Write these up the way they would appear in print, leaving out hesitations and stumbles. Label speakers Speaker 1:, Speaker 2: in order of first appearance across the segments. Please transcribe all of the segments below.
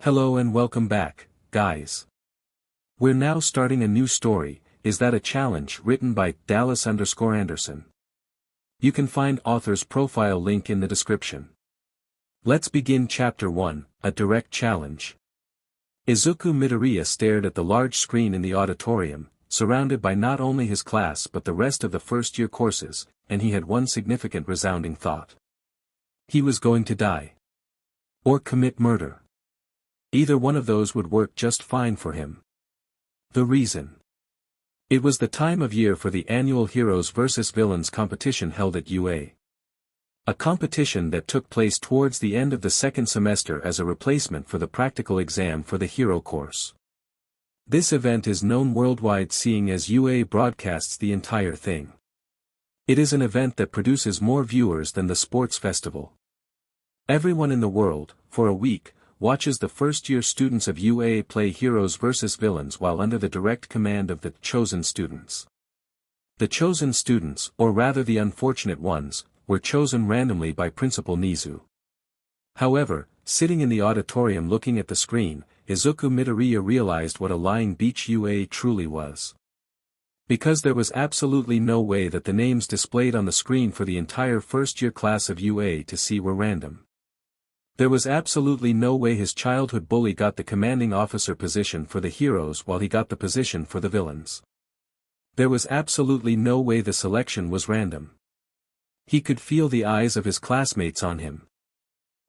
Speaker 1: Hello and welcome back, guys. We're now starting a new story, Is That a Challenge, written by Dallas_Anderson. You can find author's profile link in the description. Let's begin Chapter 1, A Direct Challenge. Izuku Midoriya stared at the large screen in the auditorium, surrounded by not only his class but the rest of the first-year courses, and he had one significant resounding thought. He was going to die. Or commit murder. Either one of those would work just fine for him. The reason. It was the time of year for the annual Heroes vs. Villains competition held at UA. A competition that took place towards the end of the second semester as a replacement for the practical exam for the hero course. This event is known worldwide seeing as UA broadcasts the entire thing. It is an event that produces more viewers than the sports festival. Everyone in the world, for a week, watches the first-year students of UA play heroes versus villains while under the direct command of the chosen students. The chosen students, or rather the unfortunate ones, were chosen randomly by Principal Nizu. However, sitting in the auditorium looking at the screen, Izuku Midoriya realized what a lying beach UA truly was. Because there was absolutely no way that the names displayed on the screen for the entire first-year class of UA to see were random. There was absolutely no way his childhood bully got the commanding officer position for the heroes while he got the position for the villains. There was absolutely no way the selection was random. He could feel the eyes of his classmates on him.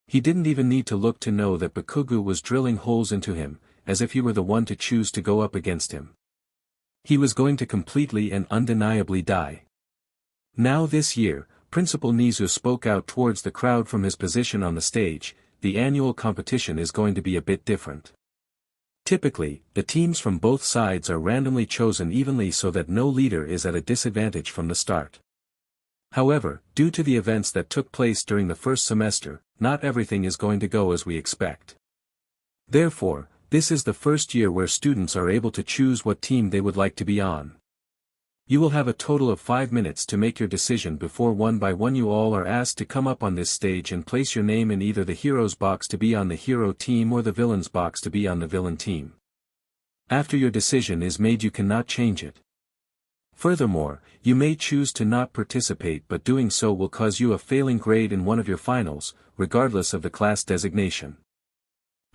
Speaker 1: He didn't even need to look to know that Bakugou was drilling holes into him, as if he were the one to choose to go up against him. He was going to completely and undeniably die. Now this year, Principal Nizu spoke out towards the crowd from his position on the stage. The annual competition is going to be a bit different. Typically, the teams from both sides are randomly chosen evenly so that no leader is at a disadvantage from the start. However, due to the events that took place during the first semester, not everything is going to go as we expect. Therefore, this is the first year where students are able to choose what team they would like to be on. You will have a total of 5 minutes to make your decision before one by one you all are asked to come up on this stage and place your name in either the heroes box to be on the hero team or the villains box to be on the villain team. After your decision is made you cannot change it. Furthermore, you may choose to not participate but doing so will cause you a failing grade in one of your finals, regardless of the class designation.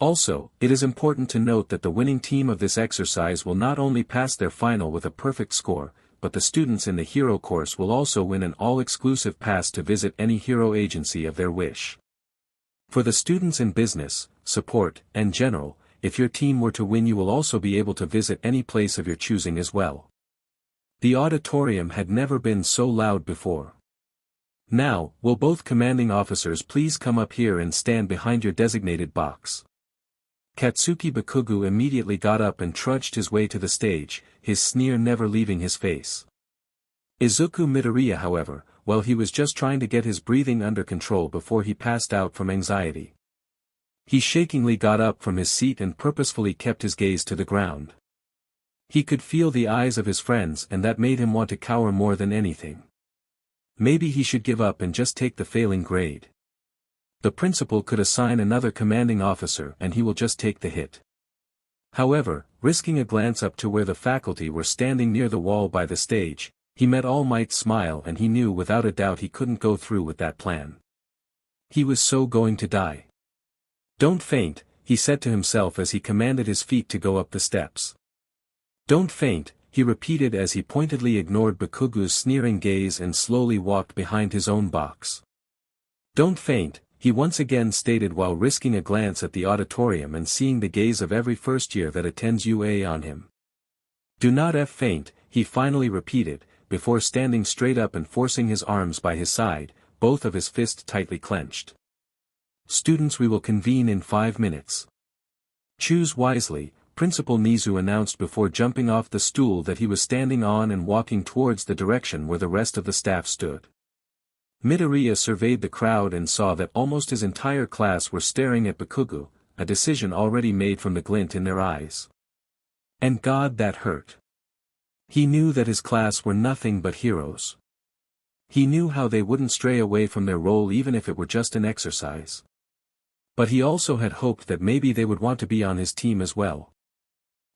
Speaker 1: Also, it is important to note that the winning team of this exercise will not only pass their final with a perfect score, but the students in the hero course will also win an all-exclusive pass to visit any hero agency of their wish. For the students in business, support, and general, if your team were to win you will also be able to visit any place of your choosing as well. The auditorium had never been so loud before. Now, will both commanding officers please come up here and stand behind your designated box? Katsuki Bakugou immediately got up and trudged his way to the stage, his sneer never leaving his face. Izuku Midoriya however, well he was just trying to get his breathing under control before he passed out from anxiety. He shakingly got up from his seat and purposefully kept his gaze to the ground. He could feel the eyes of his friends and that made him want to cower more than anything. Maybe he should give up and just take the failing grade. The principal could assign another commanding officer and he will just take the hit. However, risking a glance up to where the faculty were standing near the wall by the stage, he met All Might's smile and he knew without a doubt he couldn't go through with that plan. He was so going to die. Don't faint, he said to himself as he commanded his feet to go up the steps. Don't faint, he repeated as he pointedly ignored Bakugou's sneering gaze and slowly walked behind his own box. Don't faint, he once again stated while risking a glance at the auditorium and seeing the gaze of every first year that attends UA on him. Do not faint, he finally repeated, before standing straight up and forcing his arms by his side, both of his fists tightly clenched. Students, we will convene in 5 minutes. Choose wisely, Principal Nizu announced before jumping off the stool that he was standing on and walking towards the direction where the rest of the staff stood. Midoriya surveyed the crowd and saw that almost his entire class were staring at Bakugou, a decision already made from the glint in their eyes. And God, that hurt. He knew that his class were nothing but heroes. He knew how they wouldn't stray away from their role even if it were just an exercise. But he also had hoped that maybe they would want to be on his team as well.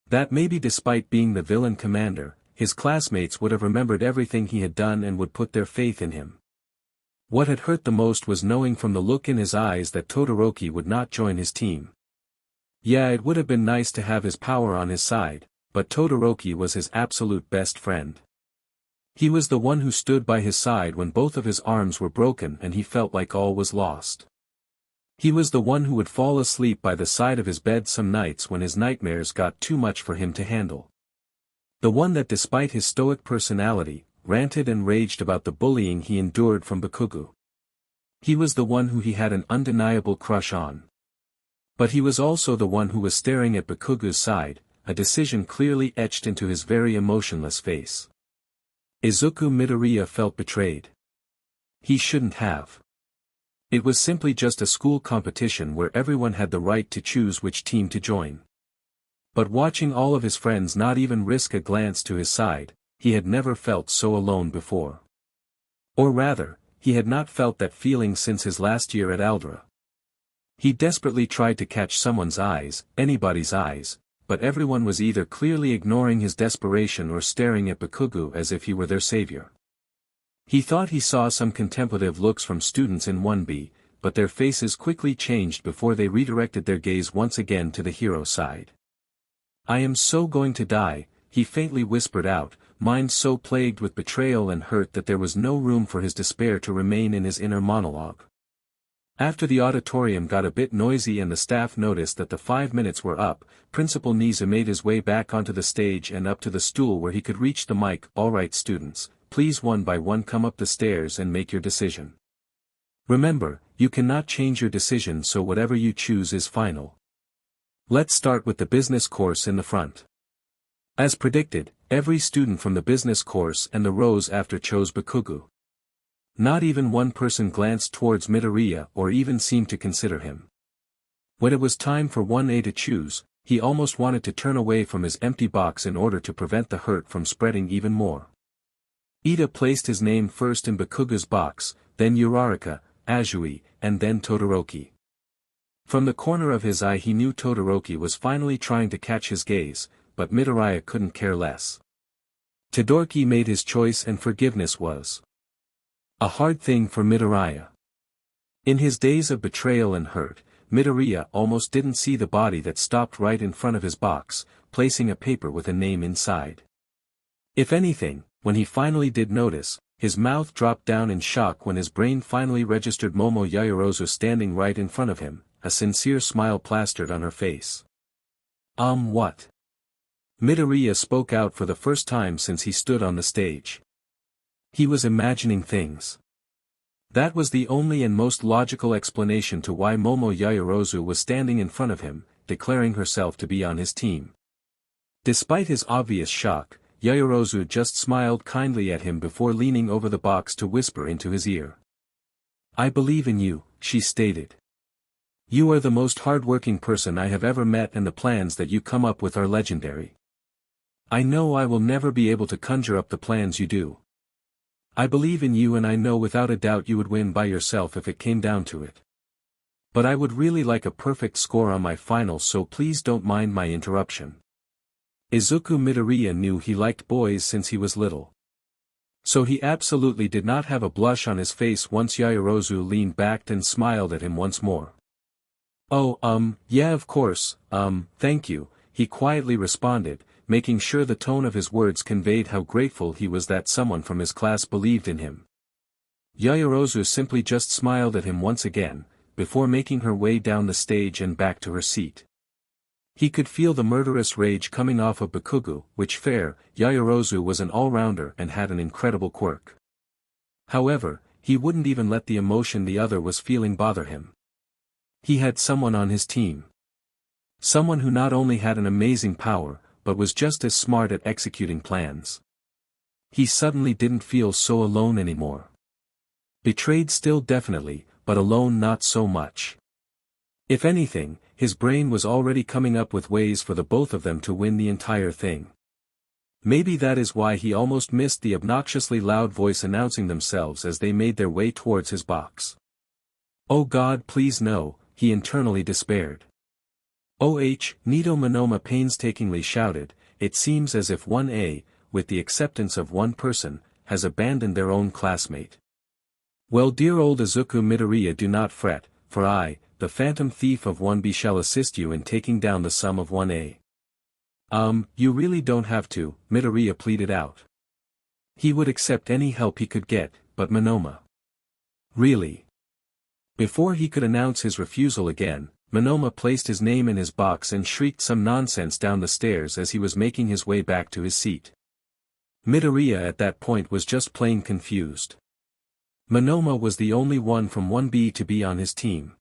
Speaker 1: That maybe despite being the villain commander, his classmates would have remembered everything he had done and would put their faith in him. What had hurt the most was knowing from the look in his eyes that Todoroki would not join his team. Yeah, it would have been nice to have his power on his side, but Todoroki was his absolute best friend. He was the one who stood by his side when both of his arms were broken and he felt like all was lost. He was the one who would fall asleep by the side of his bed some nights when his nightmares got too much for him to handle. The one that despite his stoic personality, ranted and raged about the bullying he endured from Bakugou. He was the one who he had an undeniable crush on. But he was also the one who was staring at Bakugou's side, a decision clearly etched into his very emotionless face. Izuku Midoriya felt betrayed. He shouldn't have. It was simply just a school competition where everyone had the right to choose which team to join. But watching all of his friends not even risk a glance to his side, he had never felt so alone before. Or rather, he had not felt that feeling since his last year at Aldra. He desperately tried to catch someone's eyes, anybody's eyes, but everyone was either clearly ignoring his desperation or staring at Bakugou as if he were their savior. He thought he saw some contemplative looks from students in 1B, but their faces quickly changed before they redirected their gaze once again to the hero's side. "I am so going to die," he faintly whispered out, mind so plagued with betrayal and hurt that there was no room for his despair to remain in his inner monologue. After the auditorium got a bit noisy and the staff noticed that the 5 minutes were up, Principal Nizu made his way back onto the stage and up to the stool where he could reach the mic. "All right, students, please one by one come up the stairs and make your decision. Remember, you cannot change your decision, so whatever you choose is final. Let's start with the business course in the front." As predicted, every student from the business course and the rows after chose Bakugou. Not even one person glanced towards Midoriya or even seemed to consider him. When it was time for 1A to choose, he almost wanted to turn away from his empty box in order to prevent the hurt from spreading even more. Ida placed his name first in Bakugou's box, then Uraraka, Azui, and then Todoroki. From the corner of his eye he knew Todoroki was finally trying to catch his gaze, but Midoriya couldn't care less. Todoroki made his choice and forgiveness was a hard thing for Midoriya. In his days of betrayal and hurt, Midoriya almost didn't see the body that stopped right in front of his box, placing a paper with a name inside. If anything, when he finally did notice, his mouth dropped down in shock when his brain finally registered Momo Yaoyorozu standing right in front of him, a sincere smile plastered on her face. What?" Midoriya spoke out for the first time since he stood on the stage. He was imagining things. That was the only and most logical explanation to why Momo Yaoyorozu was standing in front of him, declaring herself to be on his team. Despite his obvious shock, Yaoyorozu just smiled kindly at him before leaning over the box to whisper into his ear. "I believe in you," she stated. "You are the most hard-working person I have ever met and the plans that you come up with are legendary. I know I will never be able to conjure up the plans you do. I believe in you and I know without a doubt you would win by yourself if it came down to it. But I would really like a perfect score on my final, so please don't mind my interruption." Izuku Midoriya knew he liked boys since he was little. So he absolutely did not have a blush on his face once Yaoyorozu leaned back and smiled at him once more. "Oh, yeah, of course, thank you," he quietly responded, making sure the tone of his words conveyed how grateful he was that someone from his class believed in him. Yaoyorozu simply just smiled at him once again, before making her way down the stage and back to her seat. He could feel the murderous rage coming off of Bakugou, which fair, Yaoyorozu was an all-rounder and had an incredible quirk. However, he wouldn't even let the emotion the other was feeling bother him. He had someone on his team. Someone who not only had an amazing power, but was just as smart at executing plans. He suddenly didn't feel so alone anymore. Betrayed still definitely, but alone not so much. If anything, his brain was already coming up with ways for the both of them to win the entire thing. Maybe that is why he almost missed the obnoxiously loud voice announcing themselves as they made their way towards his box. "Oh God, please no," he internally despaired. Nito Monoma painstakingly shouted, it seems as if 1A, with the acceptance of one person, has abandoned their own classmate. Well, dear old Izuku Midoriya, do not fret, for I, the phantom thief of 1B, shall assist you in taking down the sum of 1A. You really don't have to, Midoriya pleaded out. He would accept any help he could get, but Monoma. Really? Before he could announce his refusal again, Monoma placed his name in his box and shrieked some nonsense down the stairs as he was making his way back to his seat. Midoriya at that point was just plain confused. Monoma was the only one from 1B to be on his team.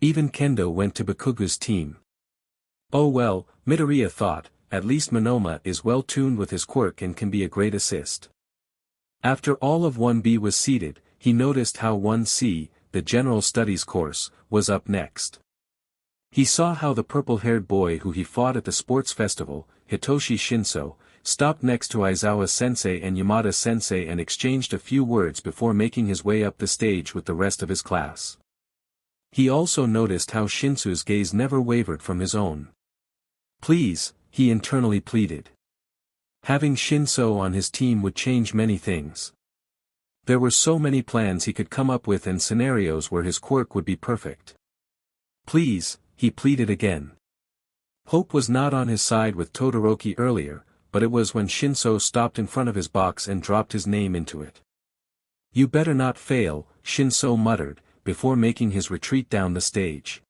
Speaker 1: Even Kendo went to Bakugou's team. Oh well, Midoriya thought, at least Monoma is well tuned with his quirk and can be a great assist. After all of 1B was seated, he noticed how 1C, the General Studies course, was up next. He saw how the purple-haired boy who he fought at the sports festival, Hitoshi Shinso, stopped next to Aizawa-sensei and Yamada-sensei and exchanged a few words before making his way up the stage with the rest of his class. He also noticed how Shinso's gaze never wavered from his own. Please, he internally pleaded. Having Shinso on his team would change many things. There were so many plans he could come up with and scenarios where his quirk would be perfect. Please, he pleaded again. Hope was not on his side with Todoroki earlier, but it was when Shinso stopped in front of his box and dropped his name into it. You better not fail, Shinso muttered, before making his retreat down the stage.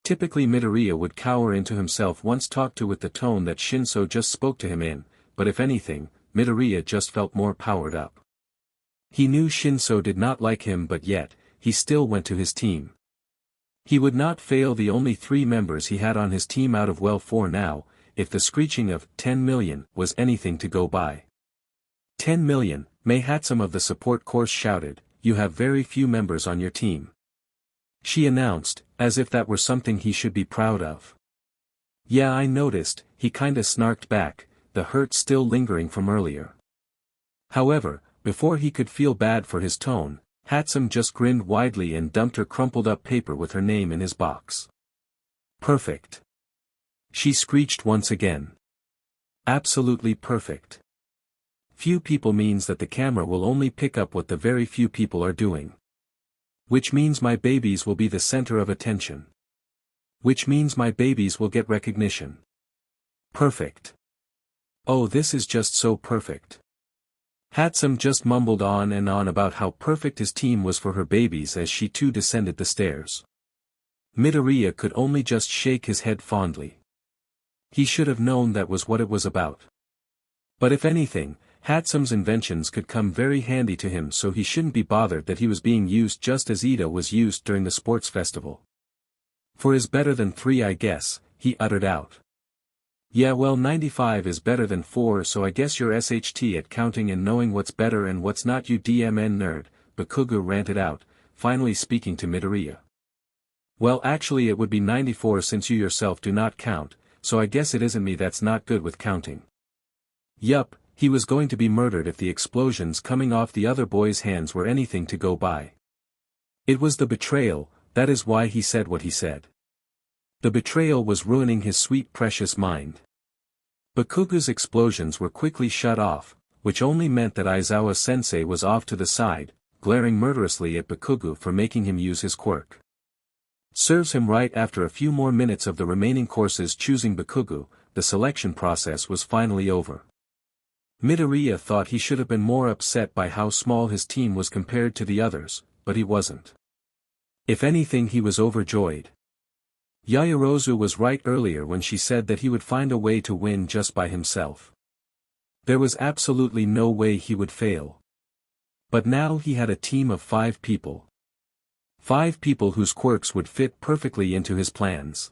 Speaker 1: Typically Midoriya would cower into himself once talked to with the tone that Shinso just spoke to him in, but if anything, Midoriya just felt more powered up. He knew Shinso did not like him, but yet, he still went to his team. He would not fail the only 3 members he had on his team out of 4 now, if the screeching of 10 million was anything to go by. 10 million, Mei Hatsum of the support course shouted, you have very few members on your team. She announced, as if that were something he should be proud of. Yeah, I noticed, he kinda snarked back, the hurt still lingering from earlier. However, before he could feel bad for his tone, Hatsum just grinned widely and dumped her crumpled up paper with her name in his box. Perfect. She screeched once again. Absolutely perfect. Few people means that the camera will only pick up what the very few people are doing. Which means my babies will be the center of attention. Which means my babies will get recognition. Perfect. Oh, this is just so perfect. Hatsum just mumbled on and on about how perfect his team was for her babies as she too descended the stairs. Midoriya could only just shake his head fondly. He should have known that was what it was about. But if anything, Hatsum's inventions could come very handy to him, so he shouldn't be bothered that he was being used just as Ida was used during the sports festival. 4 is better than 3, I guess, he uttered out. Yeah, well, 95 is better than 4, so I guess you're SHT at counting and knowing what's better and what's not, you DMN nerd, Bakugou ranted out, finally speaking to Midoriya. Well, actually it would be 94 since you yourself do not count, so I guess it isn't me that's not good with counting. Yup, he was going to be murdered if the explosions coming off the other boy's hands were anything to go by. It was the betrayal, that is why he said what he said. The betrayal was ruining his sweet precious mind. Bakugou's explosions were quickly shut off, which only meant that Aizawa-sensei was off to the side, glaring murderously at Bakugou for making him use his quirk. Serves him right. After a few more minutes of the remaining courses choosing Bakugou, the selection process was finally over. Midoriya thought he should have been more upset by how small his team was compared to the others, but he wasn't. If anything, he was overjoyed. Yaoyorozu was right earlier when she said that he would find a way to win just by himself. There was absolutely no way he would fail. But now he had a team of 5 people. 5 people whose quirks would fit perfectly into his plans.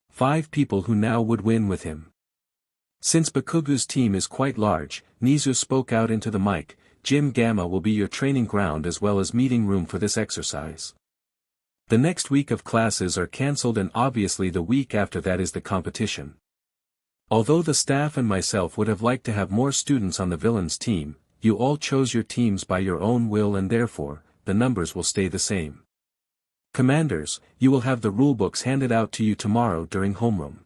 Speaker 1: 5 people who now would win with him. Since Bakugou's team is quite large, Nizu spoke out into the mic, Gym Gamma will be your training ground as well as meeting room for this exercise. The next week of classes are cancelled and obviously the week after that is the competition. Although the staff and myself would have liked to have more students on the Villan's team, you all chose your teams by your own will and therefore, the numbers will stay the same. Commanders, you will have the rulebooks handed out to you tomorrow during homeroom.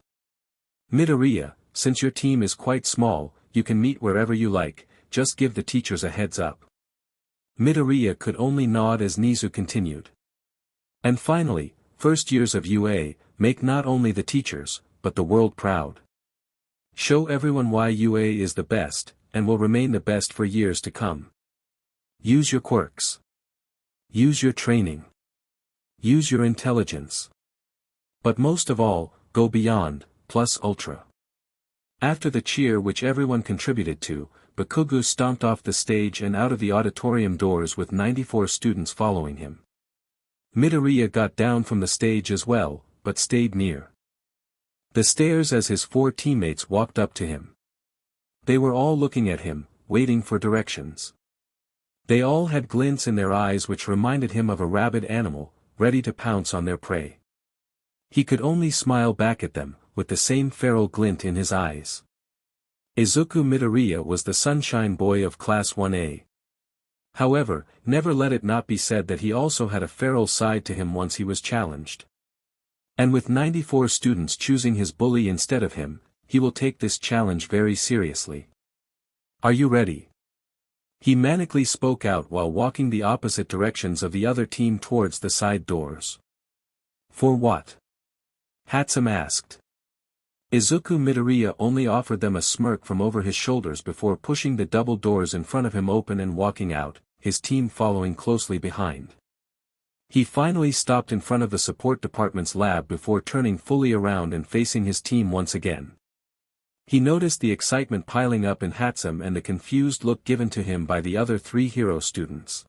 Speaker 1: Midoriya, since your team is quite small, you can meet wherever you like, just give the teachers a heads up. Midoriya could only nod as Nizu continued. And finally, first years of UA, make not only the teachers, but the world proud. Show everyone why UA is the best, and will remain the best for years to come. Use your quirks. Use your training. Use your intelligence. But most of all, go beyond, plus ultra. After the cheer which everyone contributed to, Bakugou stomped off the stage and out of the auditorium doors with 94 students following him. Midoriya got down from the stage as well, but stayed near the stairs as his 4 teammates walked up to him. They were all looking at him, waiting for directions. They all had glints in their eyes which reminded him of a rabid animal, ready to pounce on their prey. He could only smile back at them, with the same feral glint in his eyes. Izuku Midoriya was the sunshine boy of Class 1A. However, never let it not be said that he also had a feral side to him once he was challenged. And with 94 students choosing his bully instead of him, he will take this challenge very seriously. Are you ready? He manically spoke out while walking the opposite directions of the other team towards the side doors. For what? Hatsum asked. Izuku Midoriya only offered them a smirk from over his shoulders before pushing the double doors in front of him open and walking out, his team following closely behind. He finally stopped in front of the support department's lab before turning fully around and facing his team once again. He noticed the excitement piling up in Hatsum and the confused look given to him by the other 3 hero students.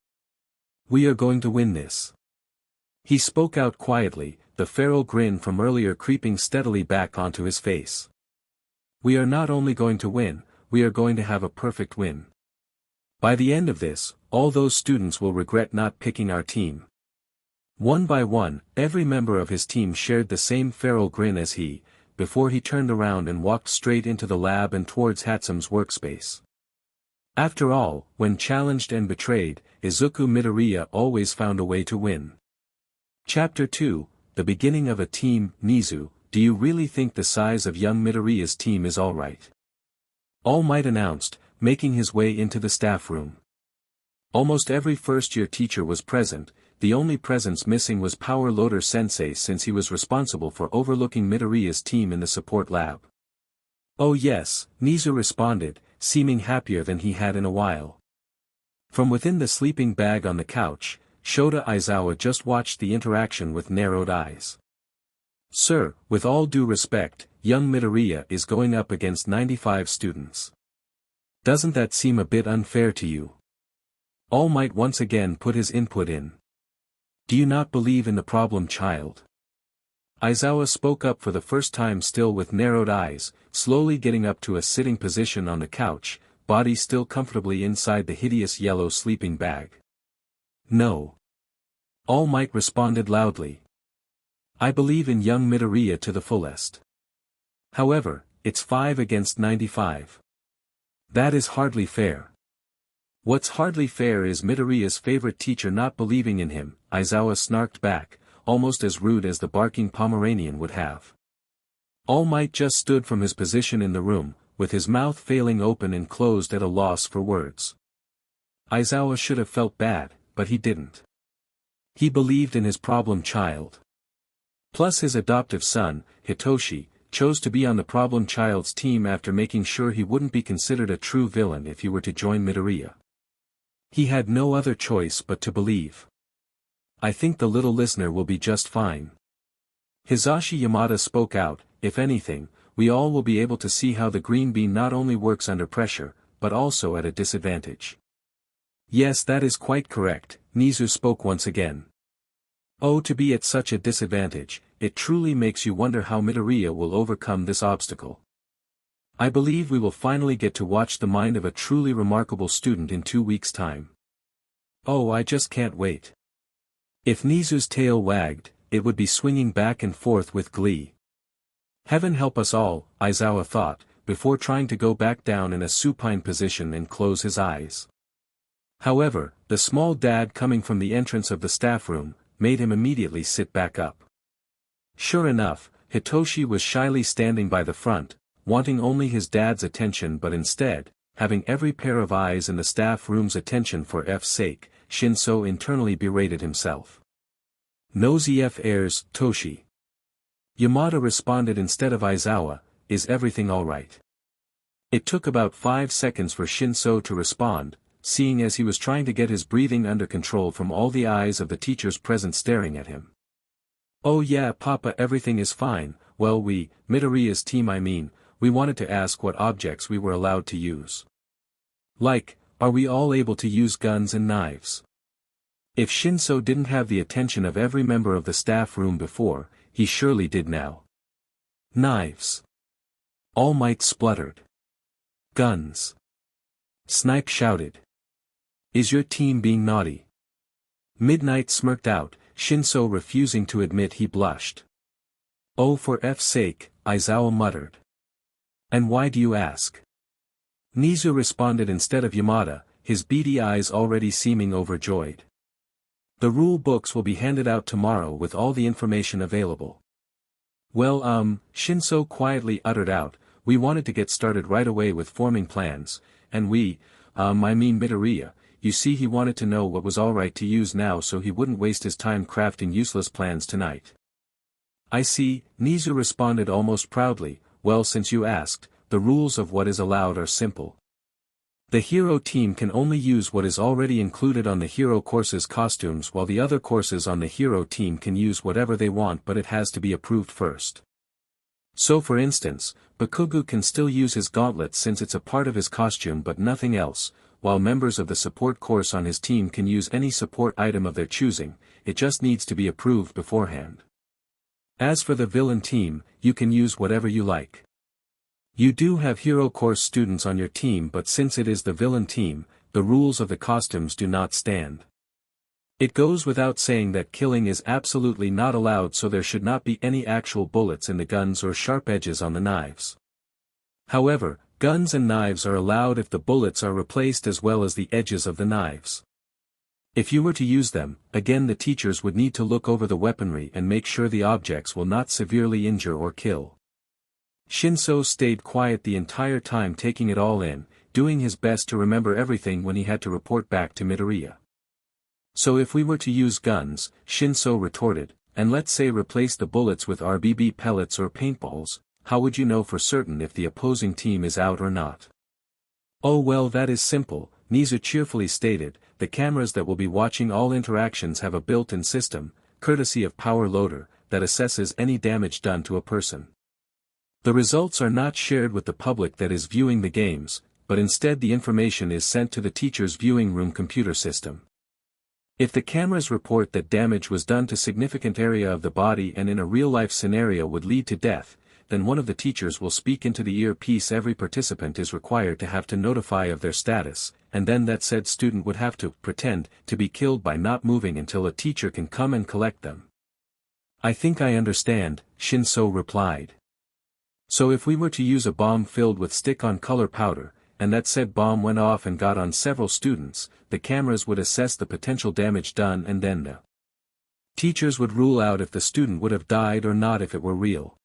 Speaker 1: We are going to win this. He spoke out quietly, the feral grin from earlier creeping steadily back onto his face. We are not only going to win, we are going to have a perfect win. By the end of this, all those students will regret not picking our team. One by one, every member of his team shared the same feral grin as he, before he turned around and walked straight into the lab and towards Hatsum's workspace. After all, when challenged and betrayed, Izuku Midoriya always found a way to win. Chapter 2, The Beginning of a Team. Nizu, do you really think the size of young Midoriya's team is alright? All Might announced, making his way into the staff room. Almost every first-year teacher was present. The only presence missing was Power Loader Sensei since he was responsible for overlooking Midoriya's team in the support lab. Oh yes, Nizu responded, seeming happier than he had in a while. From within the sleeping bag on the couch, Shota Aizawa just watched the interaction with narrowed eyes. Sir, with all due respect, young Midoriya is going up against 95 students. Doesn't that seem a bit unfair to you? All Might once again put his input in. Do you not believe in the problem child? Aizawa spoke up for the first time still with narrowed eyes, slowly getting up to a sitting position on the couch, body still comfortably inside the hideous yellow sleeping bag. No. All Might responded loudly. I believe in young Midoriya to the fullest. However, it's 5 against 95. That is hardly fair. What's hardly fair is Midoriya's favorite teacher not believing in him, Aizawa snarked back, almost as rude as the barking Pomeranian would have. All Might just stood from his position in the room, with his mouth failing open and closed at a loss for words. Aizawa should have felt bad, but he didn't. He believed in his problem child. Plus his adoptive son, Hitoshi, chose to be on the problem child's team after making sure he wouldn't be considered a true villain if he were to join Midoriya. He had no other choice but to believe. I think the little listener will be just fine. Hisashi Yamada spoke out, if anything, we all will be able to see how the green bean not only works under pressure, but also at a disadvantage. Yes, that is quite correct, Nizu spoke once again. Oh, to be at such a disadvantage, it truly makes you wonder how Midoriya will overcome this obstacle. I believe we will finally get to watch the mind of a truly remarkable student in 2 weeks' time. Oh, I just can't wait. If Nizu's tail wagged, it would be swinging back and forth with glee. Heaven help us all, Aizawa thought, before trying to go back down in a supine position and close his eyes. However, the small dad coming from the entrance of the staff room, made him immediately sit back up. Sure enough, Hitoshi was shyly standing by the front, wanting only his dad's attention but instead, having every pair of eyes in the staff room's attention for F's sake, Shinso internally berated himself. Nosy F airs, Toshi. Yamada responded instead of Aizawa, is everything alright? It took about 5 seconds for Shinso to respond, seeing as he was trying to get his breathing under control from all the eyes of the teachers present staring at him. Oh yeah Papa, everything is fine. Well, Midoriya's team, we wanted to ask what objects we were allowed to use. Like, are we all able to use guns and knives? If Shinso didn't have the attention of every member of the staff room before, he surely did now. Knives. All Might spluttered. Guns. Snipe shouted. Is your team being naughty? Midnight smirked out, Shinso refusing to admit he blushed. Oh, for F's sake, Aizawa muttered. And why do you ask? Nizu responded instead of Yamada, his beady eyes already seeming overjoyed. The rule books will be handed out tomorrow with all the information available. Well, Shinso quietly uttered out, we wanted to get started right away with forming plans, and Midoriya, you see, he wanted to know what was alright to use now so he wouldn't waste his time crafting useless plans tonight. I see, Nizu responded almost proudly, well, since you asked, the rules of what is allowed are simple. The hero team can only use what is already included on the hero course's costumes, while the other courses on the hero team can use whatever they want, but it has to be approved first. So for instance, Bakugou can still use his gauntlet since it's a part of his costume but nothing else, while members of the support course on his team can use any support item of their choosing, it just needs to be approved beforehand. As for the villain team, you can use whatever you like. You do have hero course students on your team, but since it is the villain team, the rules of the costumes do not stand. It goes without saying that killing is absolutely not allowed, so there should not be any actual bullets in the guns or sharp edges on the knives. However, guns and knives are allowed if the bullets are replaced as well as the edges of the knives. If you were to use them, again the teachers would need to look over the weaponry and make sure the objects will not severely injure or kill. Shinso stayed quiet the entire time, taking it all in, doing his best to remember everything when he had to report back to Midoriya. So if we were to use guns, Shinso retorted, and let's say replace the bullets with RBB pellets or paintballs, how would you know for certain if the opposing team is out or not? Oh well, that is simple, Nizu cheerfully stated, the cameras that will be watching all interactions have a built-in system, courtesy of Power Loader, that assesses any damage done to a person. The results are not shared with the public that is viewing the games, but instead the information is sent to the teacher's viewing room computer system. If the cameras report that damage was done to significant area of the body and in a real-life scenario would lead to death, then one of the teachers will speak into the earpiece. Every participant is required to have to notify of their status, and then that said student would have to pretend to be killed by not moving until a teacher can come and collect them. I think I understand, Shinso replied. So if we were to use a bomb filled with stick-on color powder, and that said bomb went off and got on several students, the cameras would assess the potential damage done and then the teachers would rule out if the student would have died or not if it were real.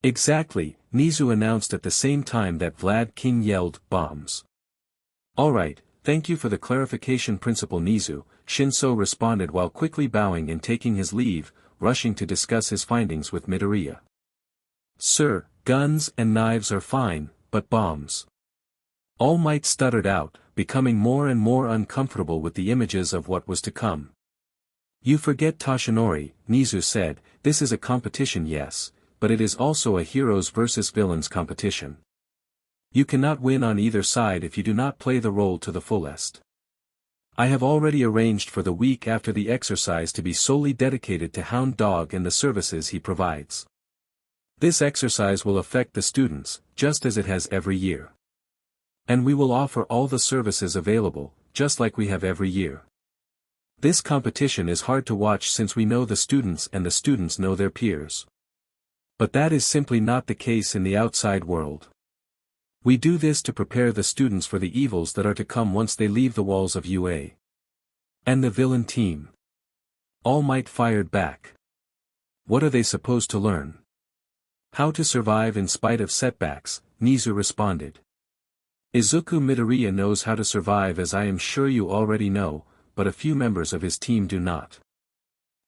Speaker 1: Exactly, Nizu announced at the same time that Vlad King yelled, bombs. Alright, thank you for the clarification, Principal Nizu, Shinso responded while quickly bowing and taking his leave, rushing to discuss his findings with Midoriya. Sir, guns and knives are fine, but bombs. All Might stuttered out, becoming more and more uncomfortable with the images of what was to come. You forget Toshinori, Nizu said, this is a competition, yes, but it is also a heroes versus villains competition. You cannot win on either side if you do not play the role to the fullest. I have already arranged for the week after the exercise to be solely dedicated to Hound Dog and the services he provides. This exercise will affect the students, just as it has every year. And we will offer all the services available, just like we have every year. This competition is hard to watch since we know the students and the students know their peers. But that is simply not the case in the outside world. We do this to prepare the students for the evils that are to come once they leave the walls of UA. And the villain team. All Might fired back. What are they supposed to learn? How to survive in spite of setbacks, Nizu responded. Izuku Midoriya knows how to survive, as I am sure you already know, but a few members of his team do not.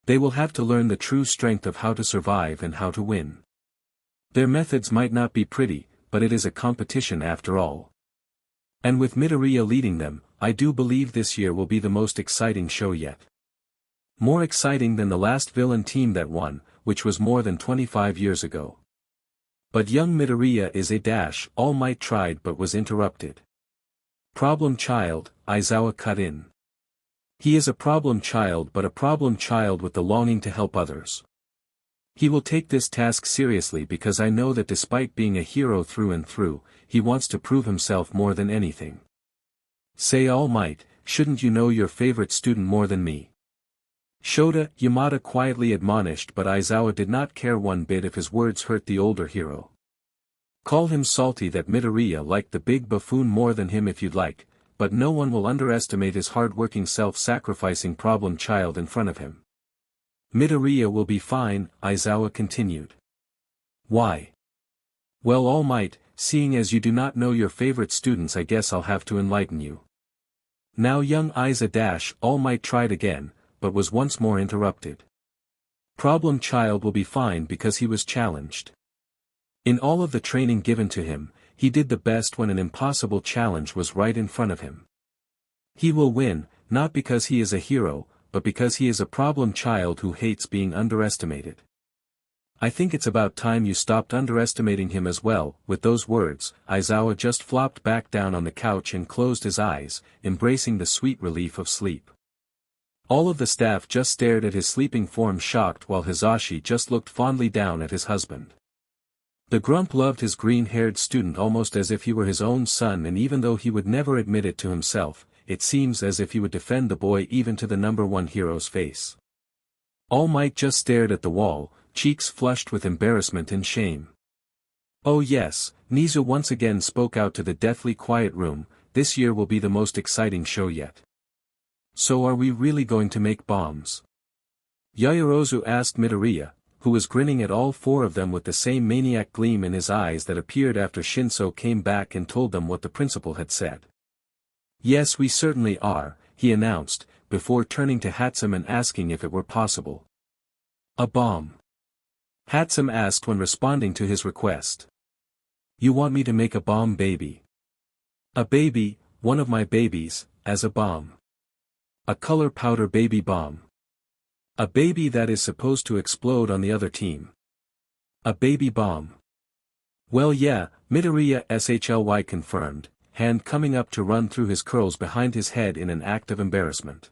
Speaker 1: They will have to learn the true strength of how to survive and how to win. Their methods might not be pretty, but it is a competition after all. And with Midoriya leading them, I do believe this year will be the most exciting show yet. More exciting than the last Villan team that won, which was more than 25 years ago. But young Midoriya is a dash. All Might tried but was interrupted. Problem child, Aizawa cut in. He is a problem child, but a problem child with the longing to help others. He will take this task seriously because I know that despite being a hero through and through, he wants to prove himself more than anything. Say All Might, shouldn't you know your favorite student more than me? Shota Yamada quietly admonished, but Aizawa did not care one bit if his words hurt the older hero. Call him salty that Midoriya liked the big buffoon more than him if you'd like, but no one will underestimate his hard-working self-sacrificing problem child in front of him. Midoriya will be fine, Aizawa continued. Why? Well, All Might, seeing as you do not know your favorite students, I guess I'll have to enlighten you. Now young Aiza All Might tried again, but was once more interrupted. Problem child will be fine because he was challenged. In all of the training given to him, he did the best when an impossible challenge was right in front of him. He will win, not because he is a hero, but because he is a problem child who hates being underestimated. I think it's about time you stopped underestimating him as well. With those words, Aizawa just flopped back down on the couch and closed his eyes, embracing the sweet relief of sleep. All of the staff just stared at his sleeping form shocked, while Hizashi just looked fondly down at his husband. The grump loved his green-haired student almost as if he were his own son, and even though he would never admit it to himself, it seems as if he would defend the boy even to the number one hero's face. All Might just stared at the wall, cheeks flushed with embarrassment and shame. Oh yes, Nizu once again spoke out to the deathly quiet room, this year will be the most exciting show yet. So are we really going to make bombs? Yaoyorozu asked Midoriya, who was grinning at all four of them with the same maniac gleam in his eyes that appeared after Shinso came back and told them what the principal had said. Yes, we certainly are, he announced, before turning to Hatsum and asking if it were possible. A bomb? Hatsum asked when responding to his request. You want me to make a bomb baby? A baby, one of my babies, as a bomb. A color powder baby bomb. A baby that is supposed to explode on the other team. A baby bomb. Well yeah, Midoriya SHLY confirmed, hand coming up to run through his curls behind his head in an act of embarrassment.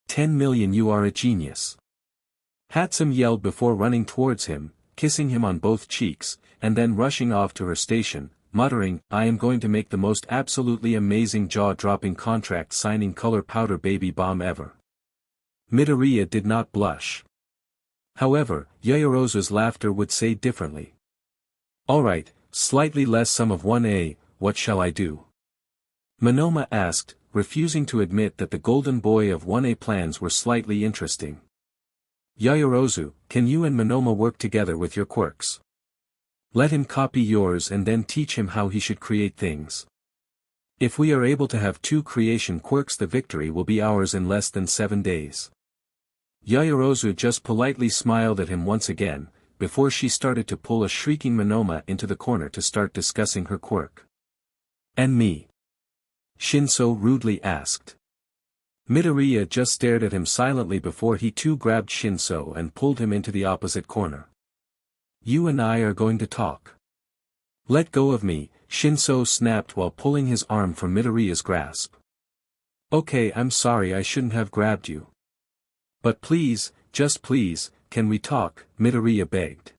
Speaker 1: 10 million, you are a genius. Hatsum yelled before running towards him, kissing him on both cheeks, and then rushing off to her station, muttering, I am going to make the most absolutely amazing jaw-dropping contract signing color powder baby bomb ever. Midoriya did not blush. However, Yaoyorozu's laughter would say differently. Alright, slightly less sum of 1A, what shall I do? Monoma asked, refusing to admit that the golden boy of 1A plans were slightly interesting. Yaoyorozu, can you and Monoma work together with your quirks? Let him copy yours and then teach him how he should create things. If we are able to have 2 creation quirks, the victory will be ours in less than 7 days. Yaoyorozu just politely smiled at him once again, before she started to pull a shrieking Monoma into the corner to start discussing her quirk. And me? Shinso rudely asked. Midoriya just stared at him silently before he too grabbed Shinso and pulled him into the opposite corner. You and I are going to talk. Let go of me, Shinso snapped while pulling his arm from Midoriya's grasp. Okay, I'm sorry, I shouldn't have grabbed you. But please, just please, can we talk, Midoriya begged.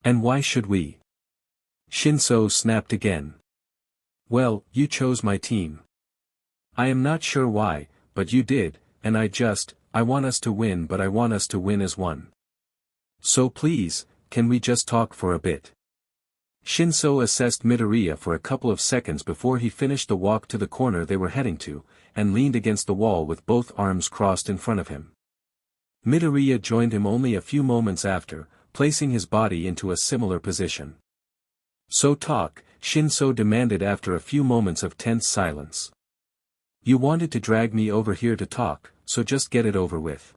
Speaker 1: And why should we? Shinso snapped again. Well, you chose my team. I am not sure why, but you did, and I want us to win, but I want us to win as one. So please, can we just talk for a bit? Shinso assessed Midoriya for a couple of seconds before he finished the walk to the corner they were heading to, and leaned against the wall with both arms crossed in front of him. Midoriya joined him only a few moments after, placing his body into a similar position. "So talk," Shinso demanded after a few moments of tense silence. "You wanted to drag me over here to talk, so just get it over with."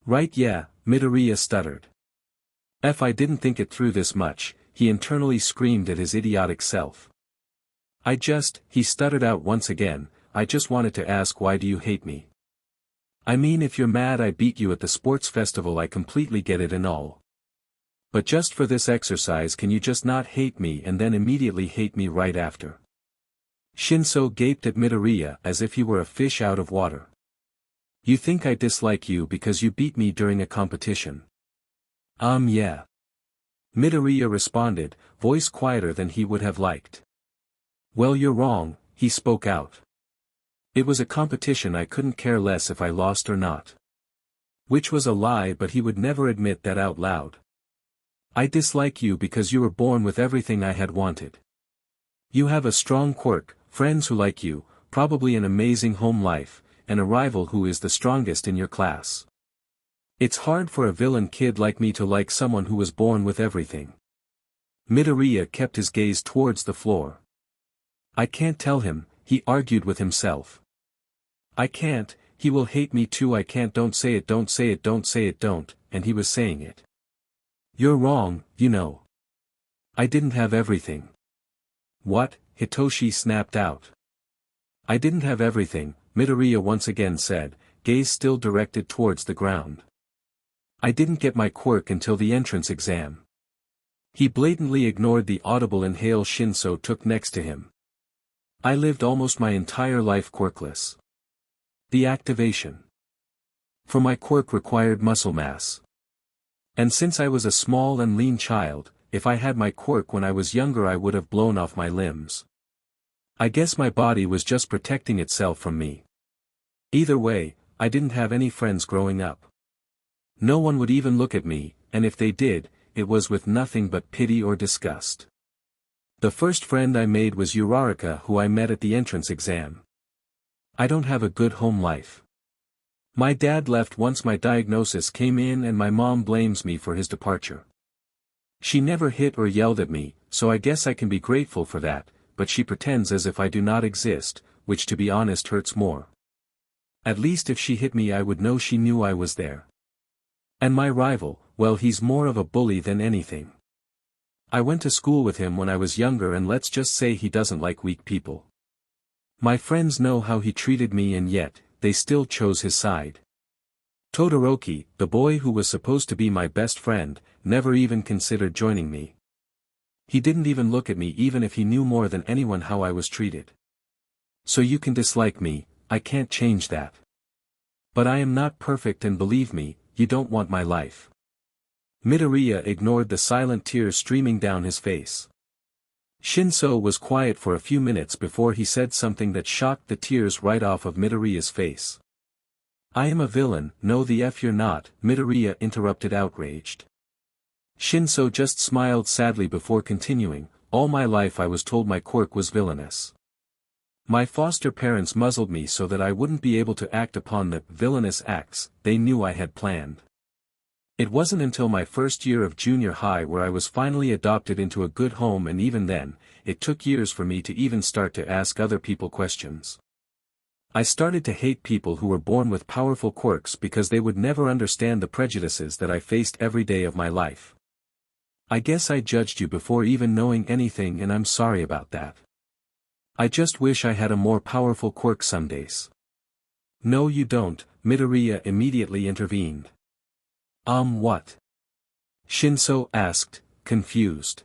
Speaker 1: "Right, yeah," Midoriya stuttered. "If I didn't think it through this much," he internally screamed at his idiotic self. He stuttered out once again, "I just wanted to ask, why do you hate me? I mean, if you're mad I beat you at the sports festival, I completely get it and all. But just for this exercise, can you just not hate me and then immediately hate me right after?" Shinso gaped at Midoriya as if he were a fish out of water. "You think I dislike you because you beat me during a competition?" Yeah." Midoriya responded, voice quieter than he would have liked. "Well, you're wrong," he spoke out. "It was a competition, I couldn't care less if I lost or not." Which was a lie, but he would never admit that out loud. "I dislike you because you were born with everything I had wanted. You have a strong quirk, friends who like you, probably an amazing home life, and a rival who is the strongest in your class. It's hard for a villain kid like me to like someone who was born with everything." Midoriya kept his gaze towards the floor. "I can't tell him," he argued with himself. "I can't, he will hate me too, I can't, don't say it, don't say it, don't say it, don't," and he was saying it. "You're wrong, you know. I didn't have everything." "What?" Hitoshi snapped out. "I didn't have everything," Midoriya once again said, gaze still directed towards the ground. "I didn't get my quirk until the entrance exam." He blatantly ignored the audible inhale Shinso took next to him. "I lived almost my entire life quirkless. The activation for my quirk required muscle mass. And since I was a small and lean child, if I had my quirk when I was younger I would have blown off my limbs. I guess my body was just protecting itself from me. Either way, I didn't have any friends growing up. No one would even look at me, and if they did, it was with nothing but pity or disgust. The first friend I made was Uraraka, who I met at the entrance exam. I don't have a good home life. My dad left once my diagnosis came in and my mom blames me for his departure. She never hit or yelled at me, so I guess I can be grateful for that, but she pretends as if I do not exist, which to be honest hurts more. At least if she hit me I would know she knew I was there. And my rival, well, he's more of a bully than anything. I went to school with him when I was younger and let's just say he doesn't like weak people. My friends know how he treated me and yet, they still chose his side. Todoroki, the boy who was supposed to be my best friend, never even considered joining me. He didn't even look at me even if he knew more than anyone how I was treated. So you can dislike me, I can't change that. But I am not perfect and believe me, you don't want my life." Midoriya ignored the silent tears streaming down his face. Shinso was quiet for a few minutes before he said something that shocked the tears right off of Midoriya's face. "I am a villain." "No the F you're not," Midoriya interrupted outraged. Shinso just smiled sadly before continuing, "All my life I was told my quirk was villainous. My foster parents muzzled me so that I wouldn't be able to act upon the villainous acts they knew I had planned. It wasn't until my first year of junior high where I was finally adopted into a good home, and even then, it took years for me to even start to ask other people questions. I started to hate people who were born with powerful quirks because they would never understand the prejudices that I faced every day of my life. I guess I judged you before even knowing anything, and I'm sorry about that. I just wish I had a more powerful quirk some days." "No you don't," Midoriya immediately intervened. What?" Shinso asked, confused.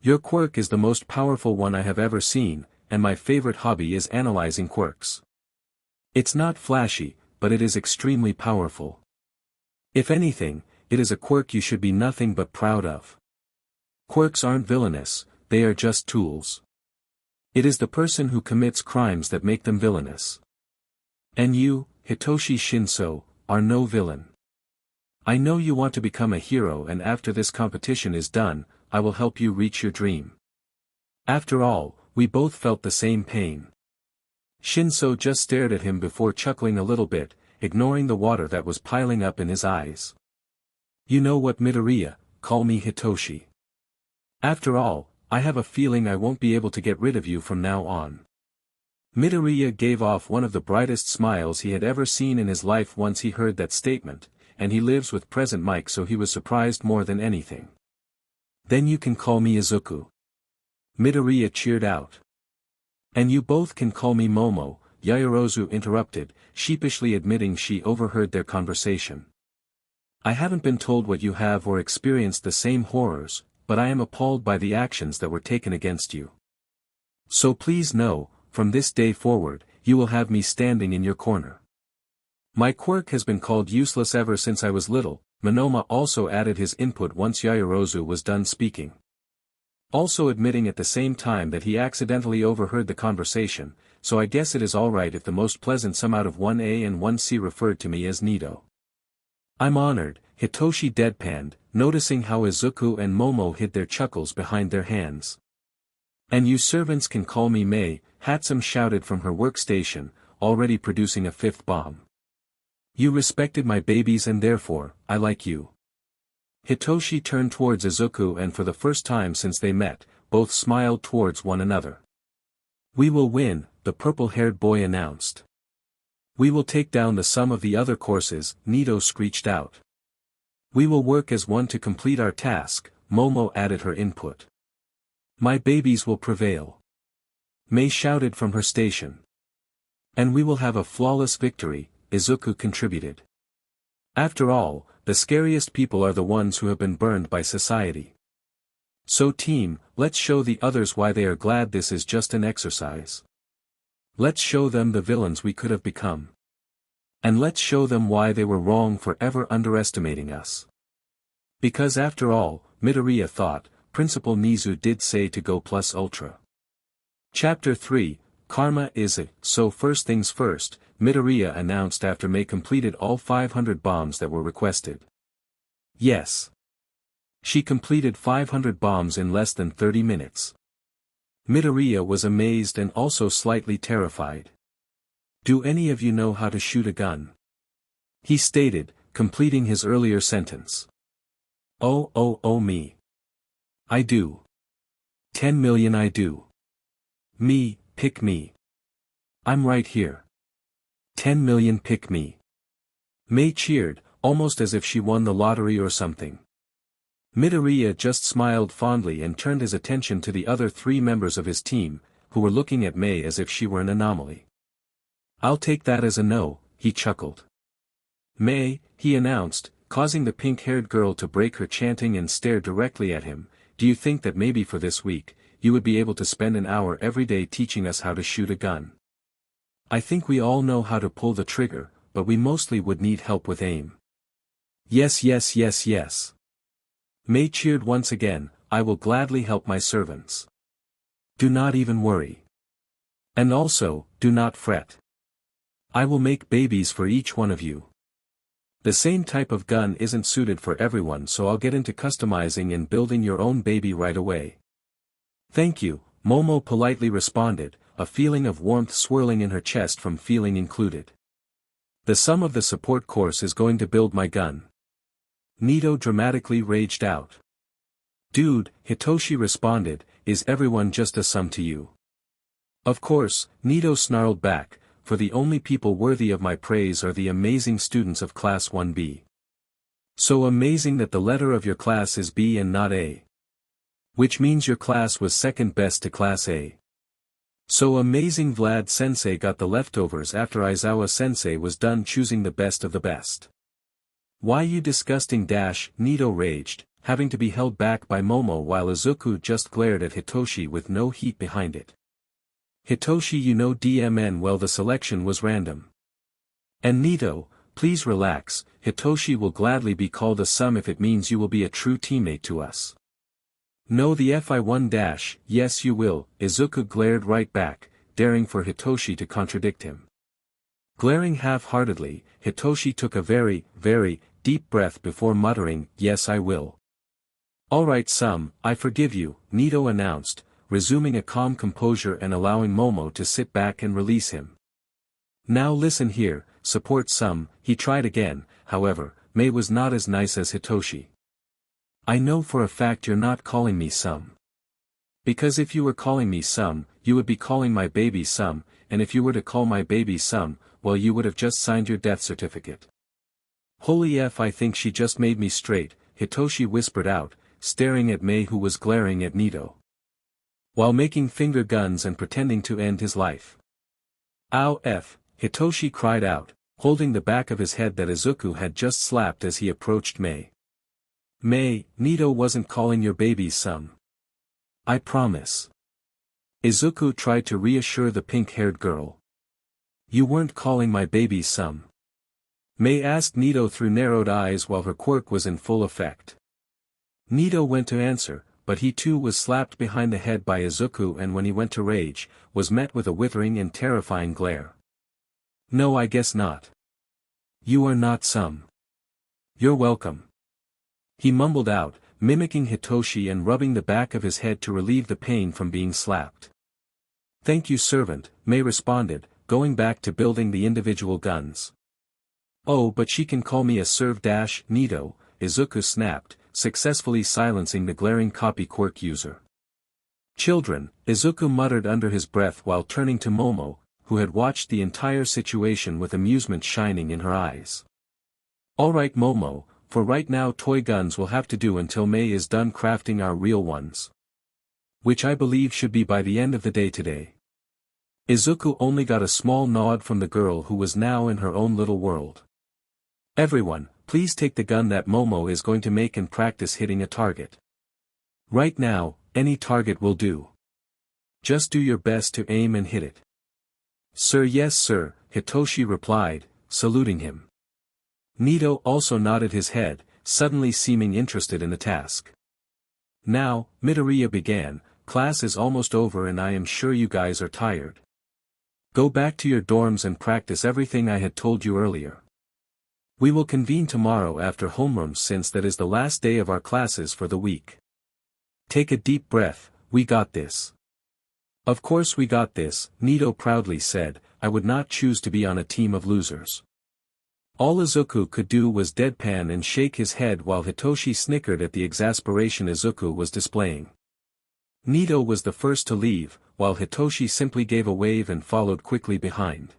Speaker 1: "Your quirk is the most powerful one I have ever seen, and my favorite hobby is analyzing quirks. It's not flashy, but it is extremely powerful. If anything, it is a quirk you should be nothing but proud of. Quirks aren't villainous, they are just tools. It is the person who commits crimes that make them villainous. And you, Hitoshi Shinso, are no villain. I know you want to become a hero, and after this competition is done, I will help you reach your dream. After all, we both felt the same pain." Shinso just stared at him before chuckling a little bit, ignoring the water that was piling up in his eyes. You know what, Midoriya, call me Hitoshi. After all, I have a feeling I won't be able to get rid of you from now on. Midoriya gave off one of the brightest smiles he had ever seen in his life once he heard that statement, and he lives with present Mike, so he was surprised more than anything. Then you can call me Izuku. Midoriya cheered out. And you both can call me Momo, Yaoyorozu interrupted, sheepishly admitting she overheard their conversation. I haven't been told what you have or experienced the same horrors, but I am appalled by the actions that were taken against you. So please know, from this day forward, you will have me standing in your corner. My quirk has been called useless ever since I was little. Monoma also added his input once Yaoyorozu was done speaking. Also admitting at the same time that he accidentally overheard the conversation, so I guess it is alright if the most pleasant sum out of 1A and 1C referred to me as Nido. I'm honored, Hitoshi deadpanned, noticing how Izuku and Momo hid their chuckles behind their hands. And you servants can call me Mei, Hatsum shouted from her workstation, already producing a fifth bomb. You respected my babies and therefore, I like you. Hitoshi turned towards Izuku and for the first time since they met, both smiled towards one another. We will win, the purple-haired boy announced. We will take down the sum of the other courses, Nido screeched out. We will work as one to complete our task, Momo added her input. My babies will prevail. Mei shouted from her station. And we will have a flawless victory, Izuku contributed. After all, the scariest people are the ones who have been burned by society. So team, let's show the others why they are glad this is just an exercise. Let's show them the villains we could have become. And let's show them why they were wrong for ever underestimating us. Because after all, Midoriya thought, Principal Nizu did say to go plus ultra. Chapter 3, Karma is it, so first things first, Midoriya announced after Mei completed all 500 bombs that were requested. Yes. She completed 500 bombs in less than 30 minutes. Midoriya was amazed and also slightly terrified. Do any of you know how to shoot a gun? He stated, completing his earlier sentence. Oh me. I do. 10 million I do. Me, pick me. I'm right here. 10 million pick me. Mei cheered, almost as if she won the lottery or something. Midoriya just smiled fondly and turned his attention to the other 3 members of his team, who were looking at Mei as if she were an anomaly. I'll take that as a no, he chuckled. Mei, he announced, causing the pink-haired girl to break her chanting and stare directly at him, do you think that maybe for this week, you would be able to spend an hour every day teaching us how to shoot a gun? I think we all know how to pull the trigger, but we mostly would need help with aim. Yes. Mei cheered once again, I will gladly help my servants. Do not even worry. And also, do not fret. I will make babies for each one of you. The same type of gun isn't suited for everyone, so I'll get into customizing and building your own baby right away. Thank you, Momo politely responded, a feeling of warmth swirling in her chest from feeling included. The sum of the support course is going to build my gun. Nido dramatically raged out. Dude, Hitoshi responded, is everyone just a sum to you? Of course, Nido snarled back, for the only people worthy of my praise are the amazing students of Class 1B. So amazing that the letter of your class is B and not A. Which means your class was second best to Class A. So amazing Vlad Sensei got the leftovers after Aizawa Sensei was done choosing the best of the best. Why you disgusting dash, Nido raged, having to be held back by Momo while Izuku just glared at Hitoshi with no heat behind it. Hitoshi, you know DMN, well, the selection was random. And Nido, please relax, Hitoshi will gladly be called a sum if it means you will be a true teammate to us. No, the FI1 dash, yes you will, Izuku glared right back, daring for Hitoshi to contradict him. Glaring half-heartedly, Hitoshi took a very, very, deep breath before muttering, yes I will. Alright Sum, I forgive you, Nido announced, resuming a calm composure and allowing Momo to sit back and release him. Now listen here, support some. He tried again, however, Mei was not as nice as Hitoshi. I know for a fact you're not calling me some. Because if you were calling me some, you would be calling my baby some, and if you were to call my baby some, well you would have just signed your death certificate. Holy F, I think she just made me straight, Hitoshi whispered out, staring at Mei who was glaring at Nito. While making finger guns and pretending to end his life. Ow F, Hitoshi cried out, holding the back of his head that Izuku had just slapped as he approached Mei. Mei, Nito wasn't calling your baby some. I promise. Izuku tried to reassure the pink-haired girl. You weren't calling my baby some. Mei asked Nito through narrowed eyes while her quirk was in full effect. Nito went to answer, but he too was slapped behind the head by Izuku and when he went to rage, was met with a withering and terrifying glare. No, I guess not. You are not some. You're welcome. He mumbled out, mimicking Hitoshi and rubbing the back of his head to relieve the pain from being slapped. Thank you, servant, Mei responded, going back to building the individual guns. Oh, but she can call me a Nito, Izuku snapped, successfully silencing the glaring copy quirk user. Children, Izuku muttered under his breath while turning to Momo, who had watched the entire situation with amusement shining in her eyes. Alright Momo, for right now toy guns will have to do until Mei is done crafting our real ones. Which I believe should be by the end of the day today. Izuku only got a small nod from the girl who was now in her own little world. Everyone, please take the gun that Momo is going to make and practice hitting a target. Right now, any target will do. Just do your best to aim and hit it. Sir, yes sir, Hitoshi replied, saluting him. Nito also nodded his head, suddenly seeming interested in the task. Now, Midoriya began, class is almost over and I am sure you guys are tired. Go back to your dorms and practice everything I had told you earlier. We will convene tomorrow after homeroom since that is the last day of our classes for the week. Take a deep breath, we got this. Of course we got this, Nito proudly said, I would not choose to be on a team of losers. All Izuku could do was deadpan and shake his head while Hitoshi snickered at the exasperation Izuku was displaying. Nito was the first to leave, while Hitoshi simply gave a wave and followed quickly behind.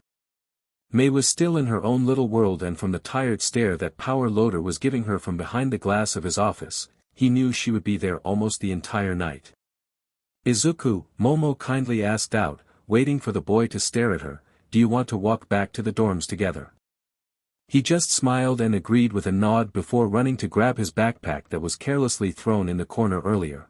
Speaker 1: Mei was still in her own little world and from the tired stare that Power Loader was giving her from behind the glass of his office, he knew she would be there almost the entire night. Izuku, Momo kindly asked out, waiting for the boy to stare at her, do you want to walk back to the dorms together? He just smiled and agreed with a nod before running to grab his backpack that was carelessly thrown in the corner earlier.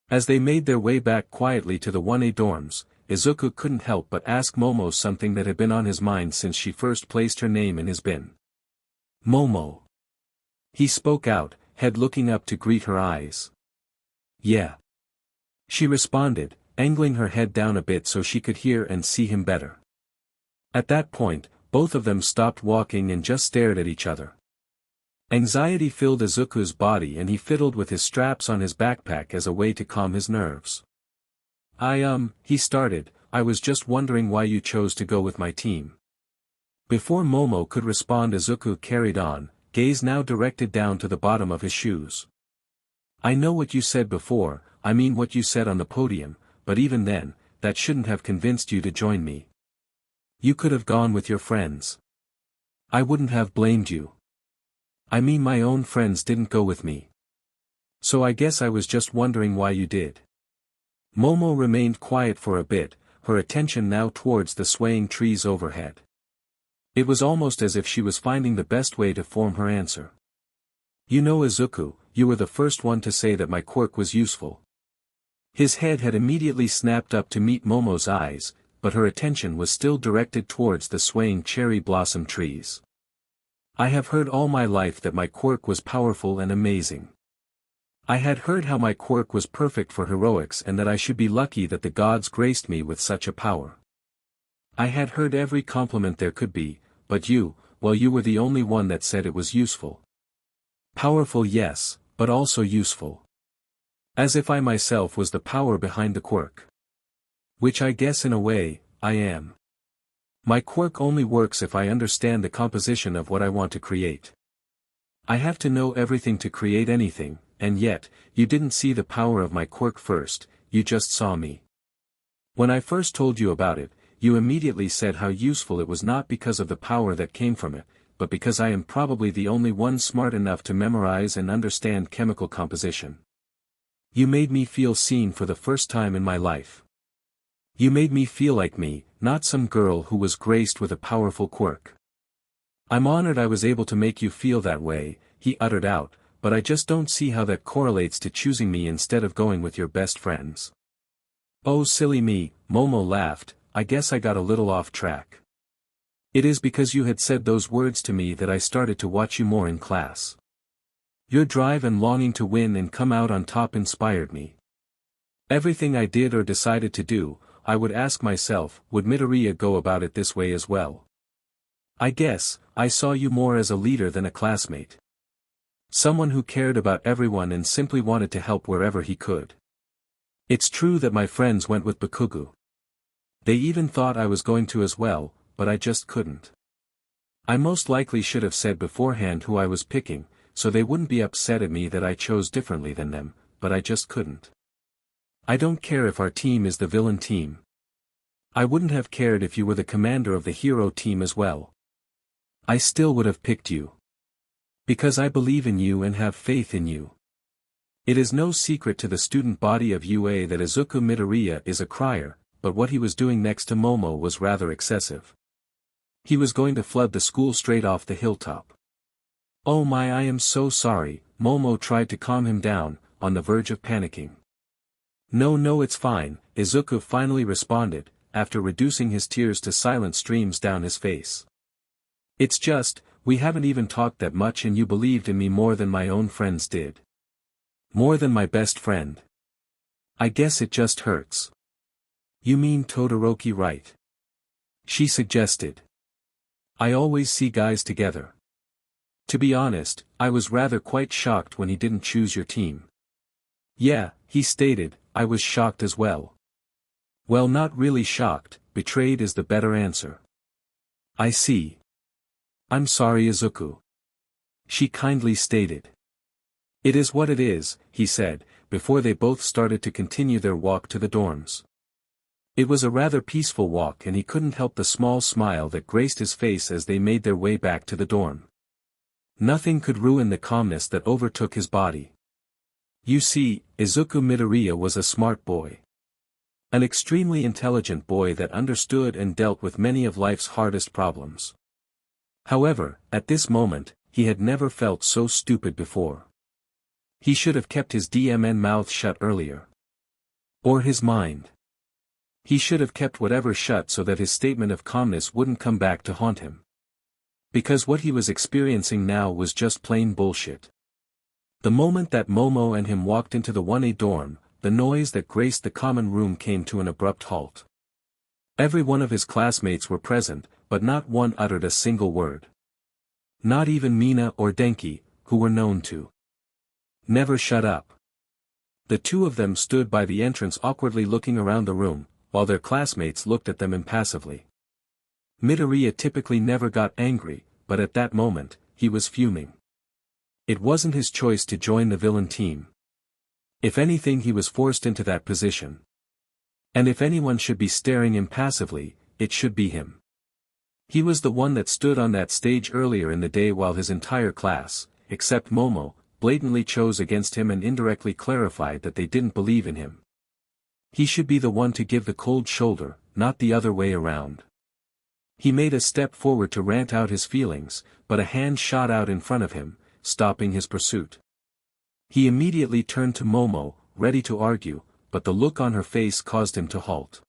Speaker 1: As they made their way back quietly to the 1A dorms, Izuku couldn't help but ask Momo something that had been on his mind since she first placed her name in his bin. Momo. He spoke out, head looking up to greet her eyes. Yeah. She responded, angling her head down a bit so she could hear and see him better. At that point, both of them stopped walking and just stared at each other. Anxiety filled Izuku's body and he fiddled with his straps on his backpack as a way to calm his nerves. He started, I was just wondering why you chose to go with my team. Before Momo could respond Izuku carried on, gaze now directed down to the bottom of his shoes. I know what you said before, I mean what you said on the podium, but even then, that shouldn't have convinced you to join me. You could have gone with your friends. I wouldn't have blamed you. I mean my own friends didn't go with me. So I guess I was just wondering why you did. Momo remained quiet for a bit, her attention now towards the swaying trees overhead. It was almost as if she was finding the best way to form her answer. You know Izuku, you were the first one to say that my quirk was useful. His head had immediately snapped up to meet Momo's eyes, but her attention was still directed towards the swaying cherry blossom trees. I have heard all my life that my quirk was powerful and amazing. I had heard how my quirk was perfect for heroics and that I should be lucky that the gods graced me with such a power. I had heard every compliment there could be, but you, well you were the only one that said it was useful. Powerful yes, but also useful. As if I myself was the power behind the quirk. Which I guess in a way, I am. My quirk only works if I understand the composition of what I want to create. I have to know everything to create anything, and yet, you didn't see the power of my quirk first, you just saw me. When I first told you about it, you immediately said how useful it was not because of the power that came from it, but because I am probably the only one smart enough to memorize and understand chemical composition. You made me feel seen for the first time in my life. You made me feel like me, not some girl who was graced with a powerful quirk. I'm honored I was able to make you feel that way, he uttered out, but I just don't see how that correlates to choosing me instead of going with your best friends. Oh silly me, Momo laughed, I guess I got a little off track. It is because you had said those words to me that I started to watch you more in class. Your drive and longing to win and come out on top inspired me. Everything I did or decided to do, I would ask myself, would Midoriya go about it this way as well? I guess, I saw you more as a leader than a classmate. Someone who cared about everyone and simply wanted to help wherever he could. It's true that my friends went with Bakugou. They even thought I was going to as well, but I just couldn't. I most likely should have said beforehand who I was picking, so they wouldn't be upset at me that I chose differently than them, but I just couldn't. I don't care if our team is the villain team. I wouldn't have cared if you were the commander of the hero team as well. I still would have picked you. Because I believe in you and have faith in you. It is no secret to the student body of UA that Izuku Midoriya is a crier, but what he was doing next to Momo was rather excessive. He was going to flood the school straight off the hilltop. Oh my, I am so sorry, Momo tried to calm him down, on the verge of panicking. No, it's fine, Izuku finally responded, after reducing his tears to silent streams down his face. It's just, we haven't even talked that much and you believed in me more than my own friends did. More than my best friend. I guess it just hurts. You mean Todoroki, right? She suggested. I always see guys together. To be honest, I was rather quite shocked when he didn't choose your team. Yeah, he stated, I was shocked as well. Well, not really shocked, betrayed is the better answer. I see. I'm sorry, Izuku. She kindly stated. It is what it is, he said, before they both started to continue their walk to the dorms. It was a rather peaceful walk and he couldn't help the small smile that graced his face as they made their way back to the dorm. Nothing could ruin the calmness that overtook his body. You see, Izuku Midoriya was a smart boy. An extremely intelligent boy that understood and dealt with many of life's hardest problems. However, at this moment, he had never felt so stupid before. He should have kept his DMN mouth shut earlier. Or his mind. He should have kept whatever shut so that his statement of calmness wouldn't come back to haunt him. Because what he was experiencing now was just plain bullshit. The moment that Momo and him walked into the 1A dorm, the noise that graced the common room came to an abrupt halt. Every one of his classmates were present, but not one uttered a single word. Not even Mina or Denki, who were known to never shut up. The two of them stood by the entrance awkwardly looking around the room, while their classmates looked at them impassively. Midoriya typically never got angry, but at that moment, he was fuming. It wasn't his choice to join the villain team. If anything, he was forced into that position. And if anyone should be staring impassively, it should be him. He was the one that stood on that stage earlier in the day while his entire class, except Momo, blatantly chose against him and indirectly clarified that they didn't believe in him. He should be the one to give the cold shoulder, not the other way around. He made a step forward to rant out his feelings, but a hand shot out in front of him, stopping his pursuit. He immediately turned to Momo, ready to argue, but the look on her face caused him to halt.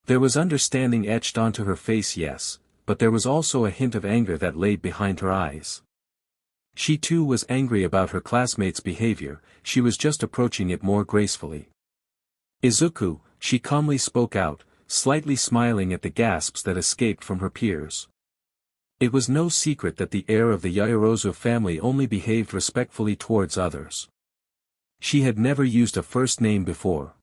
Speaker 1: There was understanding etched onto her face, yes, but there was also a hint of anger that lay behind her eyes. She too was angry about her classmates' behavior, she was just approaching it more gracefully. Izuku, she calmly spoke out, slightly smiling at the gasps that escaped from her peers. It was no secret that the heir of the Yaoyorozu family only behaved respectfully towards others. She had never used a first name before.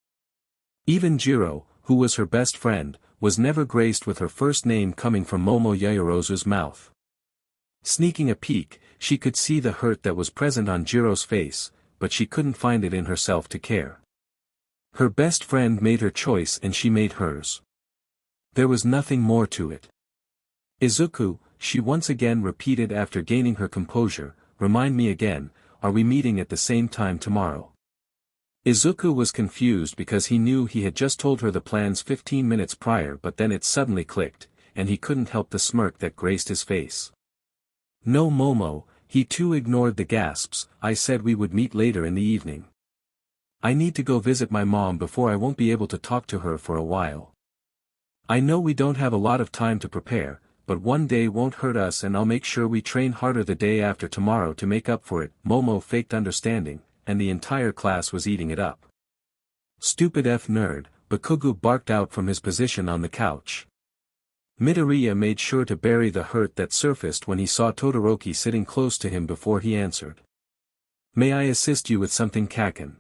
Speaker 1: Even Jiro, who was her best friend, was never graced with her first name coming from Momo Yaoyorozu's mouth. Sneaking a peek, she could see the hurt that was present on Jiro's face, but she couldn't find it in herself to care. Her best friend made her choice and she made hers. There was nothing more to it. Izuku, she once again repeated after gaining her composure, remind me again, are we meeting at the same time tomorrow? Izuku was confused because he knew he had just told her the plans 15 minutes prior, but then it suddenly clicked, and he couldn't help the smirk that graced his face. No, Momo, he too ignored the gasps. I said we would meet later in the evening. I need to go visit my mom before I won't be able to talk to her for a while. I know we don't have a lot of time to prepare, but one day won't hurt us and I'll make sure we train harder the day after tomorrow to make up for it. Momo faked understanding, and the entire class was eating it up. Stupid F nerd, Bakugou barked out from his position on the couch. Midoriya made sure to bury the hurt that surfaced when he saw Todoroki sitting close to him before he answered. May I assist you with something, Kaken?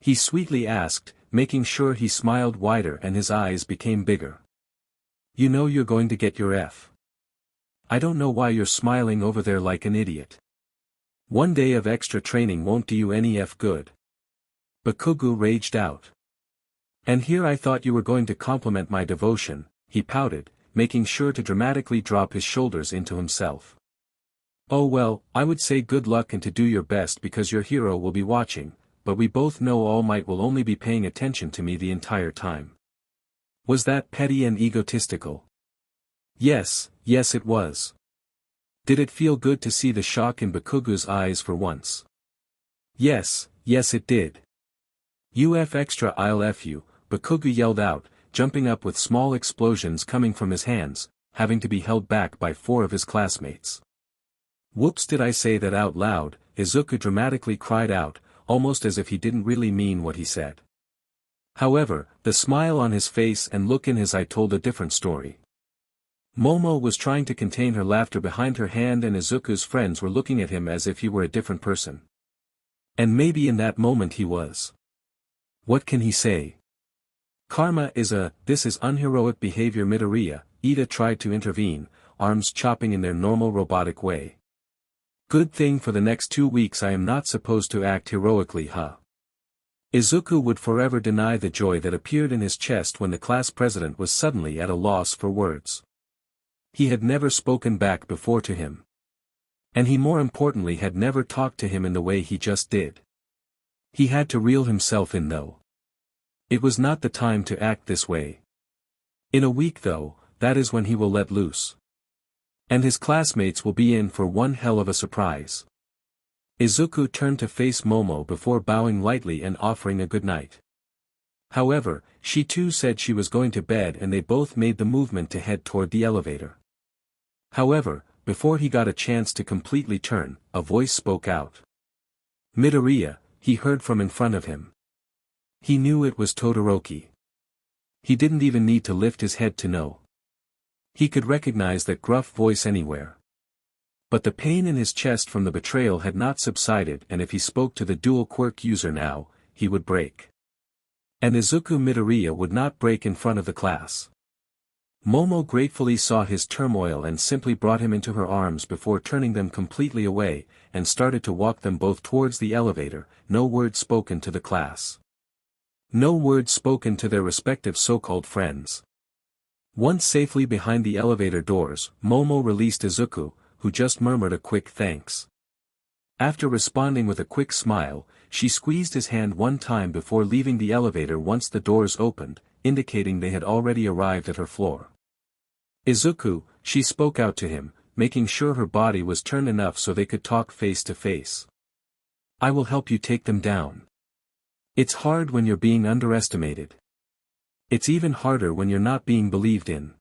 Speaker 1: He sweetly asked, making sure he smiled wider and his eyes became bigger. You know you're going to get your F. I don't know why you're smiling over there like an idiot. One day of extra training won't do you any F good. Bakugou raged out. And here I thought you were going to compliment my devotion, he pouted, making sure to dramatically drop his shoulders into himself. Oh well, I would say good luck and to do your best because your hero will be watching, but we both know All Might will only be paying attention to me the entire time. Was that petty and egotistical? Yes, yes it was. Did it feel good to see the shock in Bakugou's eyes for once? Yes, yes it did. UF extra I'll F you, Bakugou yelled out, jumping up with small explosions coming from his hands, having to be held back by 4 of his classmates. Whoops, did I say that out loud? Izuku dramatically cried out, almost as if he didn't really mean what he said. However, the smile on his face and look in his eye told a different story. Momo was trying to contain her laughter behind her hand and Izuku's friends were looking at him as if he were a different person. And maybe in that moment he was. What can he say? Karma is this is unheroic behavior. Midoriya, Ida tried to intervene, arms chopping in their normal robotic way. Good thing for the next 2 weeks I am not supposed to act heroically, huh? Izuku would forever deny the joy that appeared in his chest when the class president was suddenly at a loss for words. He had never spoken back before to him. And he more importantly had never talked to him in the way he just did. He had to reel himself in though. It was not the time to act this way. In a week though, that is when he will let loose. And his classmates will be in for one hell of a surprise. Izuku turned to face Momo before bowing lightly and offering a good night. However, she too said she was going to bed and they both made the movement to head toward the elevator. However, before he got a chance to completely turn, a voice spoke out. Midoriya, he heard from in front of him. He knew it was Todoroki. He didn't even need to lift his head to know. He could recognize that gruff voice anywhere. But the pain in his chest from the betrayal had not subsided and if he spoke to the dual quirk user now, he would break. And Izuku Midoriya would not break in front of the class. Momo gratefully saw his turmoil and simply brought him into her arms before turning them completely away, and started to walk them both towards the elevator, no word spoken to the class. No word spoken to their respective so-called friends. Once safely behind the elevator doors, Momo released Izuku, who just murmured a quick thanks. After responding with a quick smile, she squeezed his hand one time before leaving the elevator once the doors opened, indicating they had already arrived at her floor. Izuku, she spoke out to him, making sure her body was turned enough so they could talk face to face. I will help you take them down. It's hard when you're being underestimated. It's even harder when you're not being believed in.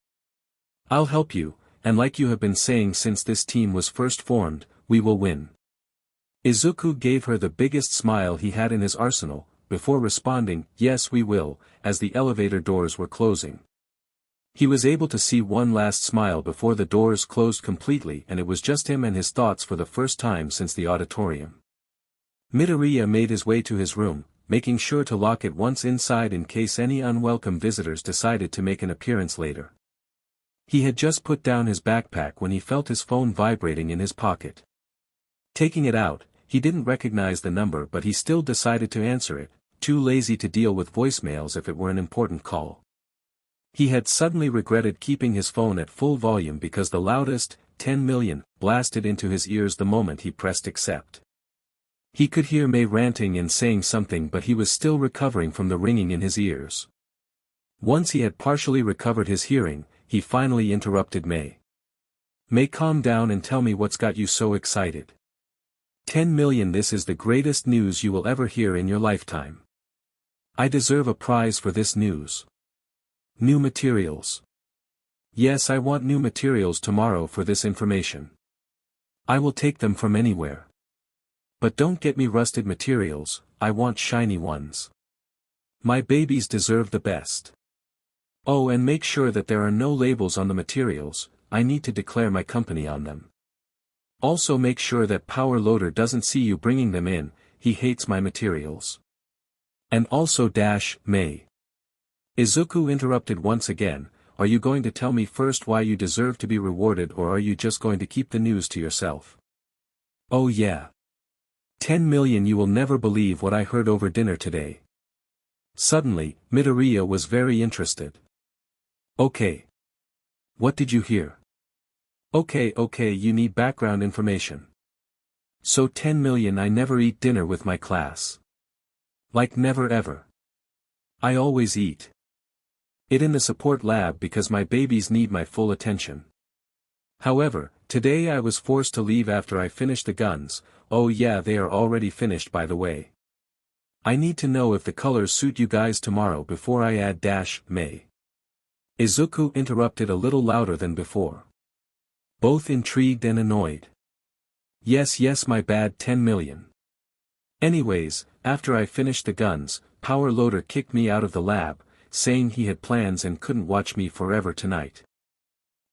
Speaker 1: I'll help you, and like you have been saying since this team was first formed, we will win. Izuku gave her the biggest smile he had in his arsenal, before responding, yes we will, as the elevator doors were closing. He was able to see one last smile before the doors closed completely and it was just him and his thoughts for the first time since the auditorium. Midoriya made his way to his room, making sure to lock it once inside in case any unwelcome visitors decided to make an appearance later. He had just put down his backpack when he felt his phone vibrating in his pocket. Taking it out, he didn't recognize the number but he still decided to answer it, too lazy to deal with voicemails if it were an important call. He had suddenly regretted keeping his phone at full volume because the loudest, 10 million, blasted into his ears the moment he pressed accept. He could hear May ranting and saying something but he was still recovering from the ringing in his ears. Once he had partially recovered his hearing, he finally interrupted May. May, calm down and tell me what's got you so excited. 10 million, this is the greatest news you will ever hear in your lifetime. I deserve a prize for this news. New materials. Yes, I want new materials tomorrow for this information. I will take them from anywhere. But don't get me rusted materials, I want shiny ones. My babies deserve the best. Oh, and make sure that there are no labels on the materials, I need to declare my company on them. Also make sure that Power Loader doesn't see you bringing them in, he hates my materials. And also May. Izuku interrupted once again, are you going to tell me first why you deserve to be rewarded or are you just going to keep the news to yourself? Oh yeah. 10 million, you will never believe what I heard over dinner today. Suddenly, Midoriya was very interested. Okay. What did you hear? Okay, you need background information. So 10 million, I never eat dinner with my class. Like never ever. I always eat it in the support lab because my babies need my full attention. However, today I was forced to leave after I finished the guns. Oh yeah, they are already finished by the way. I need to know if the colors suit you guys tomorrow before I add May. Izuku interrupted a little louder than before. Both intrigued and annoyed. Yes, my bad, 10 million. Anyways, after I finished the guns, Power Loader kicked me out of the lab, saying he had plans and couldn't watch me forever tonight.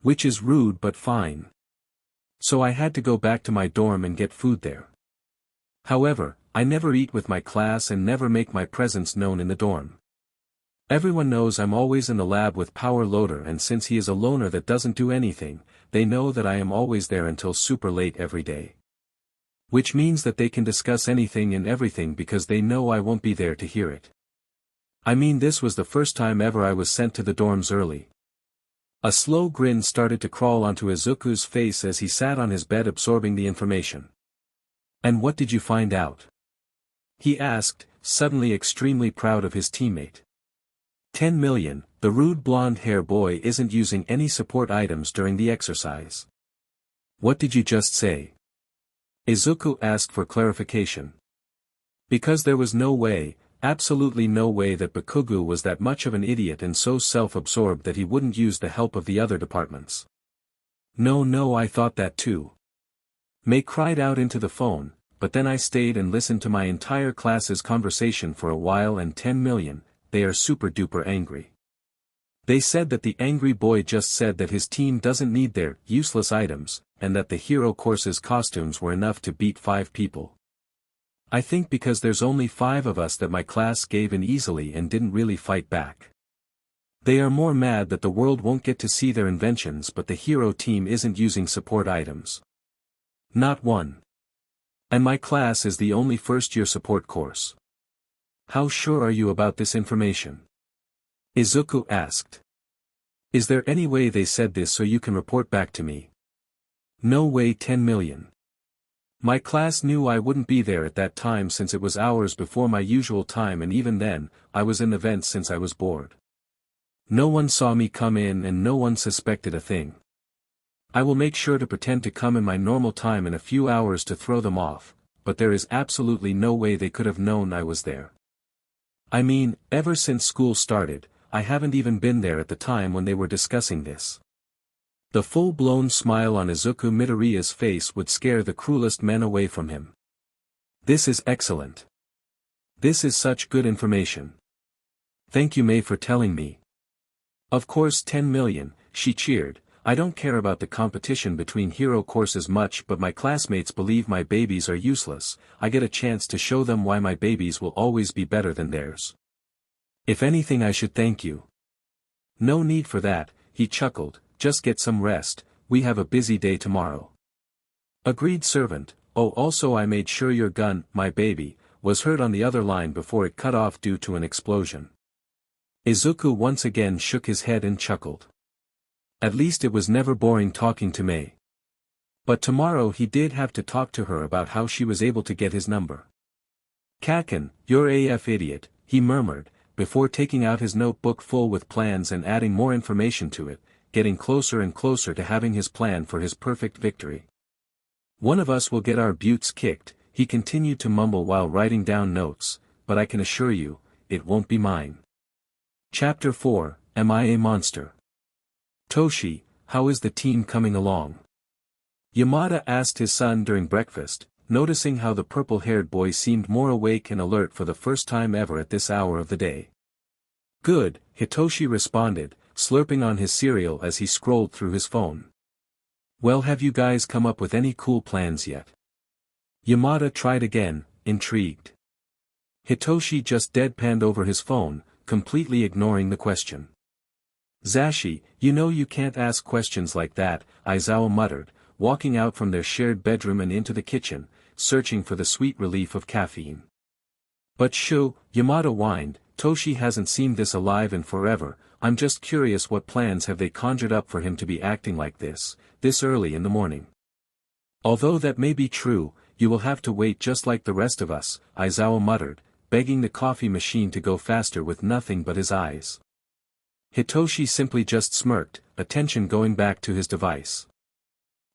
Speaker 1: Which is rude but fine. So I had to go back to my dorm and get food there. However, I never eat with my class and never make my presence known in the dorm. Everyone knows I'm always in the lab with Power Loader, and since he is a loner that doesn't do anything, they know that I am always there until super late every day. Which means that they can discuss anything and everything because they know I won't be there to hear it. I mean, this was the first time ever I was sent to the dorms early. A slow grin started to crawl onto Izuku's face as he sat on his bed absorbing the information. And what did you find out? He asked, suddenly extremely proud of his teammate. 10 million, the rude blonde hair boy isn't using any support items during the exercise. What did you just say? Izuku asked for clarification. Because there was no way, absolutely no way that Bakugou was that much of an idiot and so self-absorbed that he wouldn't use the help of the other departments. No, I thought that too. May cried out into the phone, but then I stayed and listened to my entire class's conversation for a while, and 10 million, they are super duper angry. They said that the angry boy just said that his team doesn't need their useless items, and that the hero course's costumes were enough to beat 5 people. I think because there's only 5 of us that my class gave in easily and didn't really fight back. They are more mad that the world won't get to see their inventions, but the hero team isn't using support items. Not one. And my class is the only first-year support course. How sure are you about this information? Izuku asked. Is there any way they said this so you can report back to me? No way, 10 million. My class knew I wouldn't be there at that time since it was hours before my usual time, and even then, I was in events since I was bored. No one saw me come in and no one suspected a thing. I will make sure to pretend to come in my normal time in a few hours to throw them off, but there is absolutely no way they could have known I was there. I mean, ever since school started, I haven't even been there at the time when they were discussing this. The full-blown smile on Izuku Midoriya's face would scare the cruelest men away from him. This is excellent. This is such good information. Thank you, May, for telling me. Of course, 10 million, she cheered. I don't care about the competition between hero courses much, but my classmates believe my babies are useless. I get a chance to show them why my babies will always be better than theirs. If anything, I should thank you. No need for that, he chuckled, just get some rest, we have a busy day tomorrow. Agreed, servant. Oh, also I made sure your gun, my baby, was heard on the other line before it cut off due to an explosion. Izuku once again shook his head and chuckled. At least it was never boring talking to Mei. But tomorrow he did have to talk to her about how she was able to get his number. Kaken, you're AF idiot, he murmured, before taking out his notebook full with plans and adding more information to it, getting closer and closer to having his plan for his perfect victory. One of us will get our butts kicked, he continued to mumble while writing down notes, but I can assure you, it won't be mine. Chapter 4, Am I a Monster? Toshi, how is the team coming along? Yamada asked his son during breakfast, noticing how the purple-haired boy seemed more awake and alert for the first time ever at this hour of the day. Good, Hitoshi responded, slurping on his cereal as he scrolled through his phone. Well, have you guys come up with any cool plans yet? Yamada tried again, intrigued. Hitoshi just deadpanned over his phone, completely ignoring the question. Zashi, you know you can't ask questions like that, Aizawa muttered, walking out from their shared bedroom and into the kitchen, searching for the sweet relief of caffeine. But shoo, Yamada whined, Toshi hasn't seemed this alive in forever, I'm just curious what plans have they conjured up for him to be acting like this early in the morning. Although that may be true, you will have to wait just like the rest of us, Aizawa muttered, begging the coffee machine to go faster with nothing but his eyes. Hitoshi simply just smirked, attention going back to his device.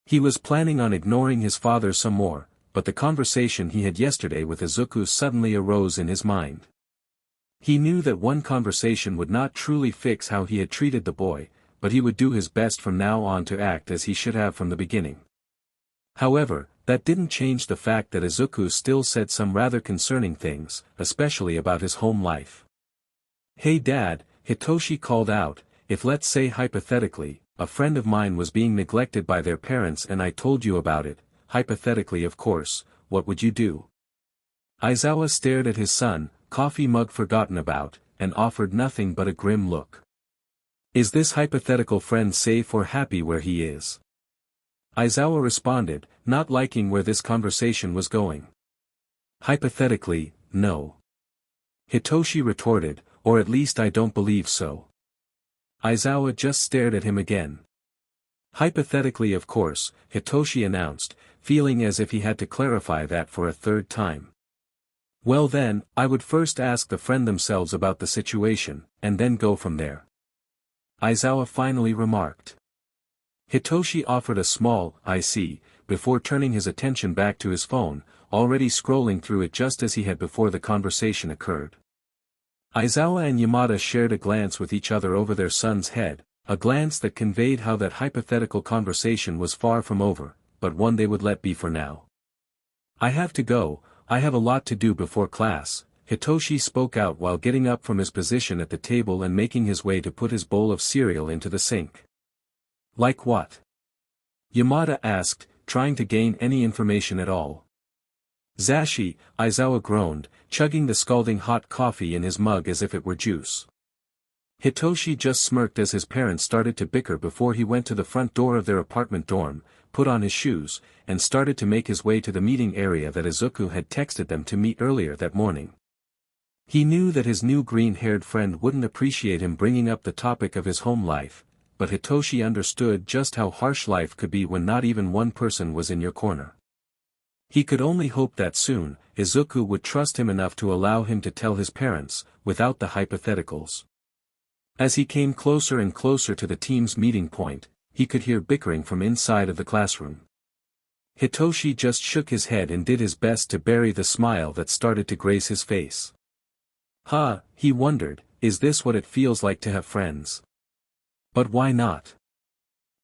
Speaker 1: He was planning on ignoring his father some more, but the conversation he had yesterday with Izuku suddenly arose in his mind. He knew that one conversation would not truly fix how he had treated the boy, but he would do his best from now on to act as he should have from the beginning. However, that didn't change the fact that Izuku still said some rather concerning things, especially about his home life. Hey Dad, Hitoshi called out, if let's say hypothetically, a friend of mine was being neglected by their parents and I told you about it, hypothetically of course, what would you do? Aizawa stared at his son, coffee mug forgotten about, and offered nothing but a grim look. Is this hypothetical friend safe or happy where he is? Aizawa responded, not liking where this conversation was going. Hypothetically, no. Hitoshi retorted, or at least I don't believe so. Aizawa just stared at him again. Hypothetically of course, Hitoshi announced, feeling as if he had to clarify that for a third time. Well then, I would first ask the friend themselves about the situation, and then go from there. Aizawa finally remarked. Hitoshi offered a small, I see, before turning his attention back to his phone, already scrolling through it just as he had before the conversation occurred. Aizawa and Yamada shared a glance with each other over their son's head, a glance that conveyed how that hypothetical conversation was far from over, but one they would let be for now. I have to go, I have a lot to do before class, Hitoshi spoke out while getting up from his position at the table and making his way to put his bowl of cereal into the sink. Like what? Yamada asked, trying to gain any information at all. Zashi, Aizawa groaned, chugging the scalding hot coffee in his mug as if it were juice. Hitoshi just smirked as his parents started to bicker before he went to the front door of their apartment dorm, put on his shoes, and started to make his way to the meeting area that Izuku had texted them to meet earlier that morning. He knew that his new green-haired friend wouldn't appreciate him bringing up the topic of his home life, but Hitoshi understood just how harsh life could be when not even one person was in your corner. He could only hope that soon, Izuku would trust him enough to allow him to tell his parents, without the hypotheticals. As he came closer and closer to the team's meeting point, he could hear bickering from inside of the classroom. Hitoshi just shook his head and did his best to bury the smile that started to grace his face. He wondered, is this what it feels like to have friends? But why not?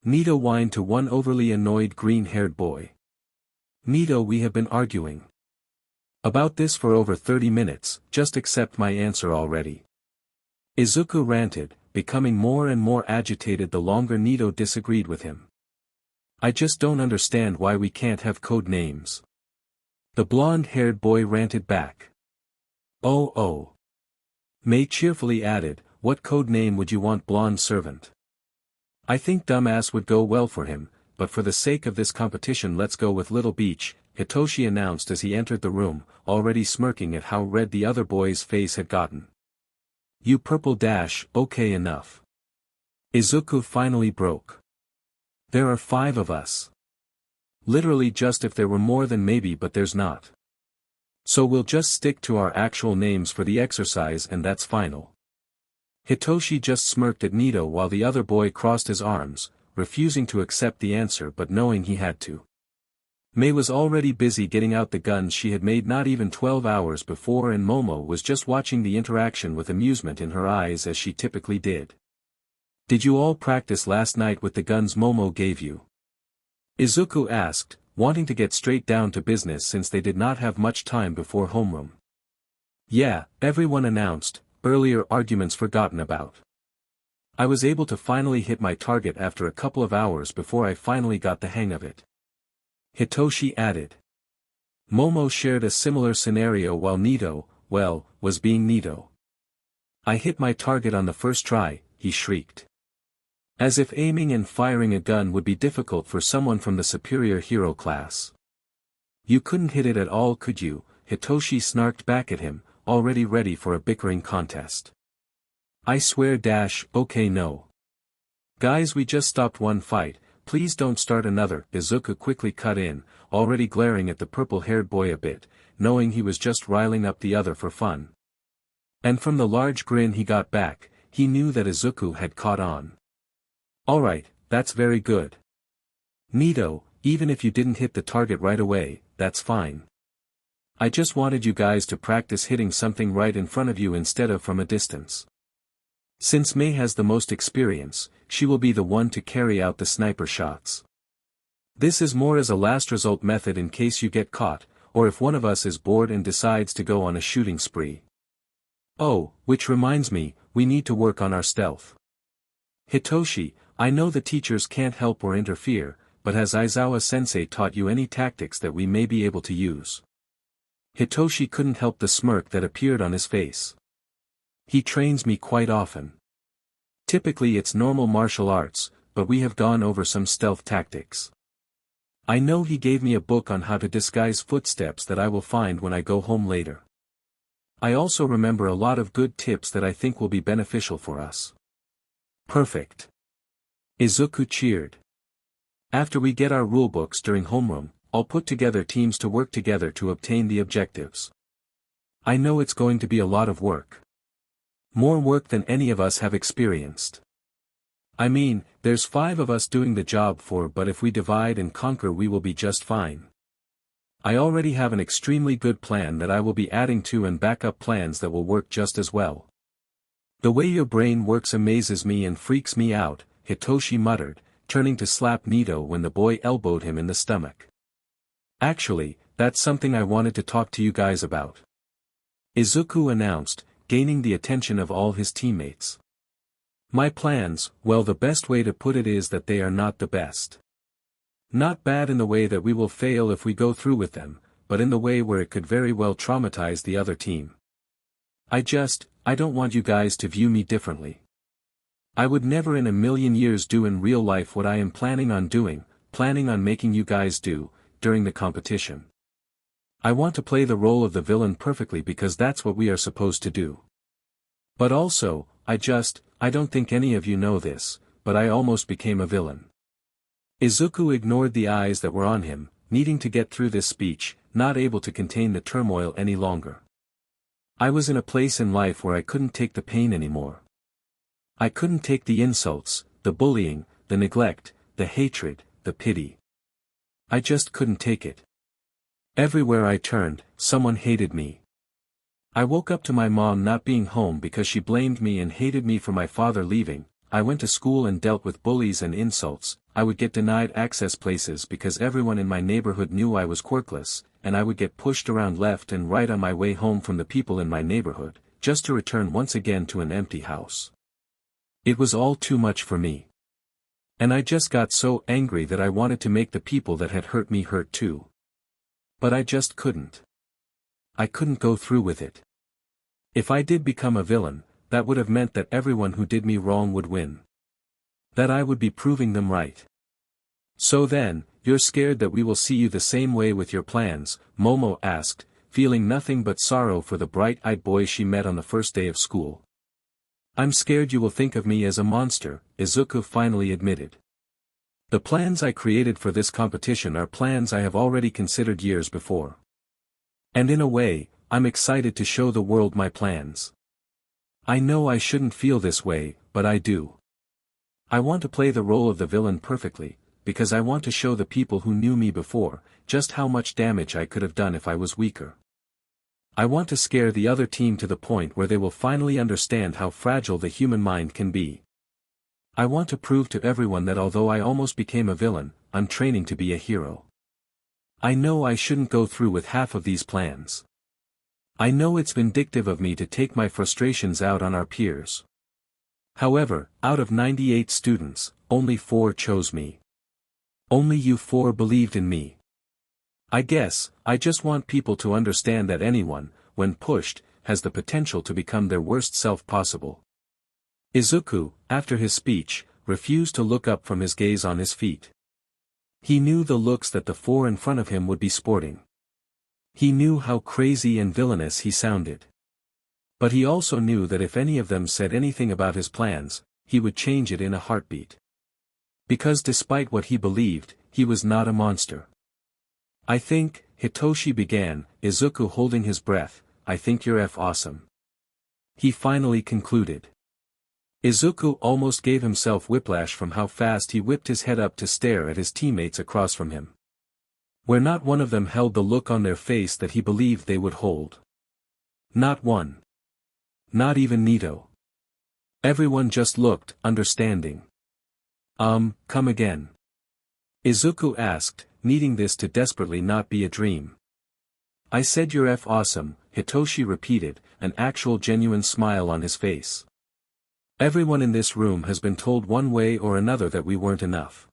Speaker 1: Nito whined to one overly annoyed green-haired boy. Nito, we have been arguing about this for over 30 minutes, just accept my answer already. Izuku ranted, becoming more and more agitated the longer Nito disagreed with him. I just don't understand why we can't have code names. The blonde-haired boy ranted back. Oh. Mei cheerfully added, what code name would you want, blonde servant? I think dumbass would go well for him, but for the sake of this competition let's go with Little Beach, Hitoshi announced as he entered the room, already smirking at how red the other boy's face had gotten. You purple dash, okay enough. Izuku finally broke. There are 5 of us. Literally just if there were more then maybe, but there's not. So we'll just stick to our actual names for the exercise and that's final. Hitoshi just smirked at Nito while the other boy crossed his arms, refusing to accept the answer but knowing he had to. Mei was already busy getting out the guns she had made not even 12 hours before, and Momo was just watching the interaction with amusement in her eyes as she typically did. Did you all practice last night with the guns Momo gave you? Izuku asked, wanting to get straight down to business since they did not have much time before homeroom. Yeah, everyone announced, earlier arguments forgotten about. I was able to finally hit my target after a couple of hours before I finally got the hang of it. Hitoshi added. Momo shared a similar scenario while Nito, well, was being Nito. I hit my target on the first try, he shrieked. As if aiming and firing a gun would be difficult for someone from the superior hero class. You couldn't hit it at all, could you? Hitoshi snarked back at him, already ready for a bickering contest. I swear dash, okay no. Guys, we just stopped one fight. Please don't start another, Izuku quickly cut in, already glaring at the purple-haired boy a bit, knowing he was just riling up the other for fun. And from the large grin he got back, he knew that Izuku had caught on. Alright, that's very good. Nito, even if you didn't hit the target right away, that's fine. I just wanted you guys to practice hitting something right in front of you instead of from a distance. Since Mei has the most experience, she will be the one to carry out the sniper shots. This is more as a last result method in case you get caught, or if one of us is bored and decides to go on a shooting spree. Oh, which reminds me, we need to work on our stealth. Hitoshi, I know the teachers can't help or interfere, but has Aizawa-sensei taught you any tactics that we may be able to use? Hitoshi couldn't help the smirk that appeared on his face. He trains me quite often. Typically it's normal martial arts, but we have gone over some stealth tactics. I know he gave me a book on how to disguise footsteps that I will find when I go home later. I also remember a lot of good tips that I think will be beneficial for us. Perfect. Izuku cheered. After we get our rulebooks during homeroom, I'll put together teams to work together to obtain the objectives. I know it's going to be a lot of work. More work than any of us have experienced. I mean, there's 5 of us doing the job but if we divide and conquer we will be just fine. I already have an extremely good plan that I will be adding to and backup plans that will work just as well. The way your brain works amazes me and freaks me out, Hitoshi muttered, turning to slap Nito when the boy elbowed him in the stomach. Actually, that's something I wanted to talk to you guys about. Izuku announced, gaining the attention of all his teammates. My plans, well, the best way to put it is that they are not the best. Not bad in the way that we will fail if we go through with them, but in the way where it could very well traumatize the other team. I don't want you guys to view me differently. I would never in a million years do in real life what I am planning on making you guys do, during the competition. I want to play the role of the villain perfectly because that's what we are supposed to do. But also, I don't think any of you know this, but I almost became a villain. Izuku ignored the eyes that were on him, needing to get through this speech, not able to contain the turmoil any longer. I was in a place in life where I couldn't take the pain anymore. I couldn't take the insults, the bullying, the neglect, the hatred, the pity. I just couldn't take it. Everywhere I turned, someone hated me. I woke up to my mom not being home because she blamed me and hated me for my father leaving. I went to school and dealt with bullies and insults. I would get denied access places because everyone in my neighborhood knew I was quirkless, and I would get pushed around left and right on my way home from the people in my neighborhood, just to return once again to an empty house. It was all too much for me. And I just got so angry that I wanted to make the people that had hurt me hurt too. But I just couldn't. I couldn't go through with it. If I did become a villain, that would have meant that everyone who did me wrong would win. That I would be proving them right. So then, you're scared that we will see you the same way with your plans, Momo asked, feeling nothing but sorrow for the bright-eyed boy she met on the first day of school. I'm scared you will think of me as a monster, Izuku finally admitted. The plans I created for this competition are plans I have already considered years before. And in a way, I'm excited to show the world my plans. I know I shouldn't feel this way, but I do. I want to play the role of the villain perfectly, because I want to show the people who knew me before, just how much damage I could have done if I was weaker. I want to scare the other team to the point where they will finally understand how fragile the human mind can be. I want to prove to everyone that although I almost became a villain, I'm training to be a hero. I know I shouldn't go through with half of these plans. I know it's vindictive of me to take my frustrations out on our peers. However, out of 98 students, only 4 chose me. Only you 4 believed in me. I guess, I just want people to understand that anyone, when pushed, has the potential to become their worst self possible. Izuku, after his speech, refused to look up from his gaze on his feet. He knew the looks that the 4 in front of him would be sporting. He knew how crazy and villainous he sounded. But he also knew that if any of them said anything about his plans, he would change it in a heartbeat. Because despite what he believed, he was not a monster. I think, Hitoshi began, Izuku holding his breath, I think you're awesome. He finally concluded. Izuku almost gave himself whiplash from how fast he whipped his head up to stare at his teammates across from him. Where not one of them held the look on their face that he believed they would hold. Not one. Not even Nito. Everyone just looked, understanding. Come again. Izuku asked, needing this to desperately not be a dream. I said you're awesome, Hitoshi repeated, an actual genuine smile on his face. Everyone in this room has been told one way or another that we weren't enough.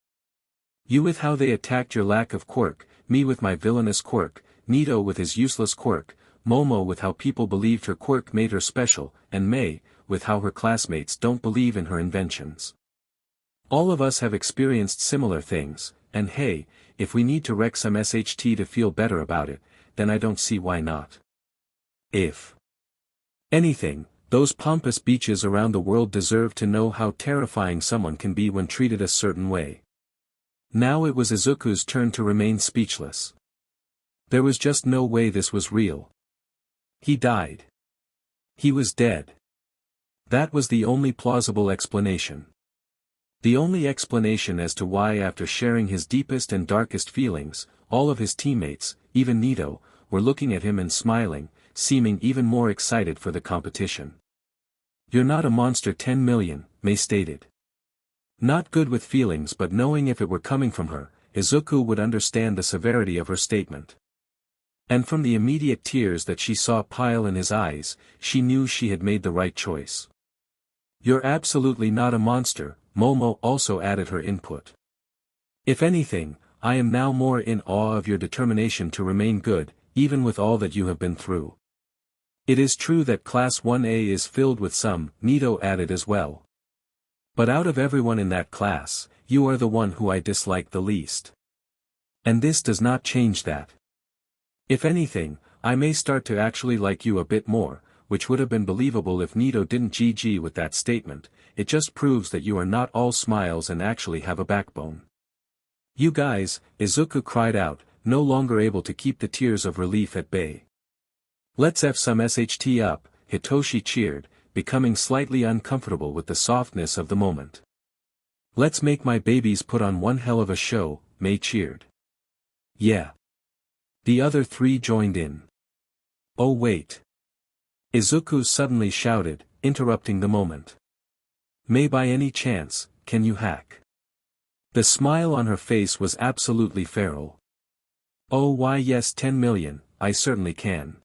Speaker 1: You with how they attacked your lack of quirk, me with my villainous quirk, Nito with his useless quirk, Momo with how people believed her quirk made her special, and Mei, with how her classmates don't believe in her inventions. All of us have experienced similar things, and hey, if we need to wreck some SHT to feel better about it, then I don't see why not. If anything, those pompous beaches around the world deserve to know how terrifying someone can be when treated a certain way. Now it was Izuku's turn to remain speechless. There was just no way this was real. He died. He was dead. That was the only plausible explanation. The only explanation as to why after sharing his deepest and darkest feelings, all of his teammates, even Nito, were looking at him and smiling, seeming even more excited for the competition. You're not a monster 10 million, Mei stated. Not good with feelings but knowing if it were coming from her, Izuku would understand the severity of her statement. And from the immediate tears that she saw pile in his eyes, she knew she had made the right choice. You're absolutely not a monster, Momo also added her input. If anything, I am now more in awe of your determination to remain good, even with all that you have been through. It is true that Class 1A is filled with some, Nito added as well. But out of everyone in that class, you are the one who I dislike the least. And this does not change that. If anything, I may start to actually like you a bit more, which would have been believable if Nito didn't GG with that statement, it just proves that you are not all smiles and actually have a backbone. You guys, Izuku cried out, no longer able to keep the tears of relief at bay. Let's F some SHT up, Hitoshi cheered, becoming slightly uncomfortable with the softness of the moment. Let's make my babies put on one hell of a show, Mei cheered. Yeah. The other 3 joined in. Oh wait. Izuku suddenly shouted, interrupting the moment. Mei, by any chance, can you hack? The smile on her face was absolutely feral. Oh why yes 10 million, I certainly can.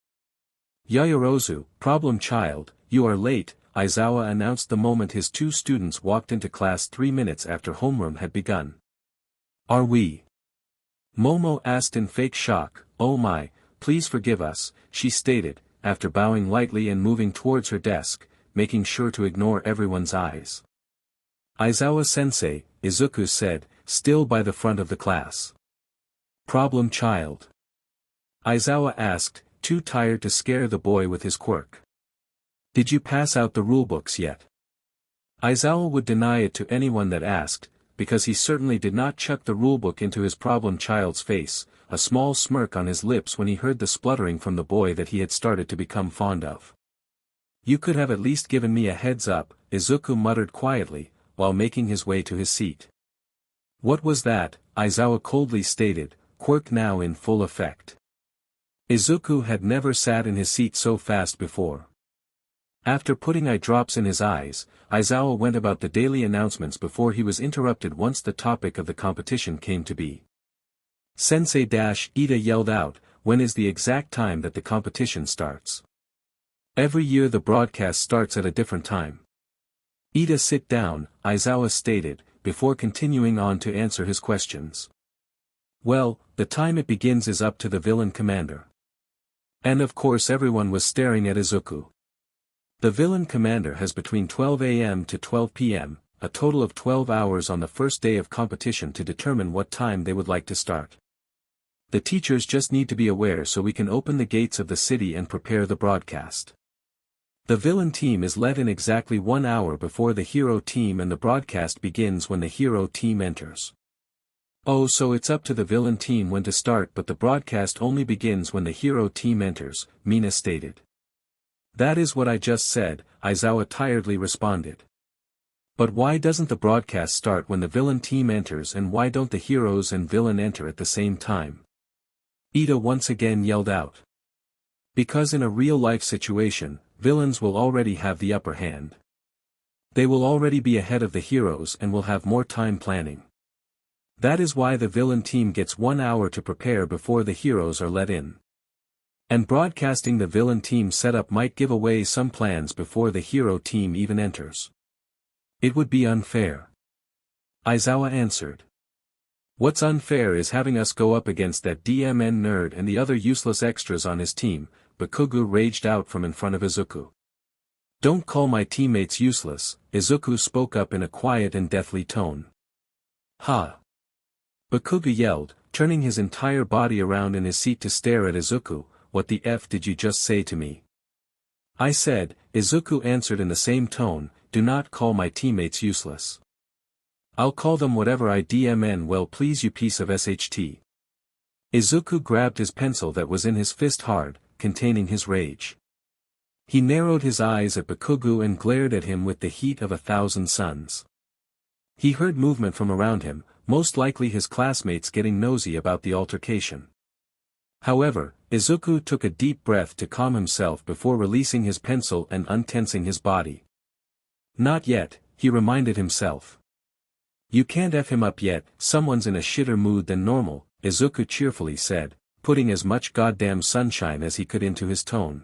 Speaker 1: Yayorozu, problem child, you are late, Aizawa announced the moment his two students walked into class 3 minutes after homeroom had begun. Are we? Momo asked in fake shock. Oh my, please forgive us, she stated, after bowing lightly and moving towards her desk, making sure to ignore everyone's eyes. Aizawa-sensei, Izuku said, still by the front of the class. Problem child? Aizawa asked, too tired to scare the boy with his quirk. Did you pass out the rulebooks yet? Aizawa would deny it to anyone that asked, because he certainly did not chuck the rulebook into his problem child's face, a small smirk on his lips when he heard the spluttering from the boy that he had started to become fond of. You could have at least given me a heads up, Izuku muttered quietly, while making his way to his seat. What was that? Aizawa coldly stated, quirk now in full effect. Izuku had never sat in his seat so fast before. After putting eye drops in his eyes, Aizawa went about the daily announcements before he was interrupted once the topic of the competition came to be. Sensei-Ida yelled out, when is the exact time that the competition starts? Every year the broadcast starts at a different time. Ida sit down, Aizawa stated, before continuing on to answer his questions. Well, the time it begins is up to the villain commander. And of course everyone was staring at Izuku. The villain commander has between 12 a.m. to 12 p.m., a total of 12 hours on the first day of competition to determine what time they would like to start. The teachers just need to be aware so we can open the gates of the city and prepare the broadcast. The villain team is let in exactly 1 hour before the hero team and the broadcast begins when the hero team enters. Oh, so it's up to the villain team when to start, but the broadcast only begins when the hero team enters, Mina stated. That is what I just said, Aizawa tiredly responded. But why doesn't the broadcast start when the villain team enters, and why don't the heroes and villain enter at the same time? Ida once again yelled out. Because in a real-life situation, villains will already have the upper hand. They will already be ahead of the heroes and will have more time planning. That is why the villain team gets 1 hour to prepare before the heroes are let in. And broadcasting the villain team setup might give away some plans before the hero team even enters. It would be unfair. Aizawa answered. What's unfair is having us go up against that DMN nerd and the other useless extras on his team, Bakugou raged out from in front of Izuku. Don't call my teammates useless, Izuku spoke up in a quiet and deathly tone. Ha! Bakugou yelled, turning his entire body around in his seat to stare at Izuku. What the F did you just say to me? I said, Izuku answered in the same tone, do not call my teammates useless. I'll call them whatever I DMN well please you piece of SHT. Izuku grabbed his pencil that was in his fist hard, containing his rage. He narrowed his eyes at Bakugou and glared at him with the heat of 1,000 suns. He heard movement from around him, most likely his classmates getting nosy about the altercation. However, Izuku took a deep breath to calm himself before releasing his pencil and untensing his body. Not yet, he reminded himself. You can't F him up yet, someone's in a shitter mood than normal, Izuku cheerfully said, putting as much goddamn sunshine as he could into his tone.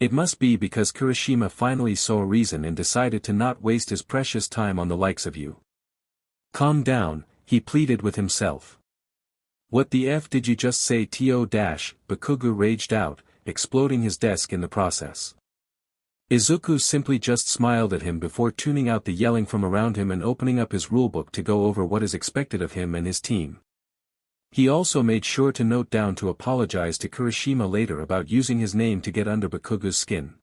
Speaker 1: It must be because Kirishima finally saw reason and decided to not waste his precious time on the likes of you. Calm down, he pleaded with himself. What the F did you just say to dash, Bakugou raged out, exploding his desk in the process. Izuku simply just smiled at him before tuning out the yelling from around him and opening up his rulebook to go over what is expected of him and his team. He also made sure to note down to apologize to Kirishima later about using his name to get under Bakugou's skin.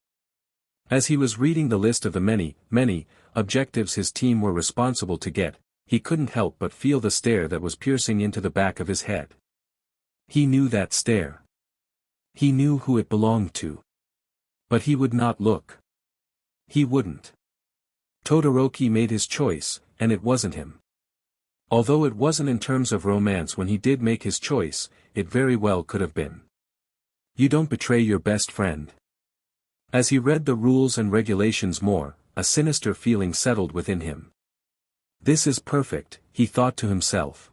Speaker 1: As he was reading the list of the many objectives his team were responsible to get, he couldn't help but feel the stare that was piercing into the back of his head. He knew that stare. He knew who it belonged to. But he would not look. He wouldn't. Todoroki made his choice, and it wasn't him. Although it wasn't in terms of romance when he did make his choice, it very well could have been. You don't betray your best friend. As he read the rules and regulations more, a sinister feeling settled within him. This is perfect, he thought to himself.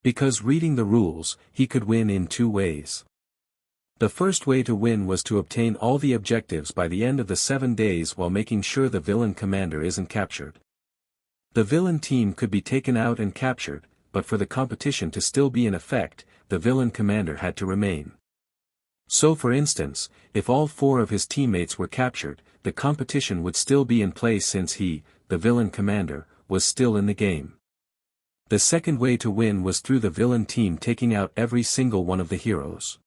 Speaker 1: Because reading the rules, he could win in 2 ways. The first way to win was to obtain all the objectives by the end of the 7 days while making sure the villain commander isn't captured. The villain team could be taken out and captured, but for the competition to still be in effect, the villain commander had to remain. So for instance, if all 4 of his teammates were captured, the competition would still be in place since he, the villain commander, was still in the game. The second way to win was through the villain team taking out every single one of the heroes.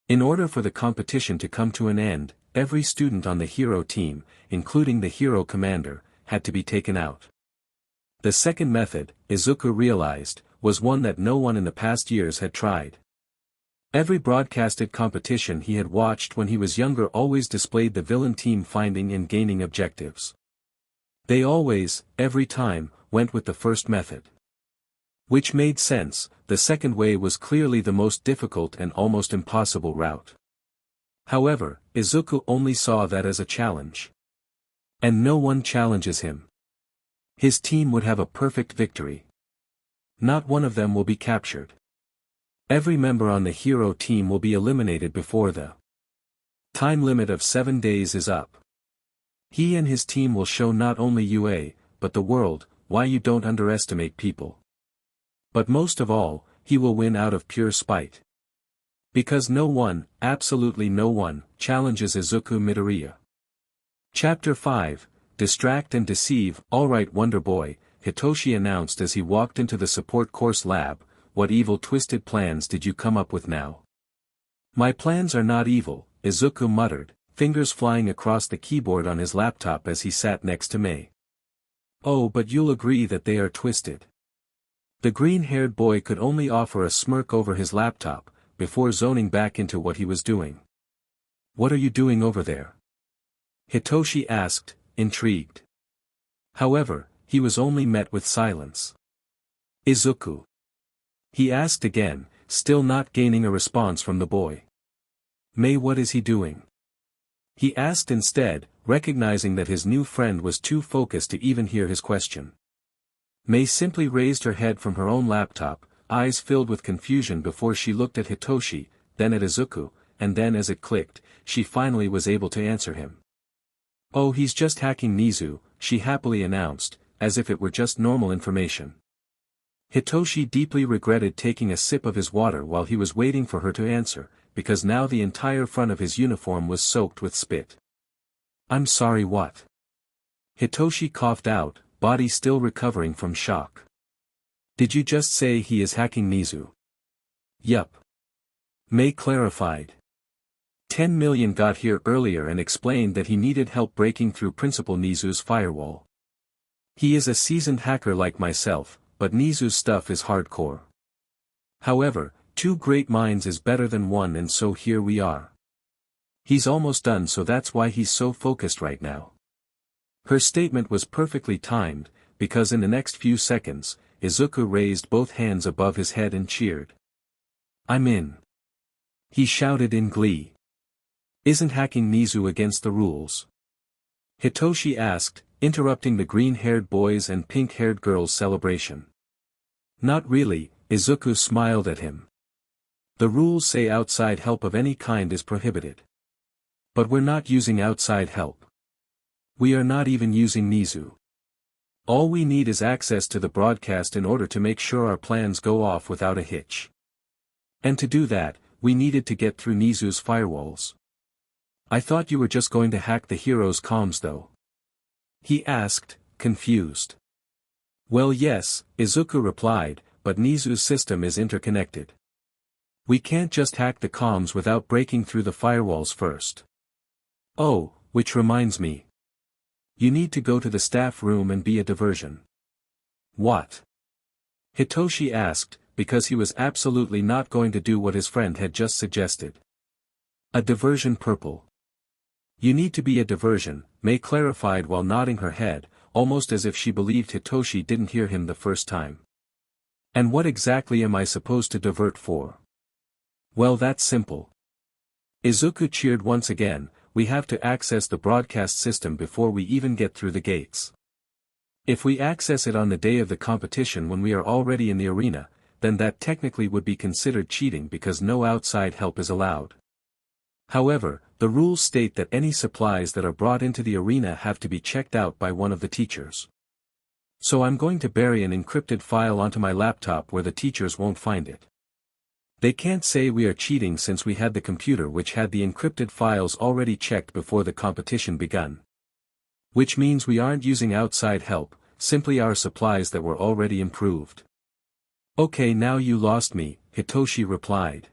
Speaker 1: In order for the competition to come to an end, every student on the hero team, including the hero commander, had to be taken out. The second method, Izuku realized, was one that no one in the past years had tried. Every broadcasted competition he had watched when he was younger always displayed the villain team finding and gaining objectives. They always, every time, went with the first method. Which made sense, the second way was clearly the most difficult and almost impossible route. However, Izuku only saw that as a challenge. And no one challenges him. His team would have a perfect victory. Not one of them will be captured. Every member on the hero team will be eliminated before the time limit of 7 days is up. He and his team will show not only UA, but the world, why you don't underestimate people. But most of all, he will win out of pure spite. Because no one, absolutely no one, challenges Izuku Midoriya. Chapter 5, Distract and Deceive. Alright Wonder Boy, Hitoshi announced as he walked into the support course lab, what evil twisted plans did you come up with now? My plans are not evil, Izuku muttered, fingers flying across the keyboard on his laptop as he sat next to Mei. Oh, but you'll agree that they are twisted. The green-haired boy could only offer a smirk over his laptop, before zoning back into what he was doing. What are you doing over there? Hitoshi asked, intrigued. However, he was only met with silence. Izuku. He asked again, still not gaining a response from the boy. Mei, what is he doing? He asked instead, recognizing that his new friend was too focused to even hear his question. Mei simply raised her head from her own laptop, eyes filled with confusion before she looked at Hitoshi, then at Izuku, and then as it clicked, she finally was able to answer him. Oh, he's just hacking Nizu, she happily announced, as if it were just normal information. Hitoshi deeply regretted taking a sip of his water while he was waiting for her to answer, because now the entire front of his uniform was soaked with spit. I'm sorry, what? Hitoshi coughed out, body still recovering from shock. Did you just say he is hacking Nizu? Yup. Mei clarified. 10 million got here earlier and explained that he needed help breaking through Principal Nizu's firewall. He is a seasoned hacker like myself, but Nizu's stuff is hardcore. However, 2 great minds is better than 1, and so here we are. He's almost done, so that's why he's so focused right now. Her statement was perfectly timed, because in the next few seconds, Izuku raised both hands above his head and cheered. I'm in. He shouted in glee. Isn't hacking Nizu against the rules? Hitoshi asked, interrupting the green-haired boys and pink-haired girls' celebration. Not really, Izuku smiled at him. The rules say outside help of any kind is prohibited. But we're not using outside help. We are not even using Nizu. All we need is access to the broadcast in order to make sure our plans go off without a hitch. And to do that, we needed to get through Nizu's firewalls. I thought you were just going to hack the hero's comms though. He asked, confused. Well yes, Izuku replied, but Nizu's system is interconnected. We can't just hack the comms without breaking through the firewalls first. Oh, which reminds me. You need to go to the staff room and be a diversion. What? Hitoshi asked, because he was absolutely not going to do what his friend had just suggested. A diversion, purple. You need to be a diversion, Mei clarified while nodding her head, almost as if she believed Hitoshi didn't hear him the first time. And what exactly am I supposed to divert for? Well, that's simple. Izuku cheered once again. We have to access the broadcast system before we even get through the gates. If we access it on the day of the competition when we are already in the arena, then that technically would be considered cheating because no outside help is allowed. However, the rules state that any supplies that are brought into the arena have to be checked out by one of the teachers. So I'm going to bury an encrypted file onto my laptop where the teachers won't find it. They can't say we are cheating since we had the computer which had the encrypted files already checked before the competition begun. Which means we aren't using outside help, simply our supplies that were already improved. Okay, now you lost me, Hitoshi replied.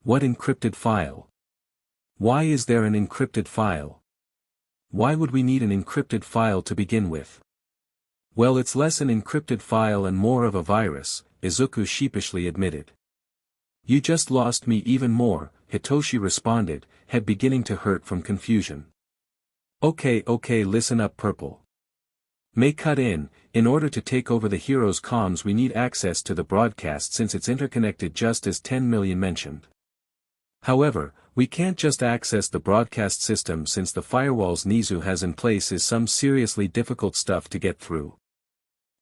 Speaker 1: What encrypted file? Why is there an encrypted file? Why would we need an encrypted file to begin with? Well, it's less an encrypted file and more of a virus, Izuku sheepishly admitted. You just lost me even more, Hitoshi responded, head beginning to hurt from confusion. Okay, listen up Purple. May cut in order to take over the hero's comms we need access to the broadcast since it's interconnected just as 10 million mentioned. However, we can't just access the broadcast system since the firewalls Nizu has in place is some seriously difficult stuff to get through.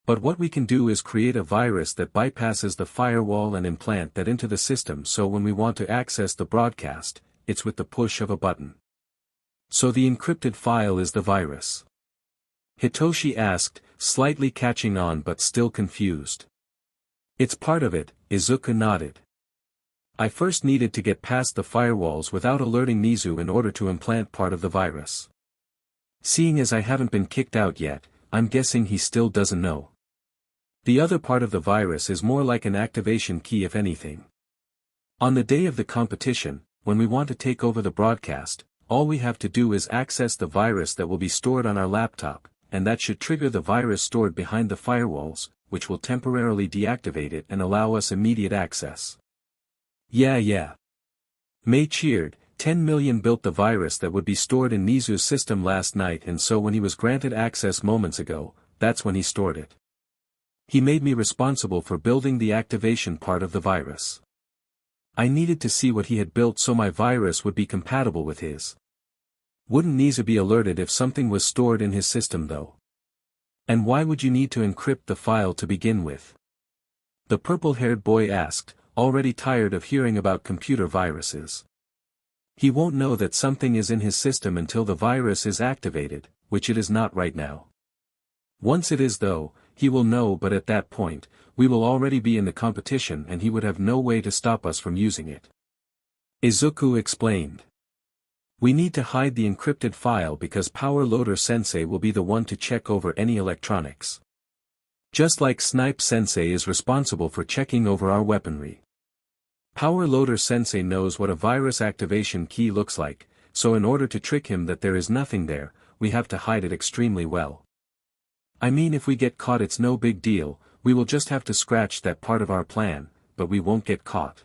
Speaker 1: But what we can do is create a virus that bypasses the firewall and implant that into the system so when we want to access the broadcast, it's with the push of a button. So the encrypted file is the virus? Hitoshi asked, slightly catching on but still confused. It's part of it, Izuku nodded. I first needed to get past the firewalls without alerting Nizu in order to implant part of the virus. Seeing as I haven't been kicked out yet, I'm guessing he still doesn't know. The other part of the virus is more like an activation key if anything. On the day of the competition, when we want to take over the broadcast, all we have to do is access the virus that will be stored on our laptop, and that should trigger the virus stored behind the firewalls, which will temporarily deactivate it and allow us immediate access. Yeah. May cheered, 10 million built the virus that would be stored in Nizu's system last night and so when he was granted access moments ago, that's when he stored it. He made me responsible for building the activation part of the virus. I needed to see what he had built so my virus would be compatible with his. Wouldn't Nizu be alerted if something was stored in his system though? And why would you need to encrypt the file to begin with? The purple-haired boy asked, already tired of hearing about computer viruses. He won't know that something is in his system until the virus is activated, which it is not right now. Once it is though, he will know but at that point, we will already be in the competition and he would have no way to stop us from using it. Izuku explained. We need to hide the encrypted file because Power Loader Sensei will be the one to check over any electronics. Just like Snipe Sensei is responsible for checking over our weaponry. Power Loader Sensei knows what a virus activation key looks like, so in order to trick him that there is nothing there, we have to hide it extremely well. I mean if we get caught it's no big deal, we will just have to scratch that part of our plan, but we won't get caught.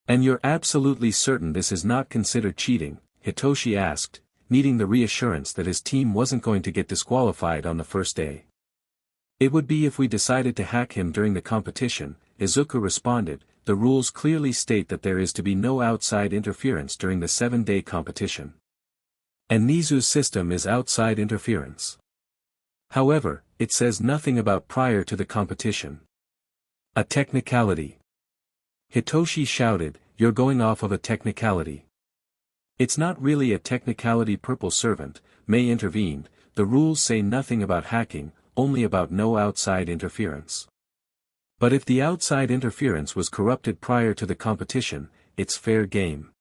Speaker 1: And you're absolutely certain this is not considered cheating? Hitoshi asked, needing the reassurance that his team wasn't going to get disqualified on the first day. It would be if we decided to hack him during the competition, Izuku responded, the rules clearly state that there is to be no outside interference during the 7-day competition. And Nizu's system is outside interference. However, it says nothing about prior to the competition. A technicality. Hitoshi shouted, you're going off of a technicality. It's not really a technicality Purple Servant, May intervened, the rules say nothing about hacking, only about no outside interference. But if the outside interference was corrupted prior to the competition, it's fair game.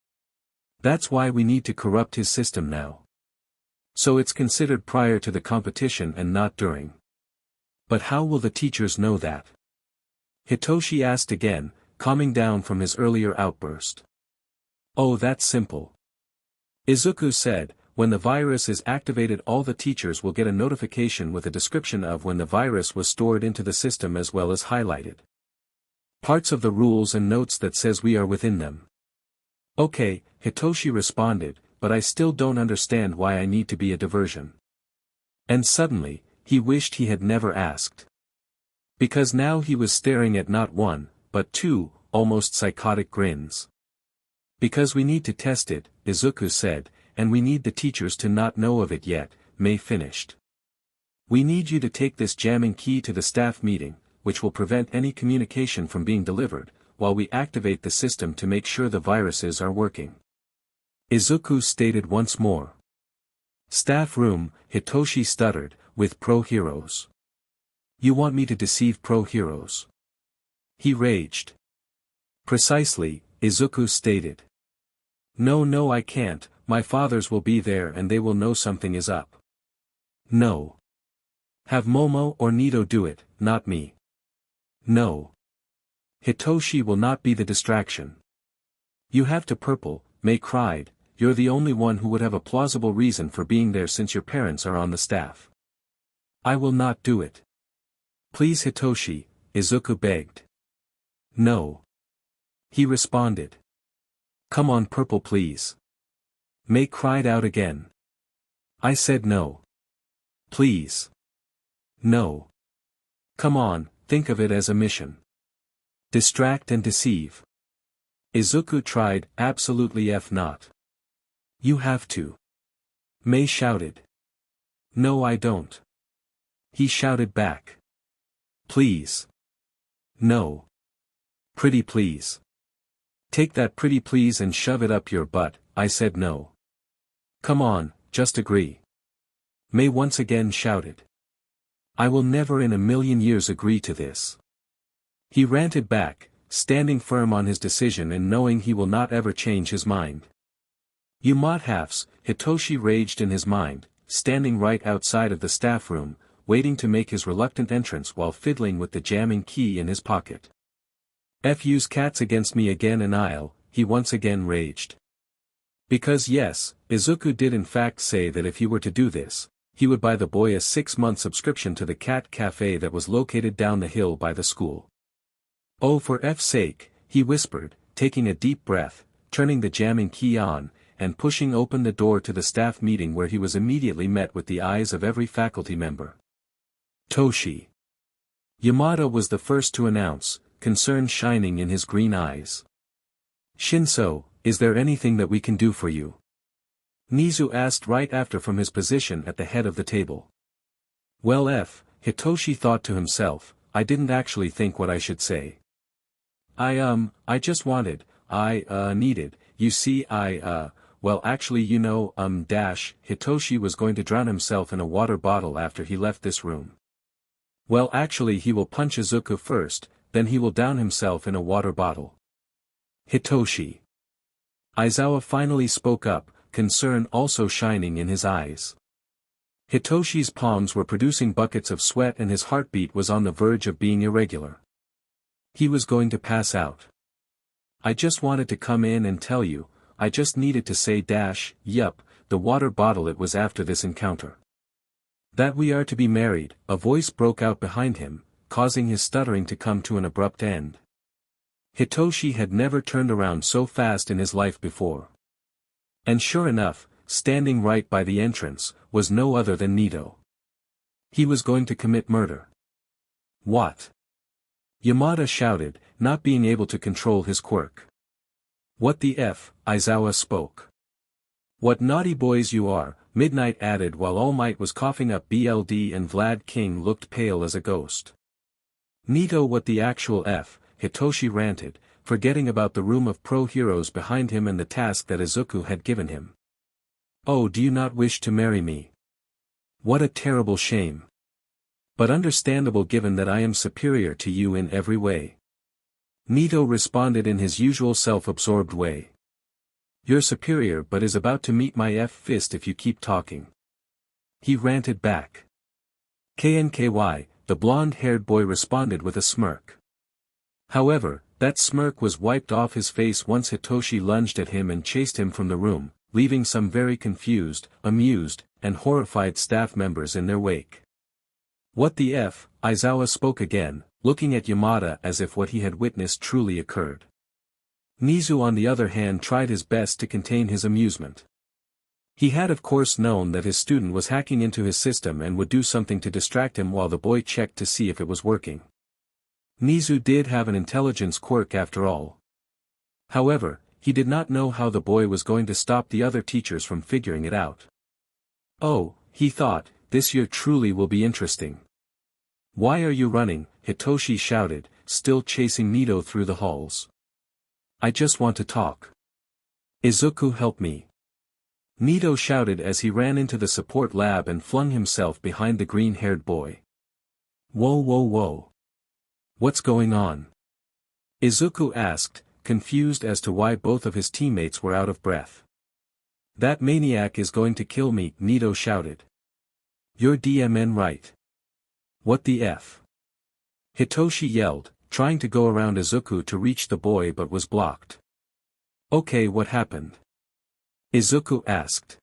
Speaker 1: That's why we need to corrupt his system now. So it's considered prior to the competition and not during. But how will the teachers know that? Hitoshi asked again, calming down from his earlier outburst. Oh, that's simple. Izuku said, when the virus is activated all the teachers will get a notification with a description of when the virus was stored into the system as well as highlighted parts of the rules and notes that says we are within them. Okay, Hitoshi responded, but I still don't understand why I need to be a diversion. And suddenly, he wished he had never asked. Because now he was staring at not one, but two, almost psychotic grins. Because we need to test it, Izuku said, and we need the teachers to not know of it yet, May finished. We need you to take this jamming key to the staff meeting, which will prevent any communication from being delivered, while we activate the system to make sure the viruses are working. Izuku stated once more. Staff room, Hitoshi stuttered, with pro-heroes. You want me to deceive pro-heroes? He raged. Precisely, Izuku stated. No, I can't, my fathers will be there and they will know something is up. No. Have Momo or Nito do it, not me. No. Hitoshi will not be the distraction. You have to purple, May cried, you're the only one who would have a plausible reason for being there since your parents are on the staff. I will not do it. Please Hitoshi, Izuku begged. No. He responded. Come on purple please. May cried out again. I said no. Please. No. Come on, think of it as a mission. Distract and deceive. Izuku tried, absolutely not. You have to. May shouted. No I don't. He shouted back. Please. No. Pretty please. Take that pretty please and shove it up your butt, I said no. Come on, just agree. May once again shouted. I will never in a million years agree to this. He ranted back, standing firm on his decision and knowing he will not ever change his mind. You mot-halves, Hitoshi raged in his mind, standing right outside of the staff room, waiting to make his reluctant entrance while fiddling with the jamming key in his pocket. Use cats against me again and he once again raged. Because yes, Izuku did in fact say that if he were to do this, he would buy the boy a 6-month subscription to the cat cafe that was located down the hill by the school. Oh for F's sake, he whispered, taking a deep breath, turning the jamming key on, and pushing open the door to the staff meeting where he was immediately met with the eyes of every faculty member. Toshi. Yamada was the first to announce, concern shining in his green eyes. Shinso, is there anything that we can do for you? Nizu asked right after from his position at the head of the table. Well Hitoshi thought to himself, I didn't actually think what I should say. I just wanted, needed, you see well actually Hitoshi was going to drown himself in a water bottle after he left this room. Well actually he will punch Izuku first, then he will down himself in a water bottle. Hitoshi. Aizawa finally spoke up, concern also shining in his eyes. Hitoshi's palms were producing buckets of sweat and his heartbeat was on the verge of being irregular. He was going to pass out. I just wanted to come in and tell you, I just needed to say yup, the water bottle it was after this encounter. That we are to be married, a voice broke out behind him, causing his stuttering to come to an abrupt end. Hitoshi had never turned around so fast in his life before. And sure enough, standing right by the entrance, was no other than Nito. He was going to commit murder. What? Yamada shouted, not being able to control his quirk. What the F, Aizawa spoke. What naughty boys you are, Midnight added while All Might was coughing up BLD and Vlad King looked pale as a ghost. Nito what the actual F, Hitoshi ranted, forgetting about the room of pro-heroes behind him and the task that Izuku had given him. Oh, do you not wish to marry me? What a terrible shame. But understandable given that I am superior to you in every way. Nito responded in his usual self-absorbed way. You're superior but is about to meet my F-fist if you keep talking. He ranted back. KNKY, the blonde-haired boy responded with a smirk. However, that smirk was wiped off his face once Hitoshi lunged at him and chased him from the room, leaving some very confused, amused, and horrified staff members in their wake. What the F, Aizawa spoke again, looking at Yamada as if what he had witnessed truly occurred. Nizu on the other hand tried his best to contain his amusement. He had of course known that his student was hacking into his system and would do something to distract him while the boy checked to see if it was working. Nizu did have an intelligence quirk after all. However, he did not know how the boy was going to stop the other teachers from figuring it out. Oh, he thought, this year truly will be interesting. Why are you running? Hitoshi shouted, still chasing Nito through the halls. I just want to talk. Izuku help me. Nito shouted as he ran into the support lab and flung himself behind the green-haired boy. Whoa whoa whoa. What's going on? Izuku asked, confused as to why both of his teammates were out of breath. That maniac is going to kill me, Nito shouted. You're DMN right. What the F? Hitoshi yelled, trying to go around Izuku to reach the boy but was blocked. Okay, what happened? Izuku asked.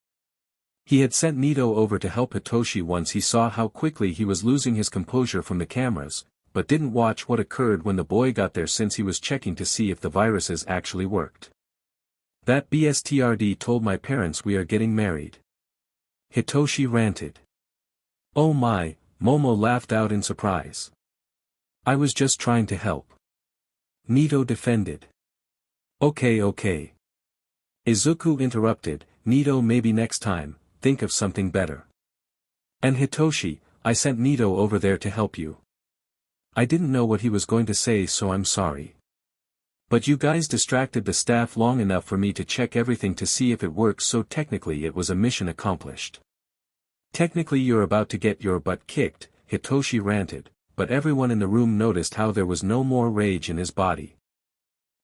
Speaker 1: He had sent Nito over to help Hitoshi once he saw how quickly he was losing his composure from the cameras, but didn't watch what occurred when the boy got there since he was checking to see if the viruses actually worked. That BSTRD told my parents we are getting married. Hitoshi ranted. Oh my, Momo laughed out in surprise. I was just trying to help. Nito defended. Okay. Izuku interrupted, Nito, maybe next time, think of something better. And Hitoshi, I sent Nito over there to help you. I didn't know what he was going to say, so I'm sorry. But you guys distracted the staff long enough for me to check everything to see if it works, so technically it was a mission accomplished. Technically you're about to get your butt kicked, Hitoshi ranted, but everyone in the room noticed how there was no more rage in his body.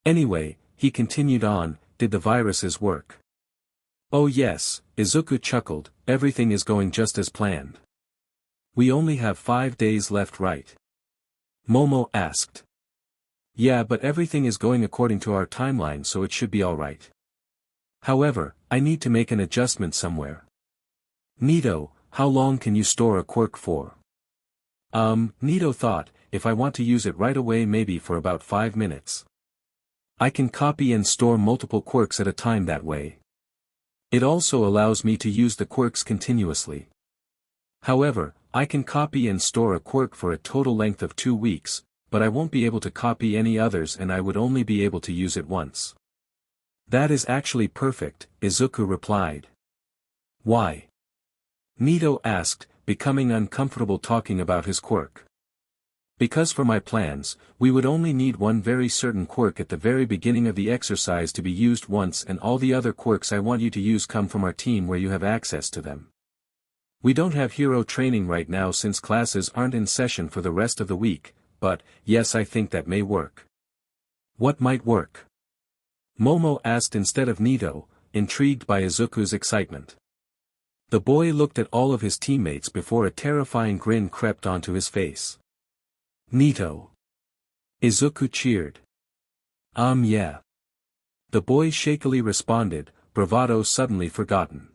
Speaker 1: Anyway, he continued on, did the viruses work? Oh yes, Izuku chuckled, everything is going just as planned. We only have 5 days left, right? Momo asked. Yeah, but everything is going according to our timeline, so it should be alright. However, I need to make an adjustment somewhere. Nito, how long can you store a quirk for? Nito thought, if I want to use it right away, maybe for about 5 minutes. I can copy and store multiple quirks at a time that way. It also allows me to use the quirks continuously. However, I can copy and store a quirk for a total length of 2 weeks, but I won't be able to copy any others and I would only be able to use it once. That is actually perfect, Izuku replied. Why? Nito asked, becoming uncomfortable talking about his quirk. Because for my plans, we would only need one very certain quirk at the very beginning of the exercise to be used once, and all the other quirks I want you to use come from our team where you have access to them. We don't have hero training right now since classes aren't in session for the rest of the week, but, yes, I think that may work. What might work? Momo asked instead of Nito, intrigued by Izuku's excitement. The boy looked at all of his teammates before a terrifying grin crept onto his face. Nito. Izuku cheered. Yeah. The boy shakily responded, bravado suddenly forgotten.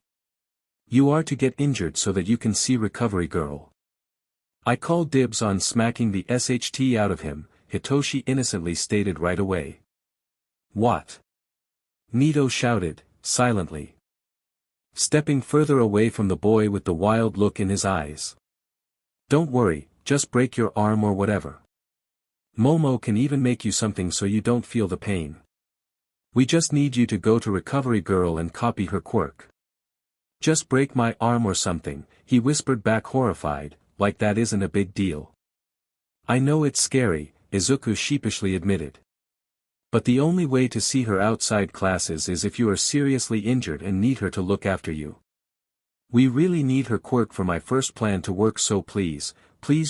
Speaker 1: You are to get injured so that you can see Recovery Girl. I call dibs on smacking the SHT out of him, Hitoshi innocently stated right away. What? Nito shouted, silently. Stepping further away from the boy with the wild look in his eyes. Don't worry, just break your arm or whatever. Momo can even make you something so you don't feel the pain. We just need you to go to Recovery Girl and copy her quirk. Just break my arm or something, he whispered back horrified, like that isn't a big deal. I know it's scary, Izuku sheepishly admitted. But the only way to see her outside classes is if you are seriously injured and need her to look after you. We really need her quirk for my first plan to work, so please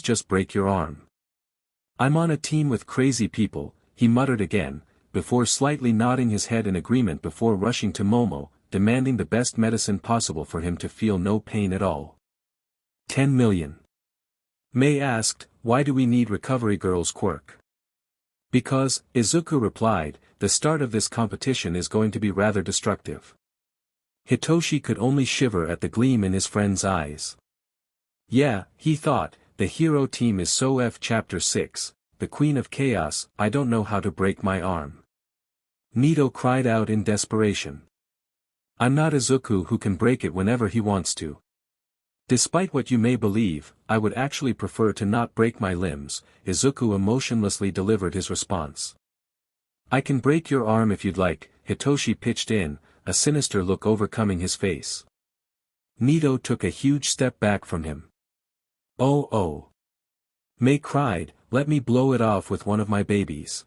Speaker 1: just break your arm. I'm on a team with crazy people, he muttered again, before slightly nodding his head in agreement before rushing to Momo, demanding the best medicine possible for him to feel no pain at all. 10 million. Mei asked, why do we need Recovery Girl's quirk? Because, Izuku replied, the start of this competition is going to be rather destructive. Hitoshi could only shiver at the gleam in his friend's eyes. Yeah, he thought, the hero team is so F. Chapter 6, the Queen of Chaos, I don't know how to break my arm. Nito cried out in desperation. I'm not Izuku who can break it whenever he wants to. Despite what you may believe, I would actually prefer to not break my limbs, Izuku emotionlessly delivered his response. I can break your arm if you'd like, Hitoshi pitched in, a sinister look overcoming his face. Nito took a huge step back from him. Oh. Mei cried, let me blow it off with one of my babies.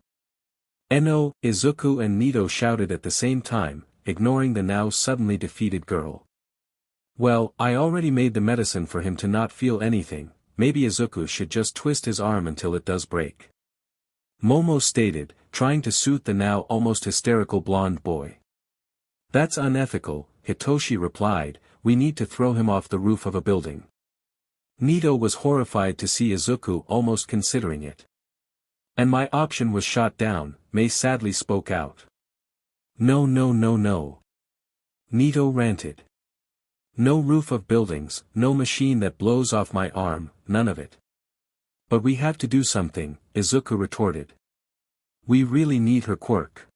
Speaker 1: No, Izuku and Nito shouted at the same time, ignoring the now suddenly defeated girl. Well, I already made the medicine for him to not feel anything, maybe Izuku should just twist his arm until it does break. Momo stated, trying to soothe the now almost hysterical blonde boy. That's unethical, Hitoshi replied, we need to throw him off the roof of a building. Nito was horrified to see Izuku almost considering it. And my option was shot down, Mei sadly spoke out. No no no no. Nito ranted. No roof of buildings, no machine that blows off my arm, none of it. But we have to do something, Izuku retorted. We really need her quirk.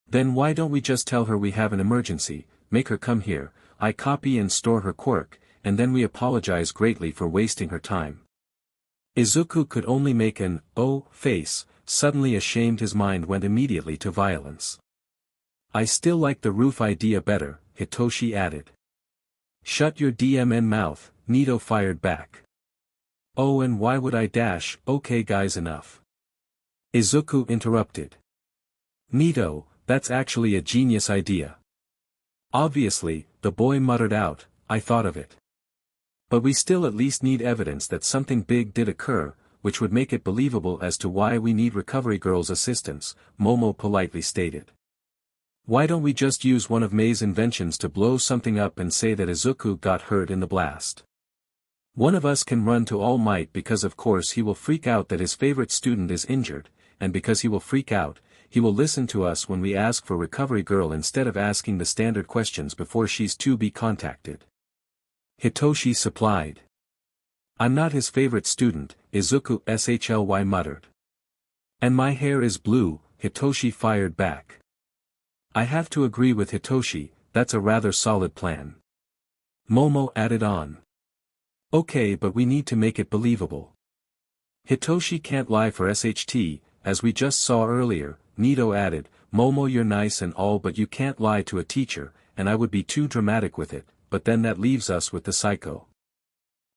Speaker 1: Then why don't we just tell her we have an emergency, make her come here, I copy and store her quirk, and then we apologize greatly for wasting her time. Izuku could only make an, oh, face, suddenly ashamed his mind went immediately to violence. I still like the roof idea better, Hitoshi added. Shut your DMN mouth, Nito fired back. Oh and why would I dash, okay guys enough. Izuku interrupted. Nito, that's actually a genius idea. Obviously, the boy muttered out, I thought of it. But we still at least need evidence that something big did occur, which would make it believable as to why we need Recovery Girl's assistance, Momo politely stated. Why don't we just use one of Mei's inventions to blow something up and say that Izuku got hurt in the blast? One of us can run to All Might because of course he will freak out that his favorite student is injured, and because he will freak out, he will listen to us when we ask for Recovery Girl instead of asking the standard questions before she's to be contacted. Hitoshi supplied. I'm not his favorite student, Izuku shly muttered. And my hair is blue, Hitoshi fired back. I have to agree with Hitoshi, that's a rather solid plan. Momo added on. Okay, but we need to make it believable. Hitoshi can't lie for SHT, as we just saw earlier, Nito added, Momo you're nice and all but you can't lie to a teacher, and I would be too dramatic with it, but then that leaves us with the psycho.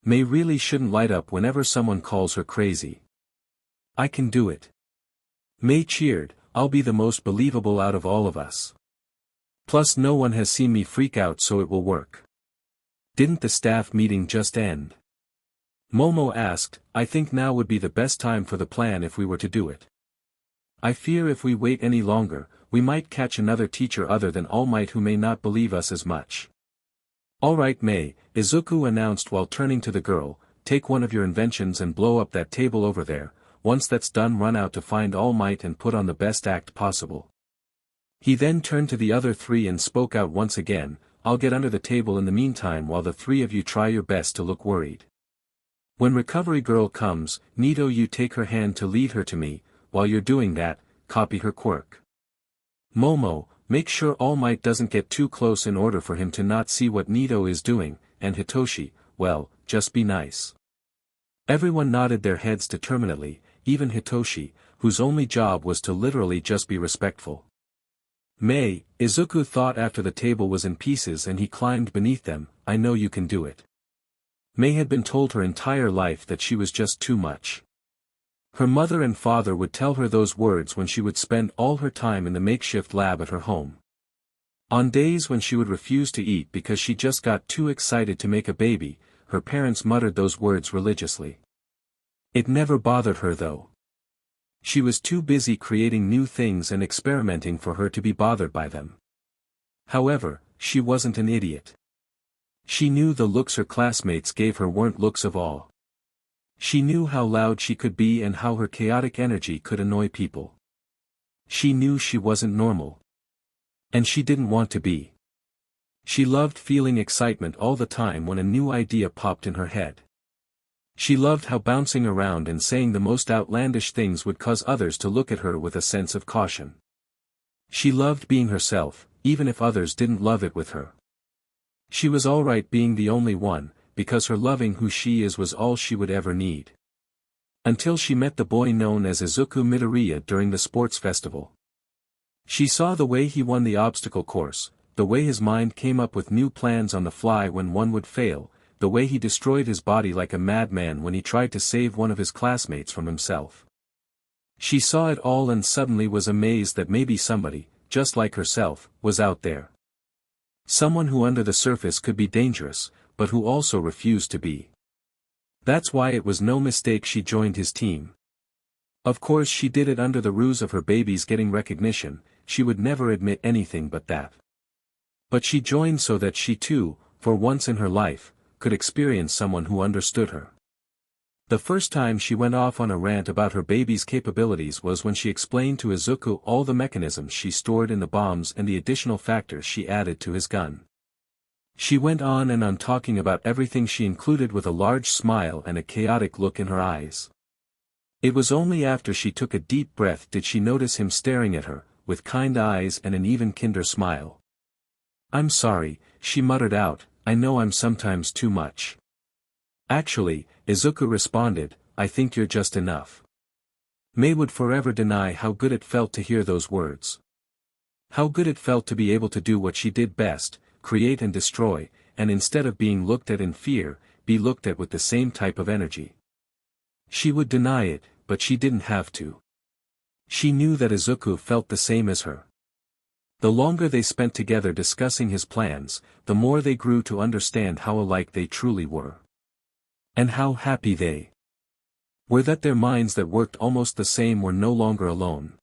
Speaker 1: Mei really shouldn't light up whenever someone calls her crazy. I can do it. Mei cheered, I'll be the most believable out of all of us. Plus no one has seen me freak out so it will work. Didn't the staff meeting just end? Momo asked, I think now would be the best time for the plan if we were to do it. I fear if we wait any longer, we might catch another teacher other than All Might who may not believe us as much. Alright Mei, Izuku announced while turning to the girl, take one of your inventions and blow up that table over there, once that's done run out to find All Might and put on the best act possible. He then turned to the other three and spoke out once again, I'll get under the table in the meantime while the three of you try your best to look worried. When Recovery Girl comes, Nito you take her hand to lead her to me, while you're doing that, copy her quirk. Momo, make sure All Might doesn't get too close in order for him to not see what Nito is doing, and Hitoshi, well, just be nice. Everyone nodded their heads determinedly, even Hitoshi, whose only job was to literally just be respectful. Mei, Izuku thought after the table was in pieces and he climbed beneath them, I know you can do it. Mei had been told her entire life that she was just too much. Her mother and father would tell her those words when she would spend all her time in the makeshift lab at her home. On days when she would refuse to eat because she just got too excited to make a baby, her parents muttered those words religiously. It never bothered her though. She was too busy creating new things and experimenting for her to be bothered by them. However, she wasn't an idiot. She knew the looks her classmates gave her weren't looks of awe. She knew how loud she could be and how her chaotic energy could annoy people. She knew she wasn't normal. And she didn't want to be. She loved feeling excitement all the time when a new idea popped in her head. She loved how bouncing around and saying the most outlandish things would cause others to look at her with a sense of caution. She loved being herself, even if others didn't love it with her. She was alright being the only one, because her loving who she is was all she would ever need. Until she met the boy known as Izuku Midoriya during the sports festival. She saw the way he won the obstacle course, the way his mind came up with new plans on the fly when one would fail, the way he destroyed his body like a madman when he tried to save one of his classmates from himself. She saw it all and suddenly was amazed that maybe somebody, just like herself, was out there. Someone who under the surface could be dangerous, but who also refused to be. That's why it was no mistake she joined his team. Of course she did it under the ruse of her babies getting recognition, she would never admit anything but that. But she joined so that she too, for once in her life, could experience someone who understood her. The first time she went off on a rant about her baby's capabilities was when she explained to Izuku all the mechanisms she stored in the bombs and the additional factors she added to his gun. She went on and on talking about everything she included with a large smile and a chaotic look in her eyes. It was only after she took a deep breath did she notice him staring at her, with kind eyes and an even kinder smile. "I'm sorry," she muttered out, "I know I'm sometimes too much." "Actually," Izuku responded, "I think you're just enough." Mei would forever deny how good it felt to hear those words. How good it felt to be able to do what she did best, create and destroy, and instead of being looked at in fear, be looked at with the same type of energy. She would deny it, but she didn't have to. She knew that Izuku felt the same as her. The longer they spent together discussing his plans, the more they grew to understand how alike they truly were. And how happy they were that their minds that worked almost the same were no longer alone.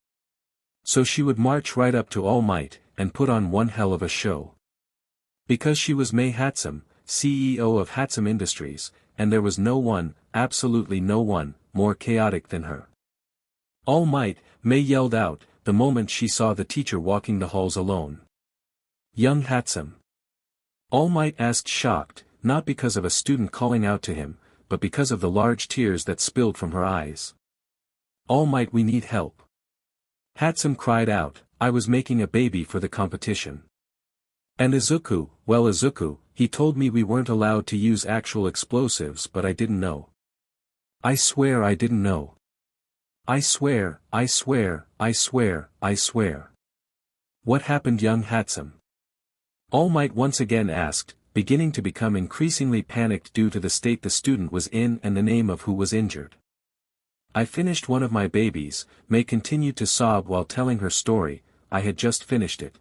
Speaker 1: So she would march right up to All Might, and put on one hell of a show. Because she was Mei Hatsum, CEO of Hatsum Industries, and there was no one, absolutely no one, more chaotic than her. "All Might," Mei yelled out, the moment she saw the teacher walking the halls alone. "Young Hatsum." All Might asked, shocked, not because of a student calling out to him, but because of the large tears that spilled from her eyes. "All Might, we need help." Hatsum cried out, "I was making a baby for the competition." "And Izuku, well Izuku, he told me we weren't allowed to use actual explosives, but I didn't know. I swear I didn't know. I swear, I swear, I swear, I swear." "What happened, young Hatsum?" All Might once again asked, beginning to become increasingly panicked due to the state the student was in and the name of who was injured. "I finished one of my babies," Mei continued to sob while telling her story. "I had just finished it.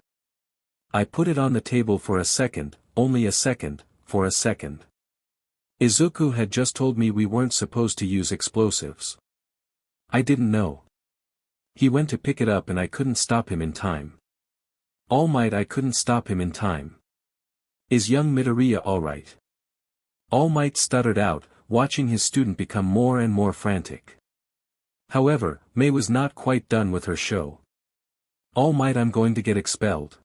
Speaker 1: I put it on the table for a second, only a second, for a second. Izuku had just told me we weren't supposed to use explosives. I didn't know. He went to pick it up and I couldn't stop him in time. All Might, I couldn't stop him in time. Is young Midoriya alright?" All Might stuttered out, watching his student become more and more frantic. However, Mei was not quite done with her show. "All Might, I'm going to get expelled.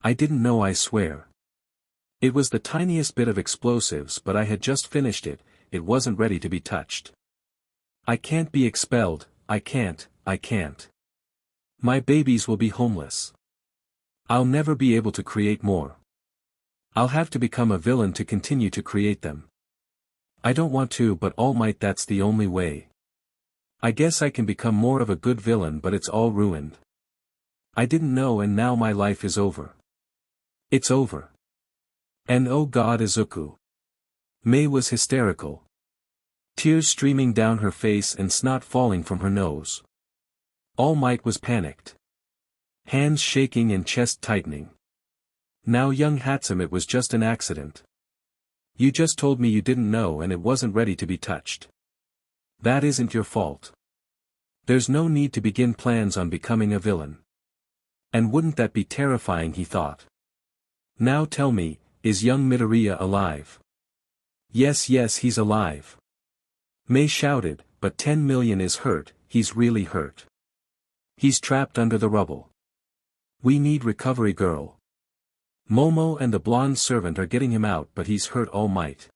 Speaker 1: I didn't know, I swear. It was the tiniest bit of explosives, but I had just finished it, it wasn't ready to be touched. I can't be expelled, I can't. My babies will be homeless. I'll never be able to create more. I'll have to become a villain to continue to create them. I don't want to, but All Might, that's the only way. I guess I can become more of a good villain, but it's all ruined. I didn't know, and now my life is over. It's over. And oh God, Izuku." Mei was hysterical. Tears streaming down her face and snot falling from her nose. All Might was panicked. Hands shaking and chest tightening. "Now young Hatsum, it was just an accident. You just told me you didn't know and it wasn't ready to be touched. That isn't your fault. There's no need to begin plans on becoming a villain. And wouldn't that be terrifying," he thought. "Now tell me, is young Midoriya alive?" Yes, he's alive." Mei shouted, "But 10 million is hurt, he's really hurt. He's trapped under the rubble. We need recovery girl. Momo and the blonde servant are getting him out, but he's hurt, All Might.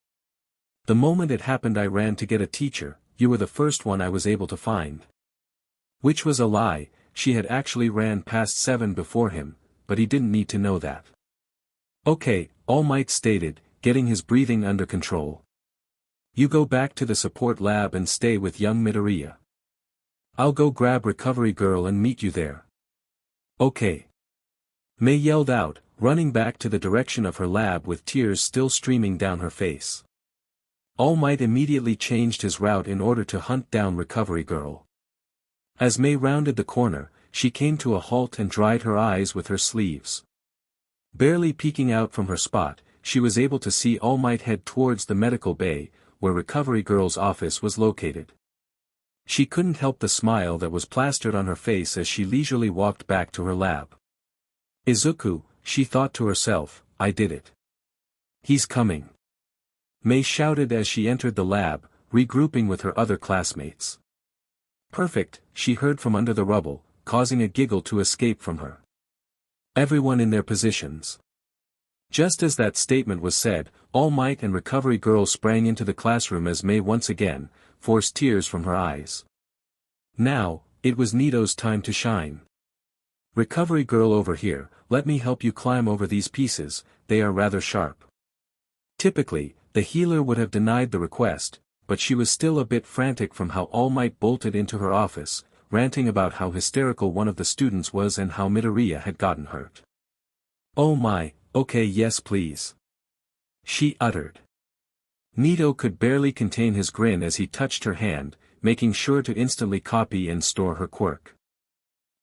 Speaker 1: The moment it happened I ran to get a teacher, you were the first one I was able to find." Which was a lie, she had actually ran past 7 before him, but he didn't need to know that. "Okay," All Might stated, getting his breathing under control. "You go back to the support lab and stay with young Midoriya. I'll go grab recovery girl and meet you there." "Okay." Mei yelled out, running back to the direction of her lab with tears still streaming down her face. All Might immediately changed his route in order to hunt down recovery girl. As Mei rounded the corner, she came to a halt and dried her eyes with her sleeves. Barely peeking out from her spot, she was able to see All Might head towards the medical bay, where Recovery Girl's office was located. She couldn't help the smile that was plastered on her face as she leisurely walked back to her lab. Izuku, she thought to herself, I did it. He's coming. Mei shouted as she entered the lab, regrouping with her other classmates. Perfect, she heard from under the rubble, causing a giggle to escape from her. Everyone in their positions. Just as that statement was said, All Might and Recovery Girl sprang into the classroom as Mei once again forced tears from her eyes. Now, it was Nito's time to shine. Recovery Girl over here, let me help you climb over these pieces, they are rather sharp. Typically, the healer would have denied the request, but she was still a bit frantic from how All Might bolted into her office, ranting about how hysterical one of the students was and how Midoriya had gotten hurt. Oh my, okay, yes please. She uttered. Nito could barely contain his grin as he touched her hand, making sure to instantly copy and store her quirk.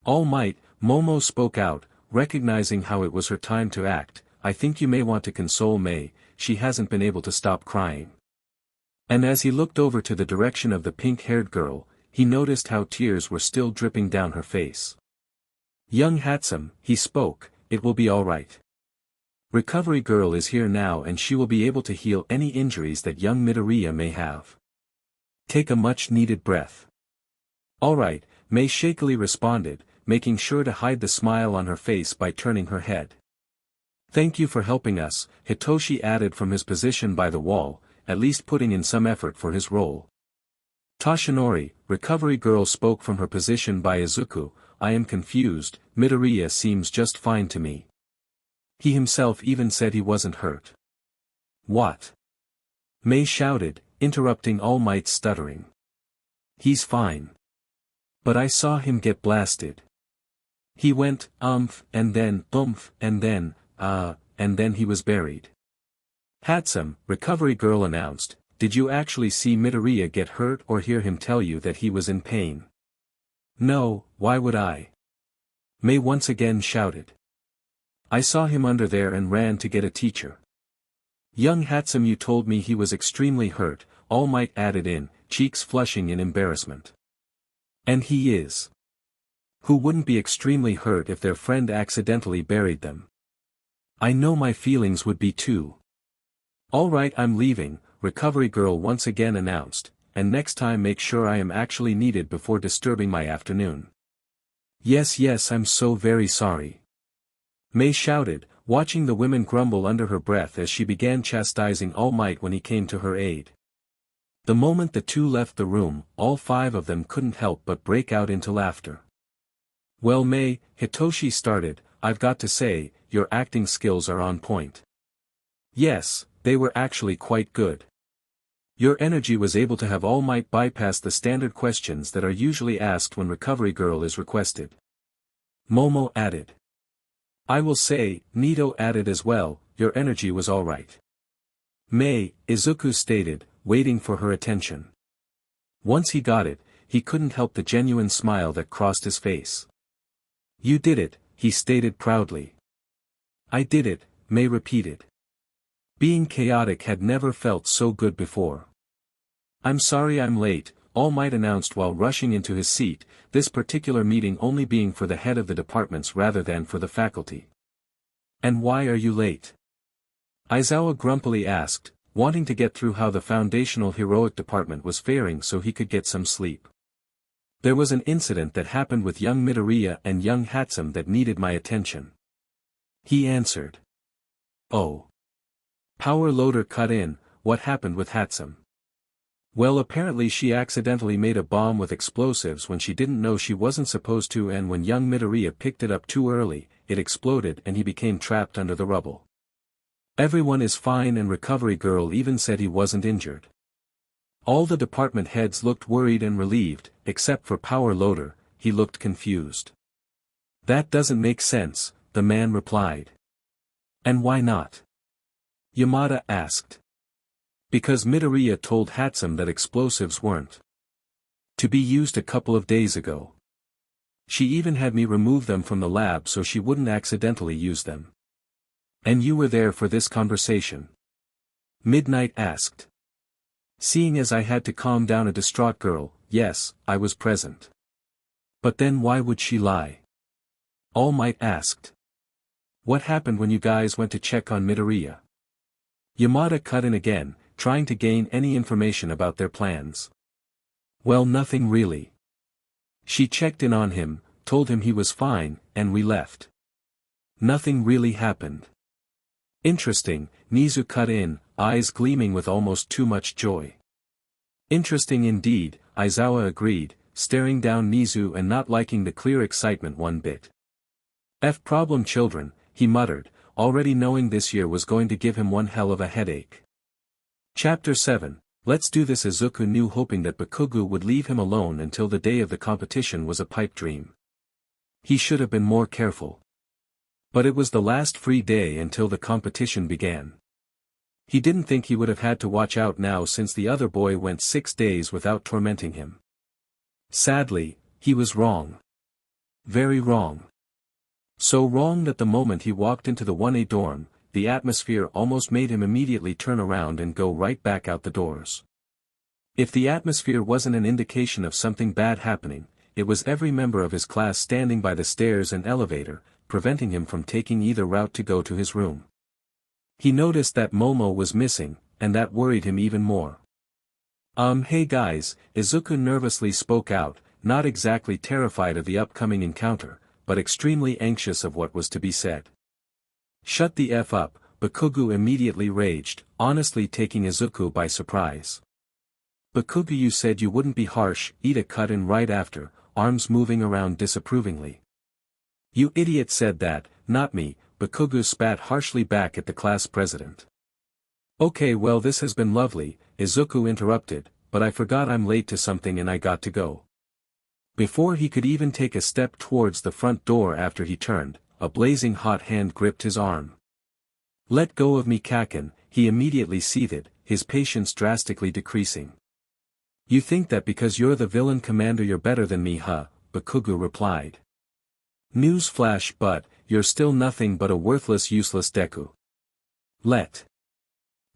Speaker 1: All Might, Momo spoke out, recognizing how it was her time to act. I think you may want to console Mei, she hasn't been able to stop crying. And as he looked over to the direction of the pink-haired girl, he noticed how tears were still dripping down her face. Young Hatsum, he spoke, it will be all right. Recovery Girl is here now and she will be able to heal any injuries that young Midoriya may have. Take a much-needed breath. All right, Mei shakily responded, making sure to hide the smile on her face by turning her head. Thank you for helping us, Hitoshi added from his position by the wall, at least putting in some effort for his role. Toshinori, Recovery Girl spoke from her position by Izuku, I am confused, Midoriya seems just fine to me. He himself even said he wasn't hurt. What? Mei shouted, interrupting All Might's stuttering. He's fine. But I saw him get blasted. He went, and then, and then he was buried. Hatsum, Recovery Girl announced, did you actually see Midoriya get hurt or hear him tell you that he was in pain? No, why would I? Mei once again shouted. I saw him under there and ran to get a teacher. Young Hatsum, you told me he was extremely hurt, All Might added in, cheeks flushing in embarrassment. And he is. Who wouldn't be extremely hurt if their friend accidentally buried them? I know my feelings would be too. All right, I'm leaving, Recovery Girl once again announced, and next time make sure I am actually needed before disturbing my afternoon. Yes, I'm so very sorry. Mei shouted, watching the women grumble under her breath as she began chastising All Might when he came to her aid. The moment the two left the room, all five of them couldn't help but break out into laughter. Well Mei, Hitoshi started, I've got to say, your acting skills are on point. Yes, they were actually quite good. Your energy was able to have All Might bypass the standard questions that are usually asked when Recovery Girl is requested. Momo added. I will say, Nito added as well, your energy was alright. Mei, Izuku stated, waiting for her attention. Once he got it, he couldn't help the genuine smile that crossed his face. You did it, he stated proudly. I did it, Mei repeated. Being chaotic had never felt so good before. I'm sorry I'm late, All Might announced while rushing into his seat, this particular meeting only being for the head of the departments rather than for the faculty. And why are you late? Aizawa grumpily asked, wanting to get through how the foundational heroic department was faring so he could get some sleep. There was an incident that happened with young Midoriya and young Hatsum that needed my attention. He answered. Oh. Power loader cut in, what happened with Hatsum? Well, apparently she accidentally made a bomb with explosives when she didn't know she wasn't supposed to, and when young Midoriya picked it up too early, it exploded and he became trapped under the rubble. Everyone is fine and Recovery Girl even said he wasn't injured. All the department heads looked worried and relieved, except for Power Loader, he looked confused. That doesn't make sense, the man replied. And why not? Yamada asked. Because Midoriya told Hatsum that explosives weren't to be used a couple of days ago. She even had me remove them from the lab so she wouldn't accidentally use them. And you were there for this conversation? Midnight asked. Seeing as I had to calm down a distraught girl, yes, I was present. But then why would she lie? All Might asked. What happened when you guys went to check on Midoriya? Yamada cut in again, trying to gain any information about their plans. Well, nothing really. She checked in on him, told him he was fine, and we left. Nothing really happened. Interesting, Nizu cut in, eyes gleaming with almost too much joy. Interesting indeed, Aizawa agreed, staring down Nizu and not liking the clear excitement one bit. Problem children, he muttered, already knowing this year was going to give him one hell of a headache. Chapter 7, Let's do this. Izuku knew hoping that Bakugou would leave him alone until the day of the competition was a pipe dream. He should have been more careful. But it was the last free day until the competition began. He didn't think he would have had to watch out now since the other boy went 6 days without tormenting him. Sadly, he was wrong. Very wrong. So wrong that the moment he walked into the 1A dorm, the atmosphere almost made him immediately turn around and go right back out the doors. If the atmosphere wasn't an indication of something bad happening, it was every member of his class standing by the stairs and elevator, preventing him from taking either route to go to his room. He noticed that Momo was missing, and that worried him even more. Hey guys, Izuku nervously spoke out, not exactly terrified of the upcoming encounter, but extremely anxious of what was to be said. Shut the F up, Bakugou immediately raged, honestly taking Izuku by surprise. Bakugou, you said you wouldn't be harsh, Ida cut in right after, arms moving around disapprovingly. You idiot said that, not me, Bakugou spat harshly back at the class president. Okay, well, this has been lovely, Izuku interrupted, but I forgot I'm late to something and I got to go. Before he could even take a step towards the front door after he turned, a blazing hot hand gripped his arm. Let go of me, Kaken, he immediately seethed, his patience drastically decreasing. You think that because you're the villain commander you're better than me, huh? Bakugou replied. Newsflash, but, you're still nothing but a worthless useless Deku. Let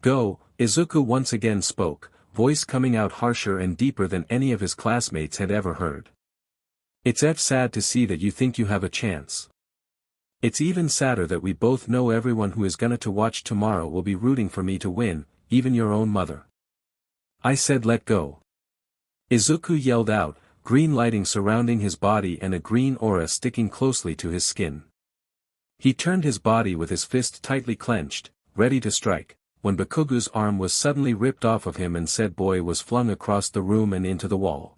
Speaker 1: go, Izuku once again spoke, voice coming out harsher and deeper than any of his classmates had ever heard. It's sad to see that you think you have a chance. It's even sadder that we both know everyone who is gonna to watch tomorrow will be rooting for me to win, even your own mother. I said let go. Izuku yelled out, green lighting surrounding his body and a green aura sticking closely to his skin. He turned his body with his fist tightly clenched, ready to strike, when Bakugou's arm was suddenly ripped off of him and said boy was flung across the room and into the wall.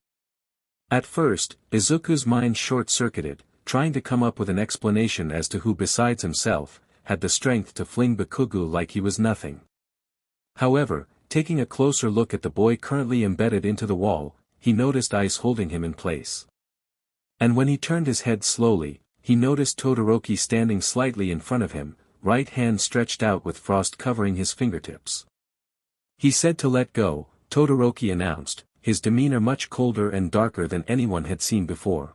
Speaker 1: At first, Izuku's mind short-circuited, trying to come up with an explanation as to who besides himself, had the strength to fling Bakugou like he was nothing. However, taking a closer look at the boy currently embedded into the wall, he noticed ice holding him in place. And when he turned his head slowly, he noticed Todoroki standing slightly in front of him, right hand stretched out with frost covering his fingertips. He said to let go, Todoroki announced, his demeanor much colder and darker than anyone had seen before.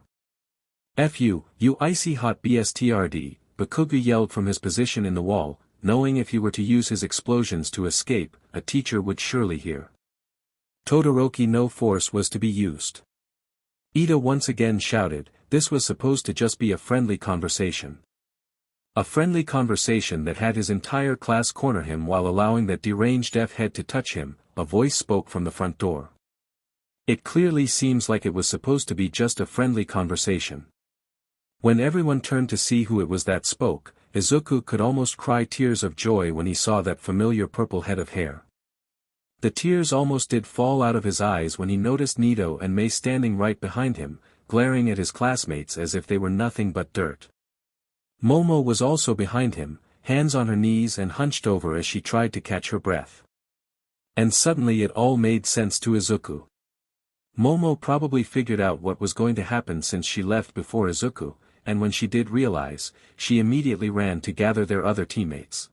Speaker 1: F you icy hot bstrd, Bakugou yelled from his position in the wall, knowing if he were to use his explosions to escape, a teacher would surely hear. Todoroki, no force was to be used. Ida once again shouted, this was supposed to just be a friendly conversation. A friendly conversation that had his entire class corner him while allowing that deranged F-head to touch him, a voice spoke from the front door. It clearly seems like it was supposed to be just a friendly conversation. When everyone turned to see who it was that spoke, Izuku could almost cry tears of joy when he saw that familiar purple head of hair. The tears almost did fall out of his eyes when he noticed Nito and Mei standing right behind him, glaring at his classmates as if they were nothing but dirt. Momo was also behind him, hands on her knees and hunched over as she tried to catch her breath. And suddenly it all made sense to Izuku. Momo probably figured out what was going to happen since she left before Izuku, and when she did realize, she immediately ran to gather their other teammates.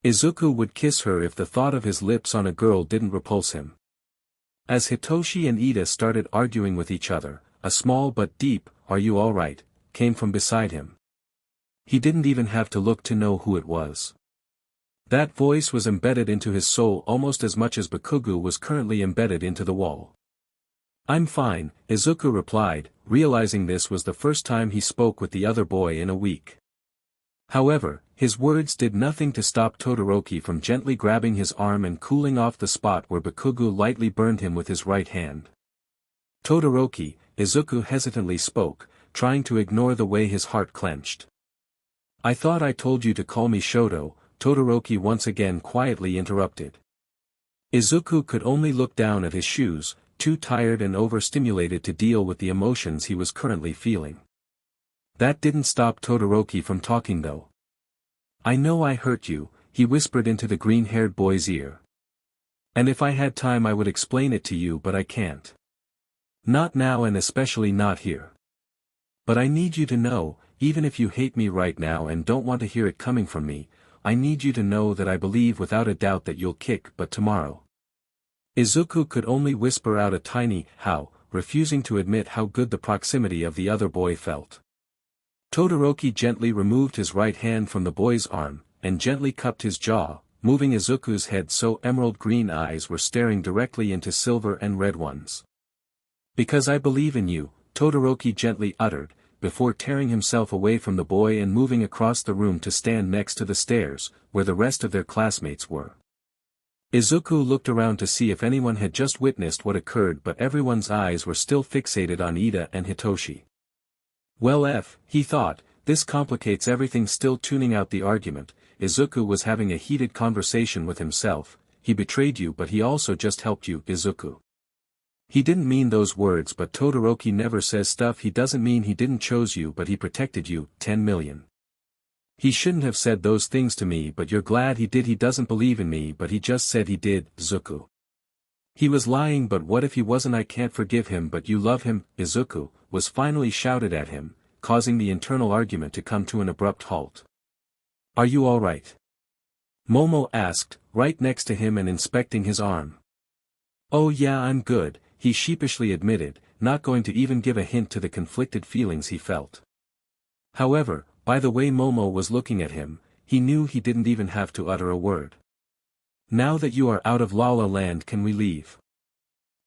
Speaker 1: Izuku would kiss her if the thought of his lips on a girl didn't repulse him. As Hitoshi and Ida started arguing with each other, a small but deep, "Are you alright?" came from beside him. He didn't even have to look to know who it was. That voice was embedded into his soul almost as much as Bakugou was currently embedded into the wall. "I'm fine," Izuku replied, realizing this was the first time he spoke with the other boy in a week. However, his words did nothing to stop Todoroki from gently grabbing his arm and cooling off the spot where Bakugou lightly burned him with his right hand. "Todoroki," Izuku hesitantly spoke, trying to ignore the way his heart clenched. "I thought I told you to call me Shoto," Todoroki once again quietly interrupted. Izuku could only look down at his shoes, too tired and overstimulated to deal with the emotions he was currently feeling. That didn't stop Todoroki from talking though. "I know I hurt you," he whispered into the green-haired boy's ear. "And if I had time I would explain it to you, but I can't. Not now, and especially not here. But I need you to know, even if you hate me right now and don't want to hear it coming from me, I need you to know that I believe without a doubt that you'll kick butt tomorrow." Izuku could only whisper out a tiny "how," refusing to admit how good the proximity of the other boy felt. Todoroki gently removed his right hand from the boy's arm, and gently cupped his jaw, moving Izuku's head so emerald green eyes were staring directly into silver and red ones. "Because I believe in you," Todoroki gently uttered, before tearing himself away from the boy and moving across the room to stand next to the stairs, where the rest of their classmates were. Izuku looked around to see if anyone had just witnessed what occurred, but everyone's eyes were still fixated on Ida and Hitoshi. Well, he thought, this complicates everything. Still tuning out the argument, Izuku was having a heated conversation with himself. "He betrayed you, but he also just helped you, Izuku. He didn't mean those words, but Todoroki never says stuff he doesn't mean. He didn't choose you, but he protected you, 10 million. He shouldn't have said those things to me, but you're glad he did. He doesn't believe in me, but he just said he did, Izuku. He was lying, but what if he wasn't? I can't forgive him, but you love him, Izuku," was finally shouted at him, causing the internal argument to come to an abrupt halt. "Are you all right?" Momo asked, right next to him and inspecting his arm. "Oh yeah, I'm good," he sheepishly admitted, not going to even give a hint to the conflicted feelings he felt. However, by the way Momo was looking at him, he knew he didn't even have to utter a word. "Now that you are out of La La Land, can we leave?"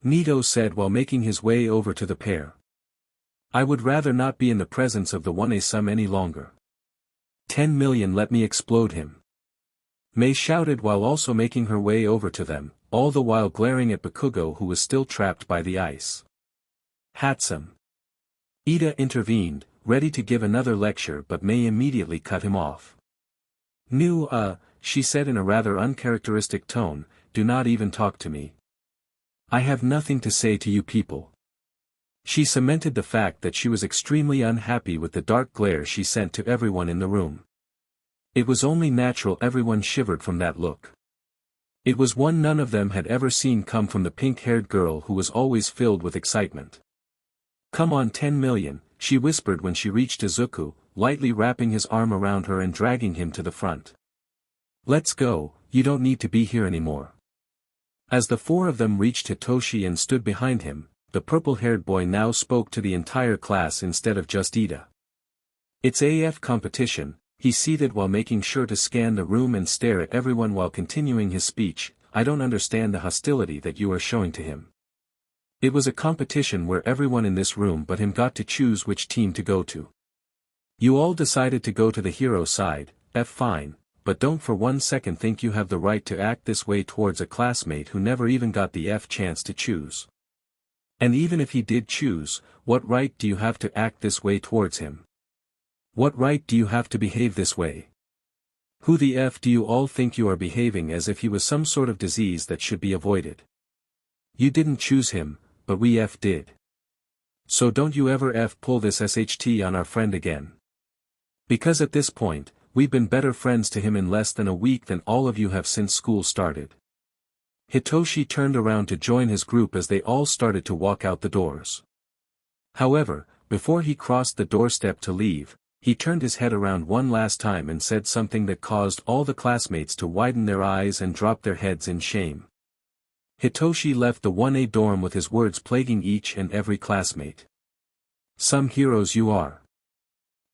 Speaker 1: Nito said while making his way over to the pair. "I would rather not be in the presence of the one-some any longer. 10 million, let me explode him." Mei shouted while also making her way over to them, all the while glaring at Bakugou, who was still trapped by the ice. "Hatsum." Ida intervened, ready to give another lecture, but Mei immediately cut him off. She said in a rather uncharacteristic tone, "do not even talk to me. I have nothing to say to you people." She cemented the fact that she was extremely unhappy with the dark glare she sent to everyone in the room. It was only natural everyone shivered from that look. It was one none of them had ever seen come from the pink-haired girl who was always filled with excitement. "Come on, 10 million, she whispered when she reached Izuku, lightly wrapping his arm around her and dragging him to the front. "Let's go, you don't need to be here anymore." As the four of them reached Hitoshi and stood behind him, the purple-haired boy now spoke to the entire class instead of just Ida. "It's AF competition," he seethed while making sure to scan the room and stare at everyone while continuing his speech. "I don't understand the hostility that you are showing to him. It was a competition where everyone in this room but him got to choose which team to go to. You all decided to go to the hero side, fine, but don't for 1 second think you have the right to act this way towards a classmate who never even got the chance to choose. And even if he did choose, what right do you have to act this way towards him? What right do you have to behave this way? Who the do you all think you are behaving as if he was some sort of disease that should be avoided? You didn't choose him, but we did. So don't you ever pull this SHT on our friend again. Because at this point, we've been better friends to him in less than a week than all of you have since school started." Hitoshi turned around to join his group as they all started to walk out the doors. However, before he crossed the doorstep to leave, he turned his head around one last time and said something that caused all the classmates to widen their eyes and drop their heads in shame. Hitoshi left the 1A dorm with his words plaguing each and every classmate. "Some heroes you are.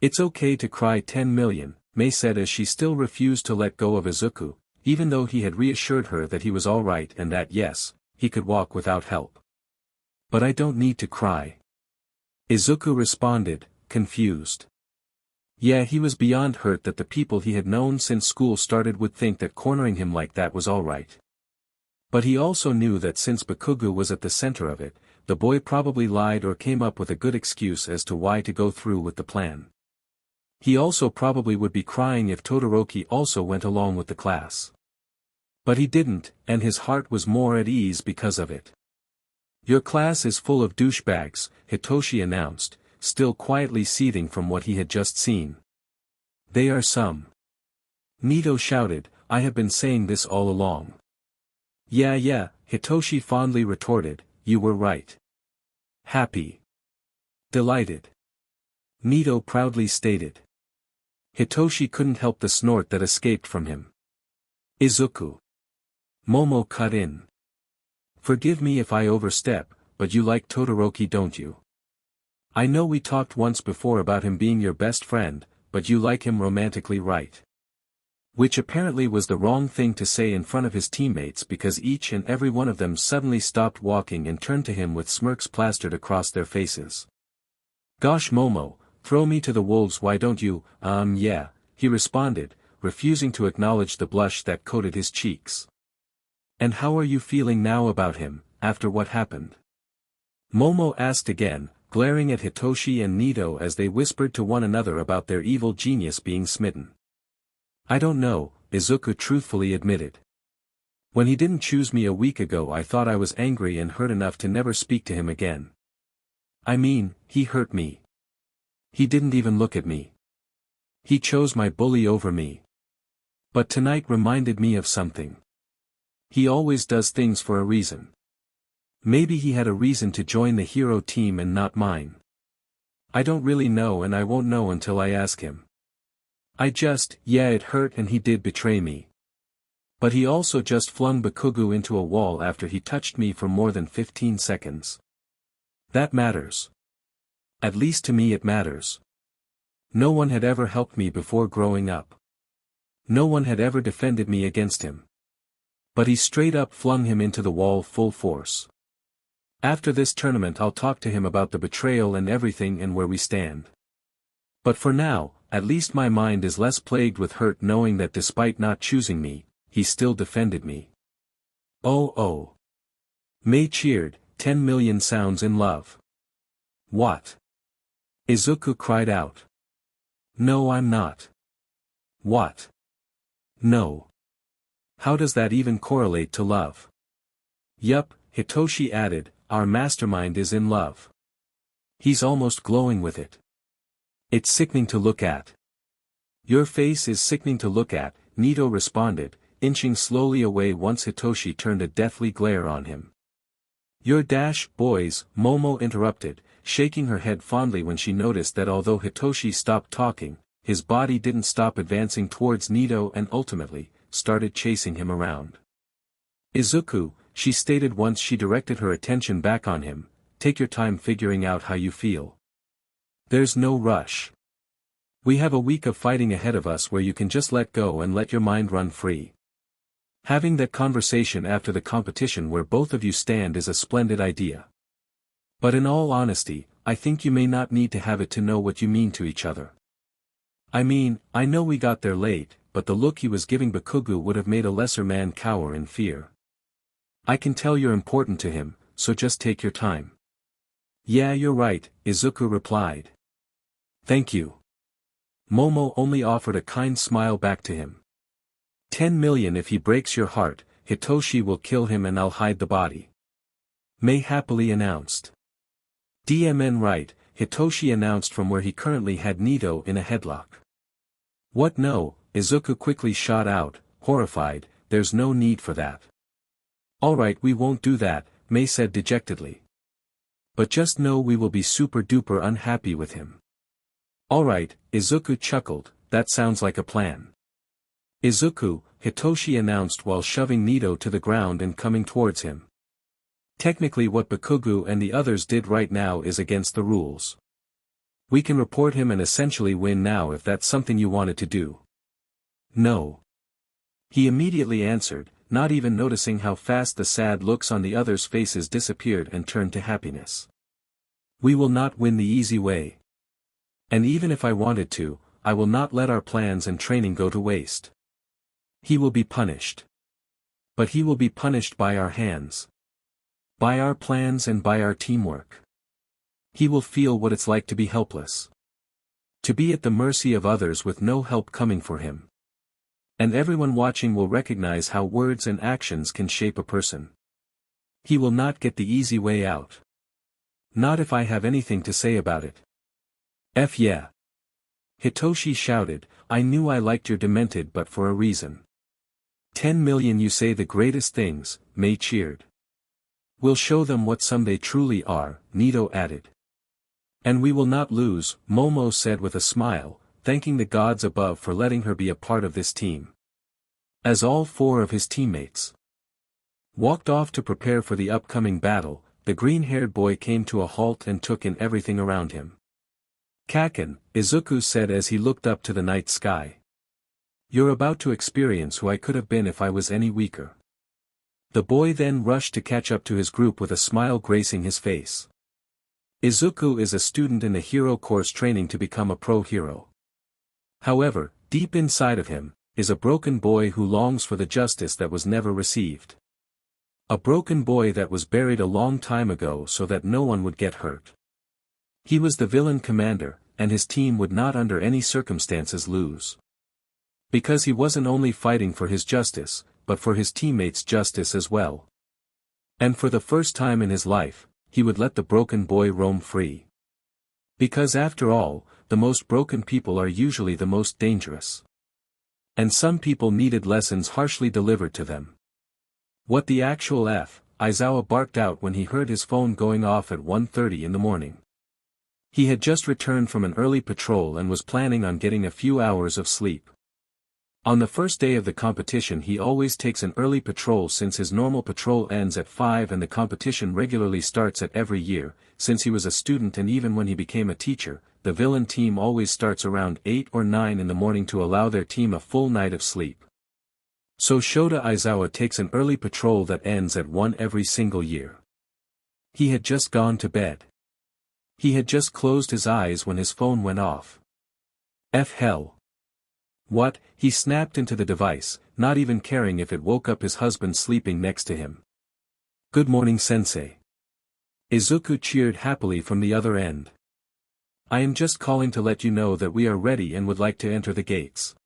Speaker 1: It's okay to cry 10 million, Mei said as she still refused to let go of Izuku, even though he had reassured her that he was alright and that yes, he could walk without help. But I don't need to cry. Izuku responded, confused. Yeah, he was beyond hurt that the people he had known since school started would think that cornering him like that was alright. But he also knew that since Bakugou was at the center of it, the boy probably lied or came up with a good excuse as to why to go through with the plan. He also probably would be crying if Todoroki also went along with the class. But he didn't, and his heart was more at ease because of it. Your class is full of douchebags, Hitoshi announced, still quietly seething from what he had just seen. They are some. Nito shouted, I have been saying this all along. Yeah, Hitoshi fondly retorted, you were right. Happy. Delighted. Nito proudly stated. Hitoshi couldn't help the snort that escaped from him. Izuku. Momo cut in. Forgive me if I overstep, but you like Todoroki, don't you? I know we talked once before about him being your best friend, but you like him romantically, right? Which apparently was the wrong thing to say in front of his teammates because each and every one of them suddenly stopped walking and turned to him with smirks plastered across their faces. Gosh Momo, throw me to the wolves, why don't you? Yeah, he responded, refusing to acknowledge the blush that coated his cheeks. And how are you feeling now about him, after what happened? Momo asked again, glaring at Hitoshi and Nito as they whispered to one another about their evil genius being smitten. I don't know, Izuku truthfully admitted. When he didn't choose me a week ago I thought I was angry and hurt enough to never speak to him again. I mean, he hurt me. He didn't even look at me. He chose my bully over me. But tonight reminded me of something. He always does things for a reason. Maybe he had a reason to join the hero team and not mine. I don't really know and I won't know until I ask him. Yeah, it hurt and he did betray me. But he also just flung Bakugou into a wall after he touched me for more than 15 seconds. That matters. At least to me it matters. No one had ever helped me before growing up. No one had ever defended me against him. But he straight up flung him into the wall full force. After this tournament I'll talk to him about the betrayal and everything and where we stand. But for now, at least my mind is less plagued with hurt knowing that despite not choosing me, he still defended me. Oh. Mei cheered, 10 million sounds in love. What? Izuku cried out. No, I'm not. What? No. How does that even correlate to love? Yup, Hitoshi added, our mastermind is in love. He's almost glowing with it. It's sickening to look at. Your face is sickening to look at, Nito responded, inching slowly away once Hitoshi turned a deathly glare on him. Your boys, Momo interrupted, shaking her head fondly when she noticed that although Hitoshi stopped talking, his body didn't stop advancing towards Nito and ultimately, started chasing him around. Izuku, she stated once she directed her attention back on him, take your time figuring out how you feel. There's no rush. We have a week of fighting ahead of us where you can just let go and let your mind run free. Having that conversation after the competition where both of you stand is a splendid idea. But in all honesty, I think you may not need to have it to know what you mean to each other. I mean, I know we got there late, but the look he was giving Bakugou would have made a lesser man cower in fear. I can tell you're important to him, so just take your time. Yeah, you're right, Izuku replied. Thank you. Momo only offered a kind smile back to him. 10 million if he breaks your heart, Hitoshi will kill him and I'll hide the body. Mei happily announced. DMN right, Hitoshi announced from where he currently had Nito in a headlock. What no, Izuku quickly shot out, horrified, there's no need for that. Alright, we won't do that, Mei said dejectedly. But just know we will be super duper unhappy with him. Alright, Izuku chuckled, that sounds like a plan. Izuku, Hitoshi announced while shoving Nito to the ground and coming towards him. Technically what Bakugou and the others did right now is against the rules. We can report him and essentially win now if that's something you wanted to do. No. He immediately answered, not even noticing how fast the sad looks on the others' faces disappeared and turned to happiness. We will not win the easy way. And even if I wanted to, I will not let our plans and training go to waste. He will be punished. But he will be punished by our hands. By our plans and by our teamwork. He will feel what it's like to be helpless. To be at the mercy of others with no help coming for him. And everyone watching will recognize how words and actions can shape a person. He will not get the easy way out. Not if I have anything to say about it. Yeah. Hitoshi shouted, I knew I liked your demented but for a reason. 10 million you say the greatest things, Mei cheered. We'll show them what some they truly are, Nito added. And we will not lose, Momo said with a smile, thanking the gods above for letting her be a part of this team. As all four of his teammates walked off to prepare for the upcoming battle, the green-haired boy came to a halt and took in everything around him. Kaken, Izuku said as he looked up to the night sky. You're about to experience who I could have been if I was any weaker. The boy then rushed to catch up to his group with a smile gracing his face. Izuku is a student in the hero course training to become a pro hero. However, deep inside of him, is a broken boy who longs for the justice that was never received. A broken boy that was buried a long time ago so that no one would get hurt. He was the villain commander, and his team would not under any circumstances lose. Because he wasn't only fighting for his justice, but for his teammates' justice as well. And for the first time in his life, he would let the broken boy roam free. Because after all, the most broken people are usually the most dangerous. And some people needed lessons harshly delivered to them. What the actual F, Aizawa barked out when he heard his phone going off at 1:30 in the morning. He had just returned from an early patrol and was planning on getting a few hours of sleep. On the first day of the competition he always takes an early patrol since his normal patrol ends at 5 and the competition regularly starts at every year. Since he was a student and even when he became a teacher, the villain team always starts around 8 or 9 in the morning to allow their team a full night of sleep. So Shota Aizawa takes an early patrol that ends at 1 every single year. He had just gone to bed. He had just closed his eyes when his phone went off. Hell. What? He snapped into the device, not even caring if it woke up his husband sleeping next to him. Good morning, sensei. Izuku cheered happily from the other end. I am just calling to let you know that we are ready and would like to enter the gates.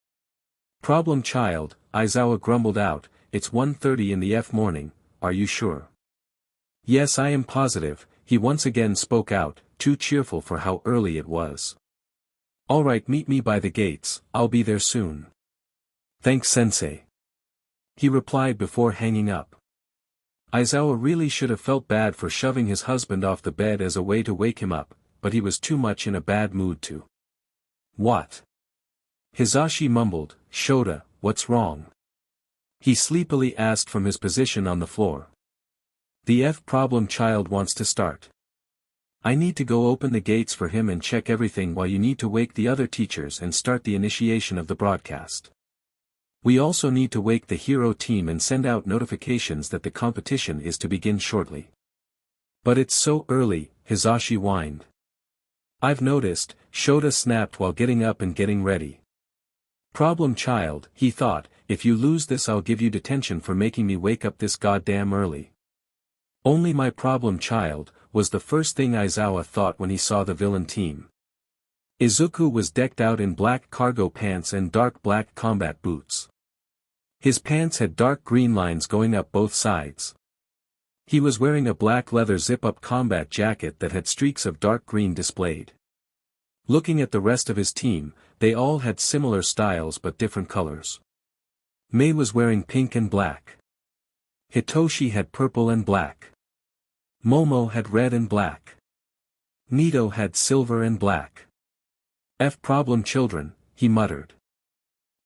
Speaker 1: Problem child, Aizawa grumbled out, it's 1:30 in the morning, are you sure? Yes, I am positive, he once again spoke out, too cheerful for how early it was. Alright, meet me by the gates, I'll be there soon. Thanks, sensei. He replied before hanging up. Aizawa really should have felt bad for shoving his husband off the bed as a way to wake him up, but he was too much in a bad mood to. What? Hisashi mumbled, Shota, what's wrong? He sleepily asked from his position on the floor. The problem child wants to start. I need to go open the gates for him and check everything while you need to wake the other teachers and start the initiation of the broadcast. We also need to wake the hero team and send out notifications that the competition is to begin shortly. But it's so early, Hisashi whined. I've noticed, Shota snapped while getting up and getting ready. Problem child, he thought, if you lose this I'll give you detention for making me wake up this goddamn early. Only my problem child, was the first thing Aizawa thought when he saw the villain team. Izuku was decked out in black cargo pants and dark black combat boots. His pants had dark green lines going up both sides. He was wearing a black leather zip-up combat jacket that had streaks of dark green displayed. Looking at the rest of his team, they all had similar styles but different colors. Mei was wearing pink and black. Hitoshi had purple and black. Momo had red and black. Nito had silver and black. Problem children, he muttered.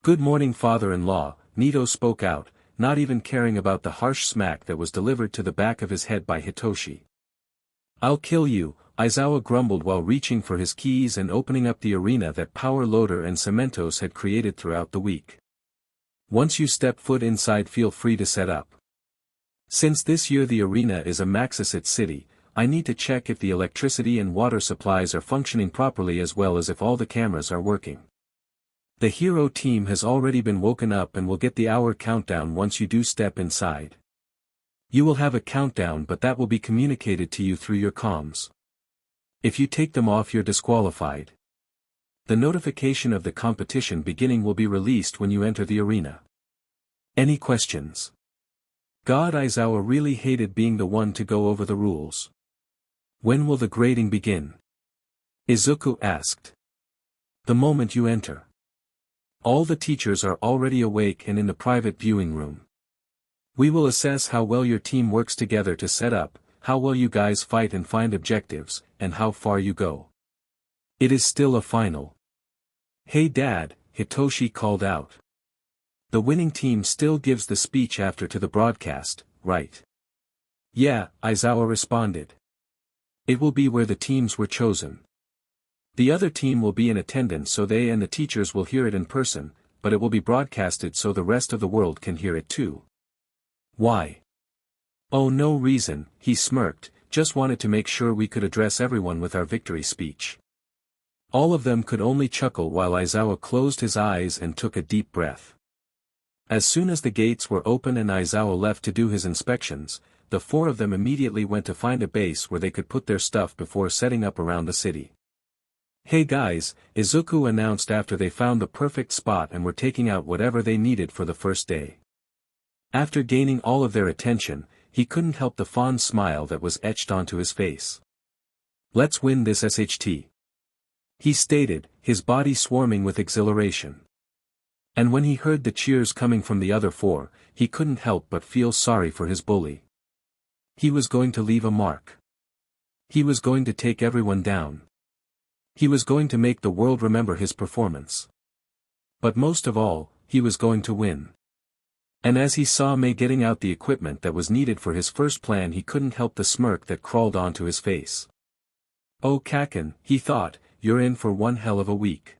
Speaker 1: Good morning, father-in-law, Nito spoke out, not even caring about the harsh smack that was delivered to the back of his head by Hitoshi. I'll kill you, Aizawa grumbled while reaching for his keys and opening up the arena that Power Loader and Cementos had created throughout the week. Once you step foot inside, feel free to set up. Since this year the arena is a Maxicet city, I need to check if the electricity and water supplies are functioning properly as well as if all the cameras are working. The hero team has already been woken up and will get the hour countdown once you do step inside. You will have a countdown, but that will be communicated to you through your comms. If you take them off, you're disqualified. The notification of the competition beginning will be released when you enter the arena. Any questions? God, Aizawa really hated being the one to go over the rules. When will the grading begin? Izuku asked. The moment you enter. All the teachers are already awake and in the private viewing room. We will assess how well your team works together to set up, how well you guys fight and find objectives, and how far you go. It is still a final. Hey Dad, Hitoshi called out. The winning team still gives the speech after to the broadcast, right? Yeah, Aizawa responded. It will be where the teams were chosen. The other team will be in attendance so they and the teachers will hear it in person, but it will be broadcasted so the rest of the world can hear it too. Why? Oh, no reason, he smirked, just wanted to make sure we could address everyone with our victory speech. All of them could only chuckle while Aizawa closed his eyes and took a deep breath. As soon as the gates were open and Aizawa left to do his inspections, the four of them immediately went to find a base where they could put their stuff before setting up around the city. Hey guys, Izuku announced after they found the perfect spot and were taking out whatever they needed for the first day. After gaining all of their attention, he couldn't help the fond smile that was etched onto his face. Let's win this SHT. He stated, his body swarming with exhilaration. And when he heard the cheers coming from the other four, he couldn't help but feel sorry for his bully. He was going to leave a mark. He was going to take everyone down. He was going to make the world remember his performance. But most of all, he was going to win. And as he saw Mei getting out the equipment that was needed for his first plan, he couldn't help the smirk that crawled onto his face. Oh Kaken, he thought, you're in for one hell of a week.